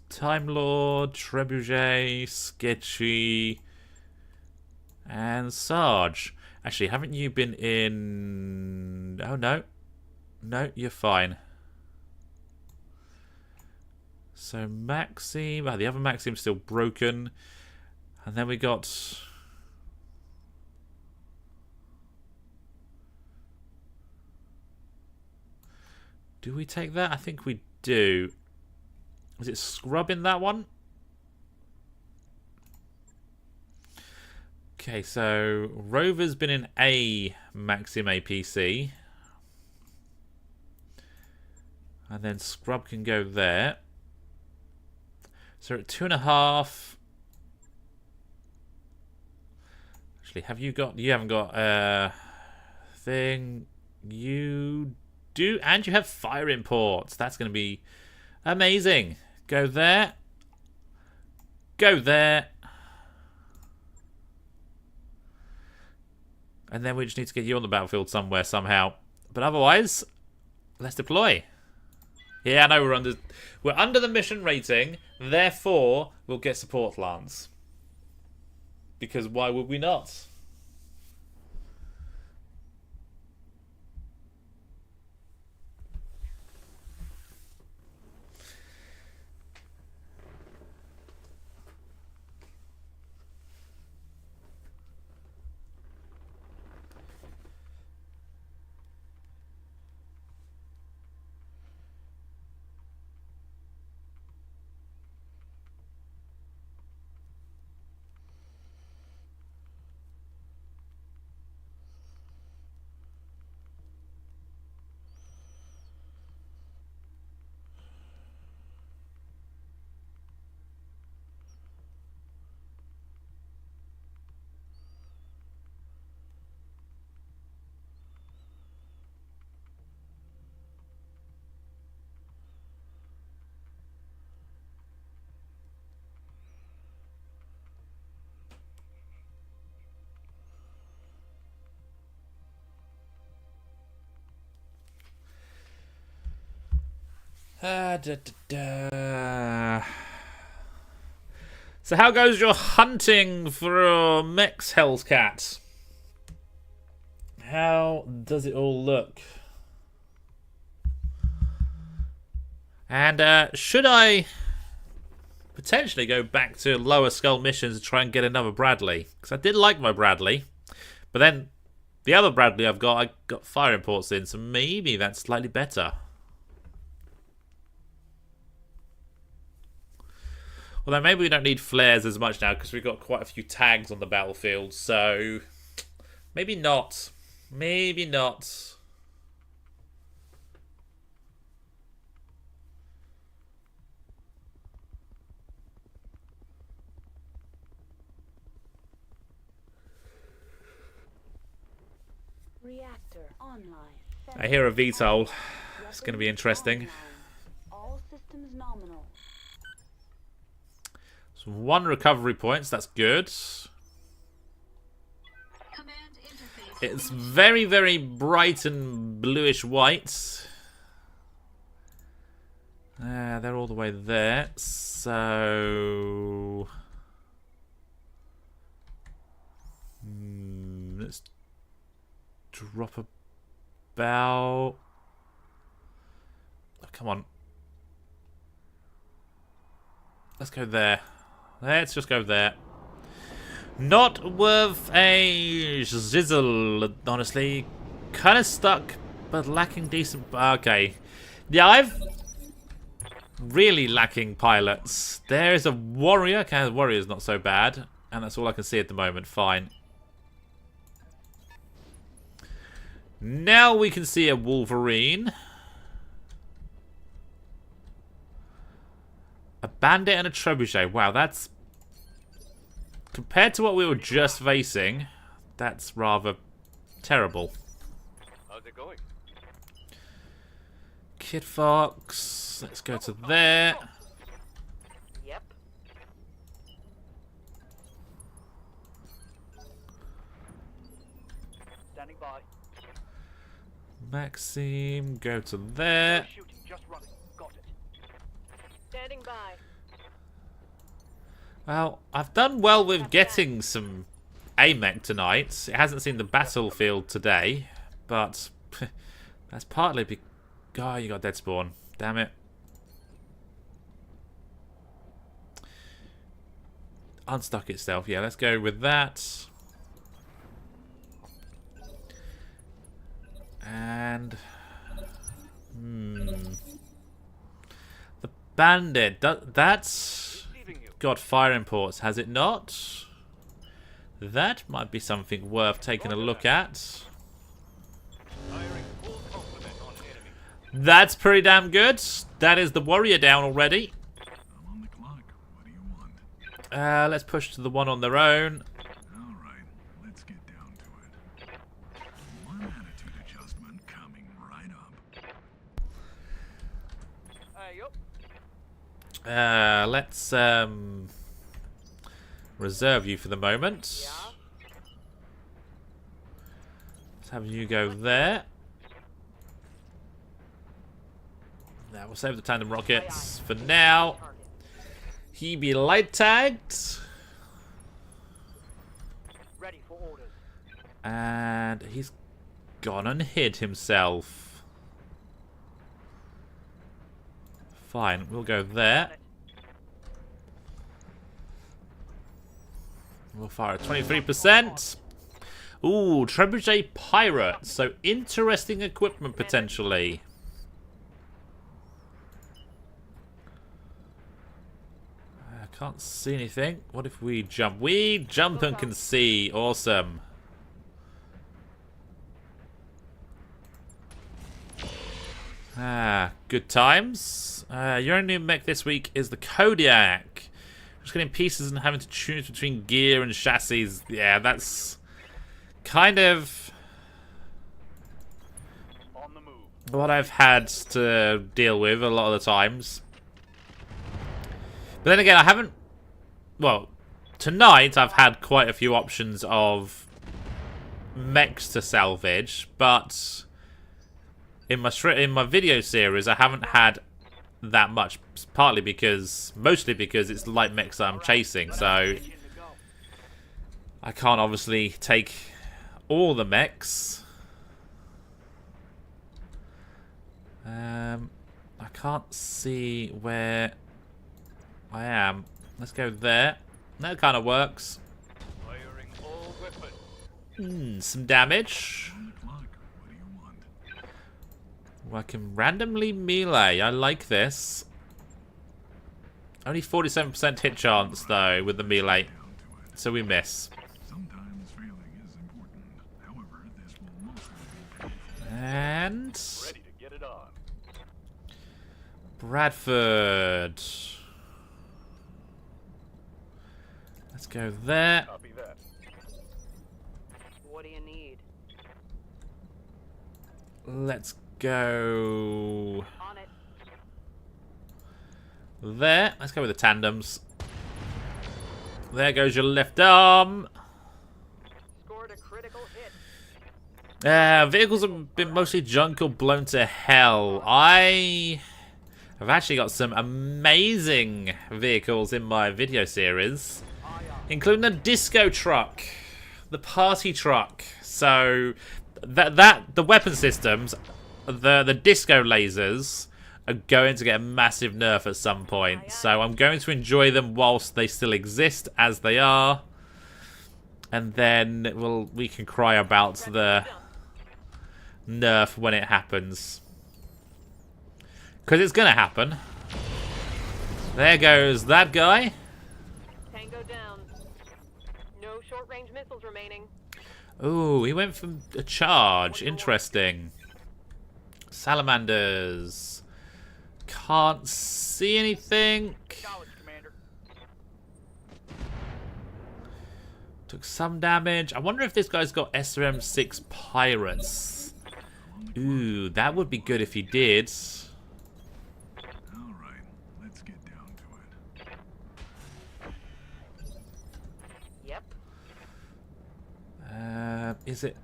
Time Lord, Trebuchet, Sketchy, and Sarge. Actually, haven't you been in... Oh, no. No, you're fine. So, Maxime... Oh, the other Maxime's still broken. And then we got... Do we take that? I think we do. Is it Scrub in that one? Okay, so Rover's been in a Maxim APC. And then Scrub can go there. So at 2.5. Actually, have you got... You haven't got a thing. You do. And you have fire imports. That's going to be amazing. Go there. Go there. And then we just need to get you on the battlefield somewhere, somehow. But otherwise, let's deploy. Yeah, I know we're under the mission rating. Therefore, we'll get support lance. Because why would we not? So how goes your hunting for Mech's Hell's Cat? How does it all look? And should I potentially go back to lower skull missions and try and get another Bradley? Because I did like my Bradley. But then the other Bradley I got fire imports in, so maybe that's slightly better. Although maybe we don't need flares as much now because we've got quite a few tags on the battlefield. So maybe not. Maybe not. Reactor online. I hear a VTOL. It's going to be interesting. All systems nominal. So 1 recovery points, that's good. Command interface. It's very, very bright and bluish white. They're all the way there. So... let's drop about... Oh, come on. Let's go there. Let's just go there. Not worth a zizzle, honestly. Kind of stuck, but lacking decent... Okay. Yeah, I've... really lacking pilots. There is a warrior. Okay, the warrior's not so bad. And that's all I can see at the moment. Fine. Now we can see a Wolverine. A bandit and a trebuchet. Wow, that's... compared to what we were just facing, that's rather terrible. How's it going? Kid Fox. Let's go to there. Yep. Standing by. Maxime. Go to there. No shooting, just running. Got it. Standing by. Well, I've done well with getting some AMEC tonight. It hasn't seen the battlefield today, but that's partly because... Oh, you got dead spawn. Damn it. Unstuck itself. Yeah, let's go with that. And... The bandit. That's got fire imports, has it not? That might be something worth taking a look at. That's pretty damn good. That is the warrior down already. I'm on the clock. What do you want? Let's push to the one on their own. All right, let's get down to it. One attitude adjustment coming right up. Yup. Let's reserve you for the moment. Yeah. Let's have you go there. Now we'll save the tandem rockets for now. He be light tagged. Ready for orders. And he's gone and hid himself. Fine, we'll go there. We'll fire at 23%. Ooh, Trebuchet Pirate. So interesting equipment potentially. I can't see anything. What if we jump? We jump and can see. Awesome. Good times. Your only new mech this week is the Kodiak. Just getting pieces and having to choose between gear and chassis. Yeah, that's kind of On the move. what I've had to deal with a lot of the times. But then again, I haven't... Well, tonight I've had quite a few options of mechs to salvage, but in my video series I haven't had that much, mostly because it's light mechs that I'm chasing, so I can't obviously take all the mechs. I can't see where I am. Let's go there. That kind of works. Firing all weapons. Some damage. On the clock. What do you want? Well, I can randomly melee. I like this. Only 47% hit chance, though, with the melee. Down to it. So we miss. Sometimes failing is important. However, this will mostly be painful. And... Ready to get it on. Bradford. Let's go there. Copy that. What do you need? Let's go On it. there. Let's go with the tandems. There goes your left arm. Scored a critical hit. Vehicles have been mostly junk or blown to hell. I have actually got some amazing vehicles in my video series, including the disco truck, the party truck. So the weapon systems, the disco lasers are going to get a massive nerf at some point. So I'm going to enjoy them whilst they still exist as they are, and then we can cry about the nerf when it happens, because it's gonna happen. There goes that guy. Tango down. No short-range missiles remaining. Ooh, he went from a charge. Interesting. Salamanders. Can't see anything. Knowledge, Commander. Took some damage. I wonder if this guy's got SRM-6 pirates. Ooh, that would be good if he did. All right, let's get down to it. Yep. Is it...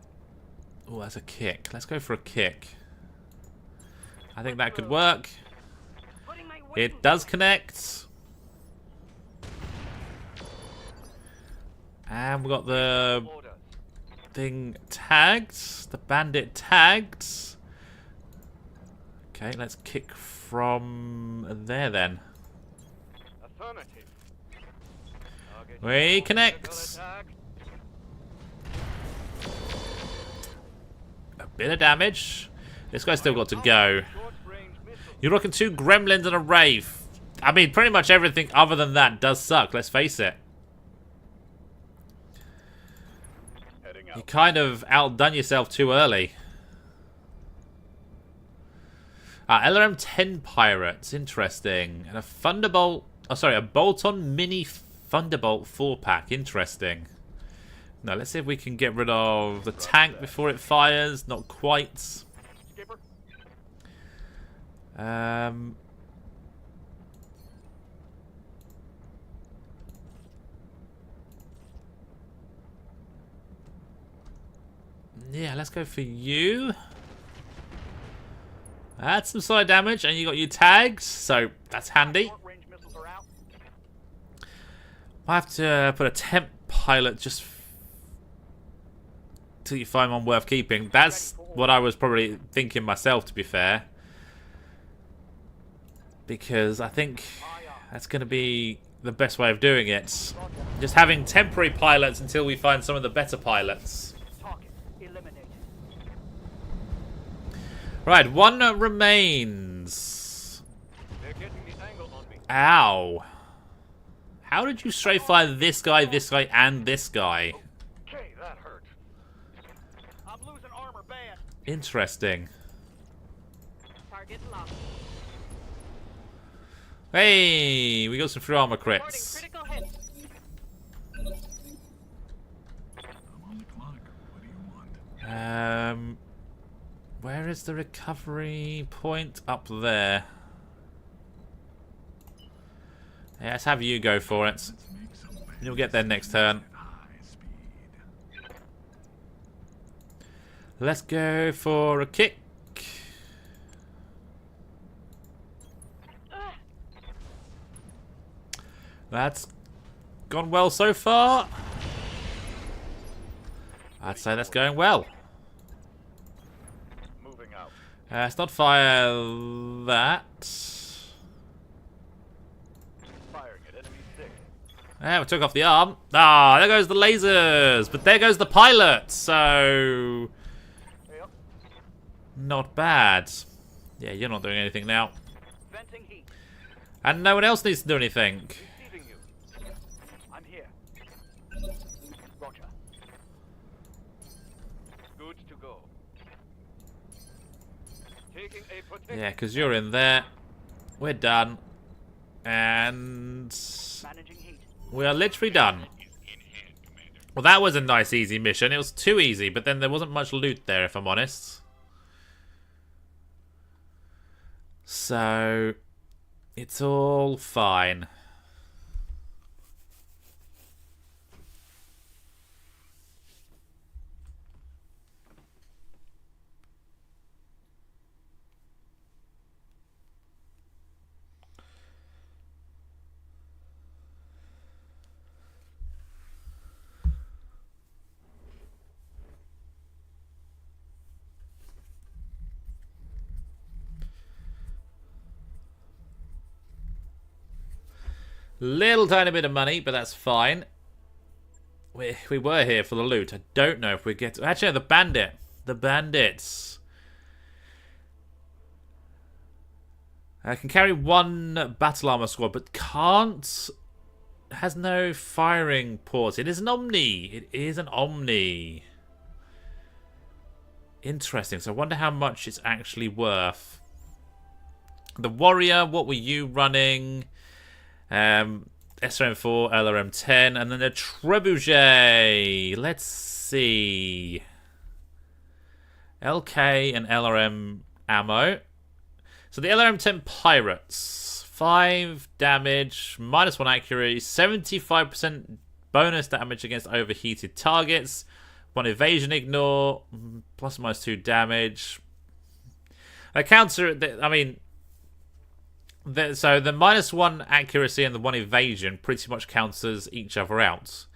Oh, that's a kick. Let's go for a kick. I think that could work. Putting ain't waiting It does for connect. And we got the Orders. thing tagged. The bandit tagged. Okay, let's kick from there then. Affirmative. Target We on connect. critical attack. A bit of damage. This guy's still got to go. Short range missile. You're rocking 2 gremlins and a wraith. I mean, pretty much everything other than that does suck, let's face it. Heading You out. kind of outdone yourself too early. LRM-10 pirates, interesting. And a Thunderbolt, oh sorry, a bolt-on mini Thunderbolt 4-pack, interesting. Now let's see if we can get rid of the tank before it fires. Not quite. Skipper. Yeah, let's go for you. That's some side damage, and you got you tagged, so that's handy. short range missiles are out. I have to put a temp pilot just till you find one worth keeping. That's what I was probably thinking myself, to be fair. Because I think that's going to be the best way of doing it. Just having temporary pilots until we find some of the better pilots. Target eliminated. Right, 1 remains. They're getting the angle on me. Ow. How did you strafe fire this guy, and this guy? Okay, that hurt. I'm losing armor bad. Interesting. Target locked. Hey, we got some free armor Reporting crits. critical hit. I'm on the clock. What do you want? Where is the recovery point? Up there. Yeah, let's have you go for it. Let's make some bad You'll get there next turn. at high speed. Let's go for a kick. That's gone well so far. I'd say that's going well. Moving out. Let's not fire that. Firing at enemy 6. Yeah, we took off the arm. Ah, there goes the lasers. But there goes the pilot. So, Yep. not bad. Yeah, you're not doing anything now. Venting heat. And no one else needs to do anything. Receiving you. I'm here. Roger. Good to go. Taking a protection. Yeah, because you're in there. We're done. And Managing heat. we are literally done. Well, that was a nice, easy mission. It was too easy, but then there wasn't much loot there, if I'm honest. So, it's all fine. Little tiny bit of money, but that's fine. We were here for the loot. I don't know if we get to... Actually, no, the bandit. The bandits. I can carry 1 battle armor squad, but can't... Has no firing ports. It is an Omni. It is an Omni. Interesting. So I wonder how much it's actually worth. The warrior, what were you running? SRM4, LRM10, and then a trebuchet. Let's see. LK and LRM ammo. So the LRM10 pirates. 5 damage, -1 accuracy, 75% bonus damage against overheated targets, 1 evasion ignore, ±2 damage. I mean, So the -1 accuracy and the 1 evasion pretty much cancels each other out.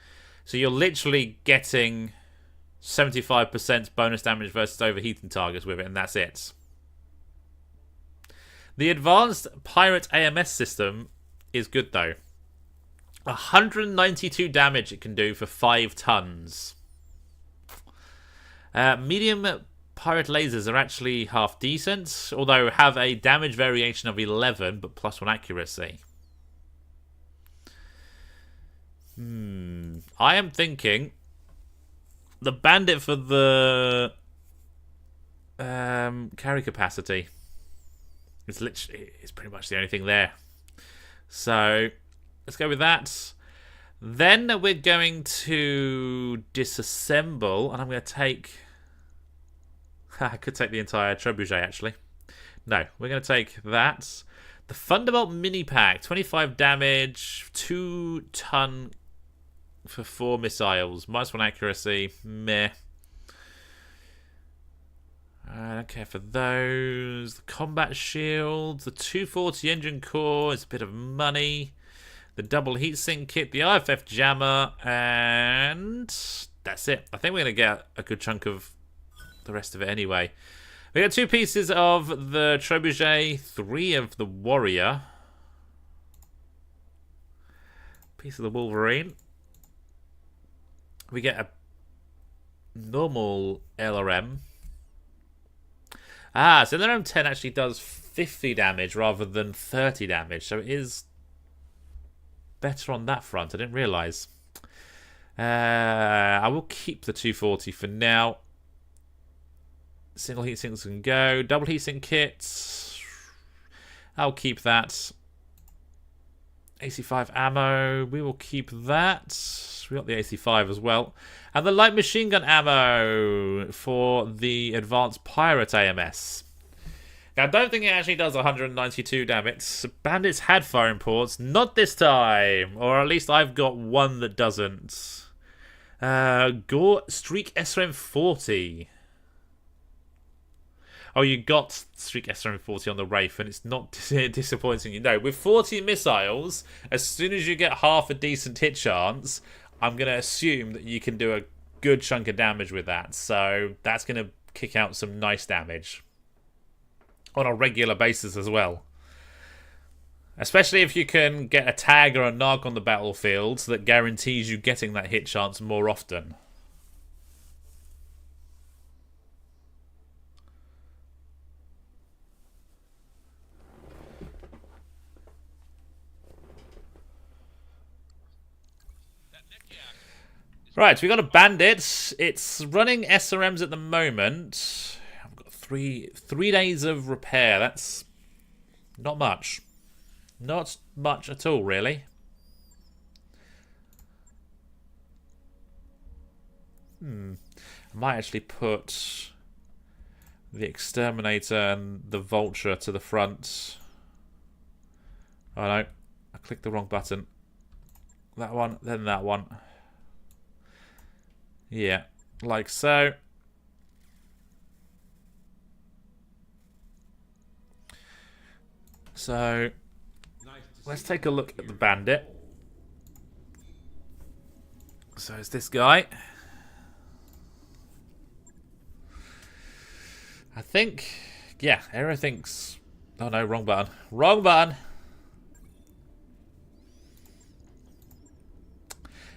So you're literally getting 75% bonus damage versus overheating targets with it, and that's it. The advanced pirate AMS system is good though. 192 damage it can do for 5 tons. Medium pirate lasers are actually half decent, although have a damage variation of 11 but +1 accuracy. I am thinking the bandit for the carry capacity. It's pretty much the only thing there. So let's go with that. Then we're going to disassemble, and I'm going to take... I could take the entire trebuchet, actually. No, we're going to take that. The Thunderbolt Mini Pack, 25 damage, 2 ton for 4 missiles, -1 accuracy, meh. I don't care for those. The combat shields, the 240 engine core is a bit of money. The double heatsink kit, the IFF jammer, and that's it. I think we're going to get a good chunk of the rest of it anyway. We got 2 pieces of the trebuchet, 3 of the warrior, piece of the Wolverine. We get a normal LRM. So the LRM 10 actually does 50 damage rather than 30 damage, so it is better on that front. I didn't realise. I will keep the 240 for now. Single heat sinks can go. Double heat sink kits. I'll keep that. AC5 ammo. We will keep that. We got the AC5 as well. And the light machine gun ammo for the advanced pirate AMS. Now, I don't think it actually does 192 damage. Bandits had firing ports. Not this time. Or at least I've got one that doesn't. Gore Streak SRM40. Oh, you got Streak SRM40 on the Wraith, and it's not disappointing. You know, with 40 missiles, as soon as you get half a decent hit chance, I'm going to assume that you can do a good chunk of damage with that. So that's going to kick out some nice damage on a regular basis as well. Especially if you can get a tag or a narc on the battlefield that guarantees you getting that hit chance more often. Right, we got a bandit. It's running SRMs at the moment. I've got three days of repair. That's not much. Not much at all, really. I might actually put the Exterminator and the Vulture to the front. Oh no, I clicked the wrong button. That one, then that one. Yeah, like so. So, let's take a look at the bandit. So it's this guy. I think, yeah, everything's... Oh no, wrong button. Wrong button!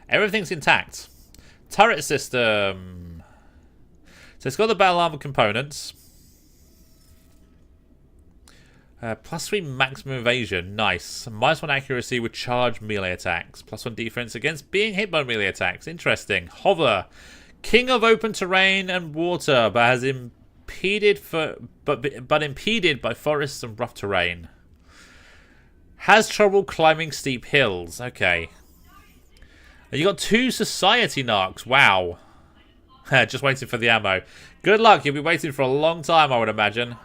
Everything's intact. Turret system. So it's got the battle armor components. +3 maximum evasion. Nice. -1 accuracy with charged melee attacks. +1 defense against being hit by melee attacks. Interesting. Hover. King of open terrain and water, but has impeded impeded by forests and rough terrain. Has trouble climbing steep hills. Okay. You got 2 society narcs. Wow. Just waiting for the ammo. Good luck. You'll be waiting for a long time, I would imagine.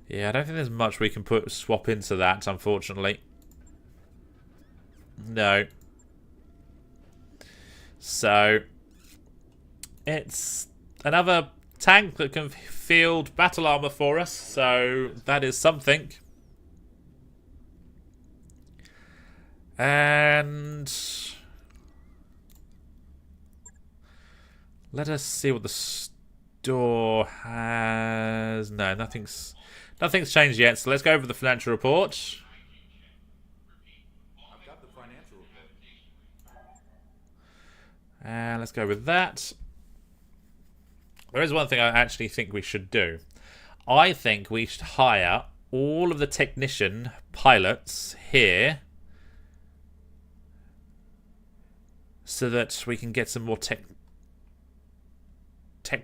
Yeah, I don't think there's much we can swap into that, unfortunately. No. So, it's another tank that can field battle armor for us, so that is something. And let us see what the store has. No, nothing's changed yet. So let's go over the financial report. I've got the financial report. And let's go with that. There is one thing I actually think we should do. I think we should hire all of the technician pilots here so that we can get some more tech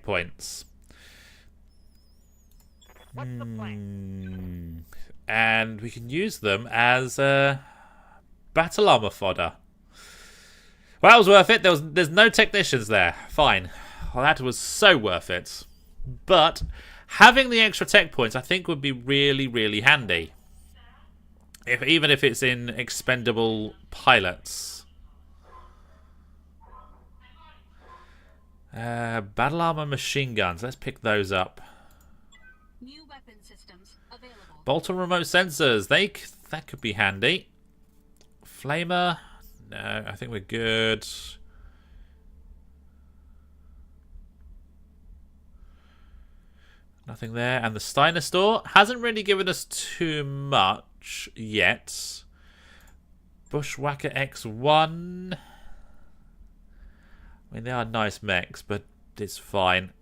points. What's the plan? And we can use them as battle armor fodder. Well, that was worth it. There's no technicians there. Fine. Well, that was so worth it. But having the extra tech points, I think, would be really, really handy. Even if it's in expendable pilots. Battle armor machine guns. Let's pick those up. New weapon systems available. Bolt-on remote sensors. That could be handy. Flamer. No, I think we're good. Nothing there. And the Steiner store hasn't really given us too much yet. Bushwhacker X1. I mean, they are nice mechs, but it's fine.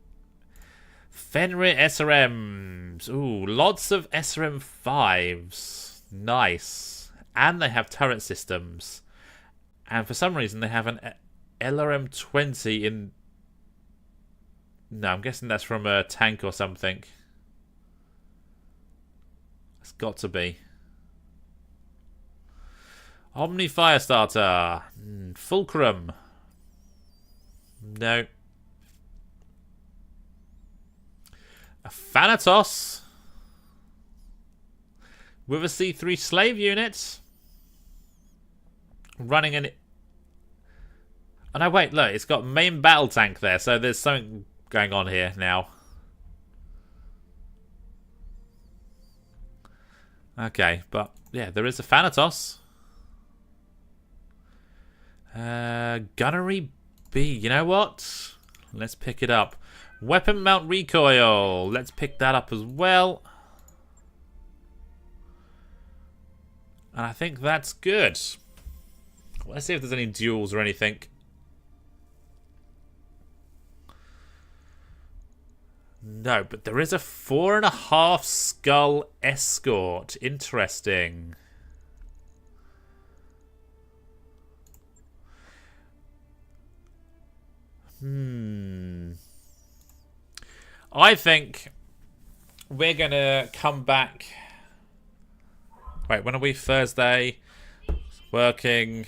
Fenrir SRMs. Ooh, lots of SRM 5s. Nice. And they have turret systems. And for some reason, they have an LRM 20 in... No, I'm guessing that's from a tank or something. It's got to be. Omni Firestarter. Fulcrum. No. A Thanatos. With a C3 slave unit. Running an... Oh no, wait, look. It's got main battle tank there. So there's something going on here now. Okay, but yeah, there is a Thanatos. Gunnery B. You know what? Let's pick it up. Weapon mount recoil. Let's pick that up as well. And I think that's good. Let's see if there's any duels or anything. No, but there is a 4.5 skull escort. Interesting. I think we're going to come back. Wait, when are we? Thursday. Working.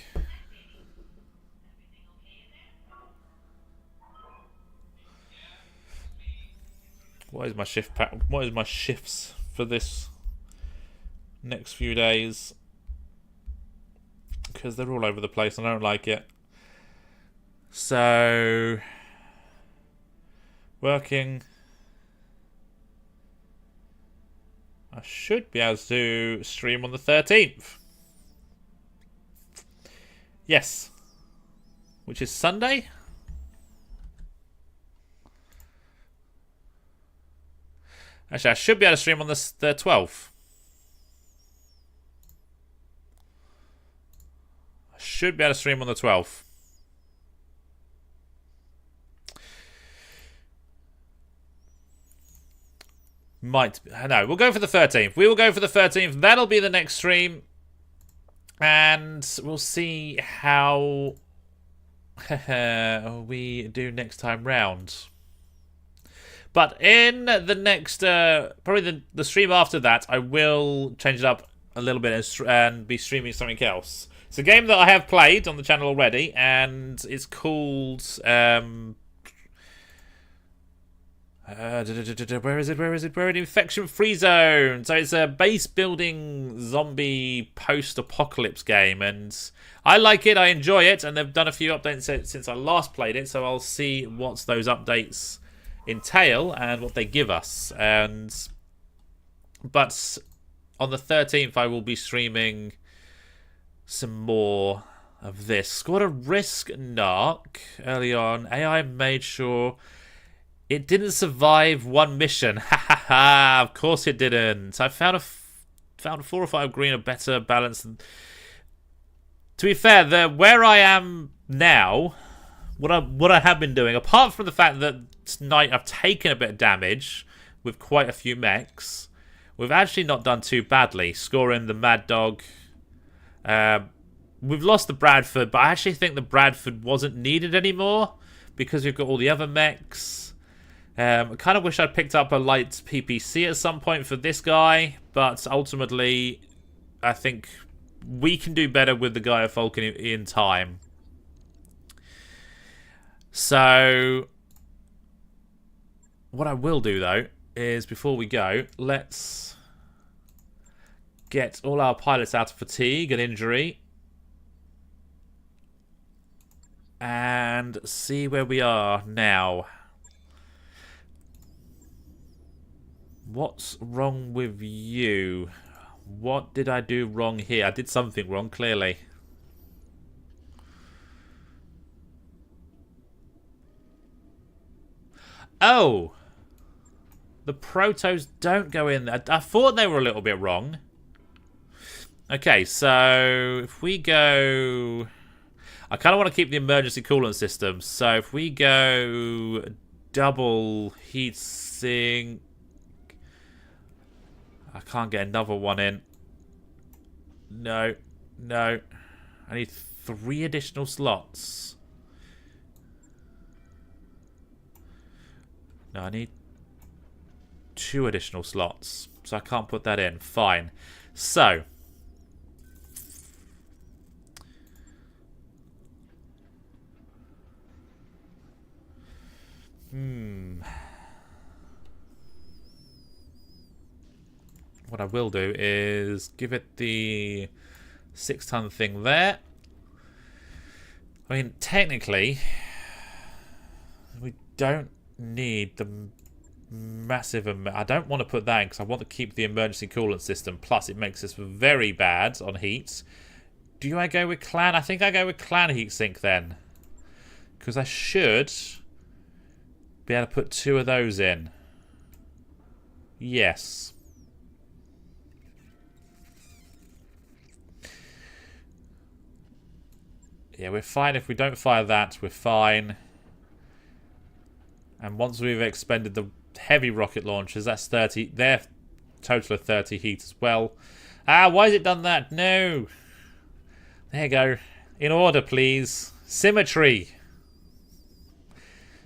What is my shift pattern? What is my shifts for this next few days? Because they're all over the place and I don't like it. So, working. I should be able to stream on the 13th. Yes. Which is Sunday? Actually, I should be able to stream on the 12th. I should be able to stream on the 12th. Might be. No, we'll go for the 13th. We will go for the 13th. That'll be the next stream. And we'll see how we do next time round. But in the next, probably the stream after that, I will change it up a little bit and be streaming something else. It's a game that I have played on the channel already, and it's called... where is it? We're in Infection Free Zone. So it's a base building zombie post-apocalypse game, and I like it. I enjoy it, and they've done a few updates since I last played it. So I'll see what those updates entail and what they give us. But on the 13th, I will be streaming some more of this. Scored a risk narc early on. AI made sure it didn't survive one mission. Ha ha ha! Of course it didn't. I found 4 or 5 green, a better balance. To be fair, where I am now, what I have been doing, apart from the fact that tonight I've taken a bit of damage with quite a few mechs, we've actually not done too badly. Scoring the Mad Dog. We've lost the Bradford, but I actually think the Bradford wasn't needed anymore because we've got all the other mechs. I kind of wish I'd picked up a light PPC at some point for this guy, but ultimately, I think we can do better with the Guy of Falcon in time. So, what I will do though is before we go, let's get all our pilots out of fatigue and injury and see where we are now. What's wrong with you? What did I do wrong here? I did something wrong, clearly. Oh! The protos don't go in there. I thought they were a little bit wrong. Okay, so if we go... I kind of want to keep the emergency coolant system. So if we go double heat sink... I can't get another one in. No. No. I need 3 additional slots. No, I need 2 additional slots. So I can't put that in. Fine. So. What I will do is give it the 6-ton thing there. I mean, technically, we don't need the massive amount. I don't want to put that in because I want to keep the emergency coolant system. Plus, it makes us very bad on heat. Do I go with clan? I think I go with clan heatsink then. Because I should be able to put 2 of those in. Yes. Yeah, we're fine. If we don't fire that, we're fine. And once we've expended the heavy rocket launchers, that's 30. They're total of 30 heat as well. Ah, why has it done that? No. There you go. In order, please. Symmetry.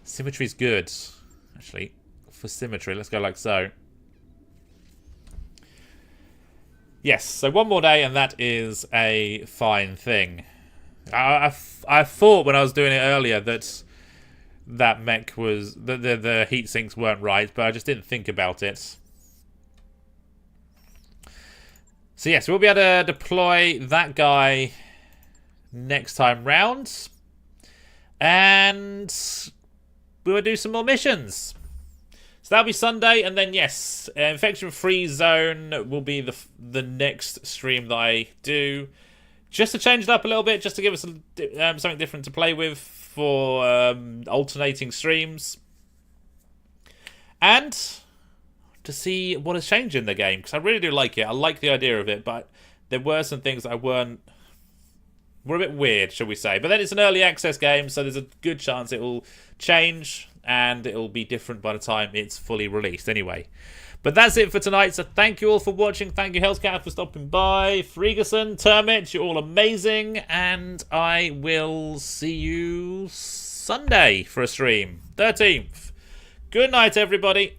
Symmetry's good. Actually, for symmetry, let's go like so. Yes, so one more day and that is a fine thing. I thought when I was doing it earlier that mech was... the heat sinks weren't right, but I just didn't think about it. So yes, we'll be able to deploy that guy next time round. And we'll do some more missions. So that'll be Sunday, and then yes, infection-free zone will be the next stream that I do. Just to change it up a little bit, just to give us something different to play with for alternating streams. And to see what has changed in the game, because I really do like it. I like the idea of it, but there were some things that were a bit weird, shall we say. But then it's an early access game, so there's a good chance it will change, and it will be different by the time it's fully released anyway. But that's it for tonight, so thank you all for watching. Thank you, Hellscat, for stopping by. Freegerson, Termit, you're all amazing. And I will see you Sunday for a stream. 13th. Good night, everybody.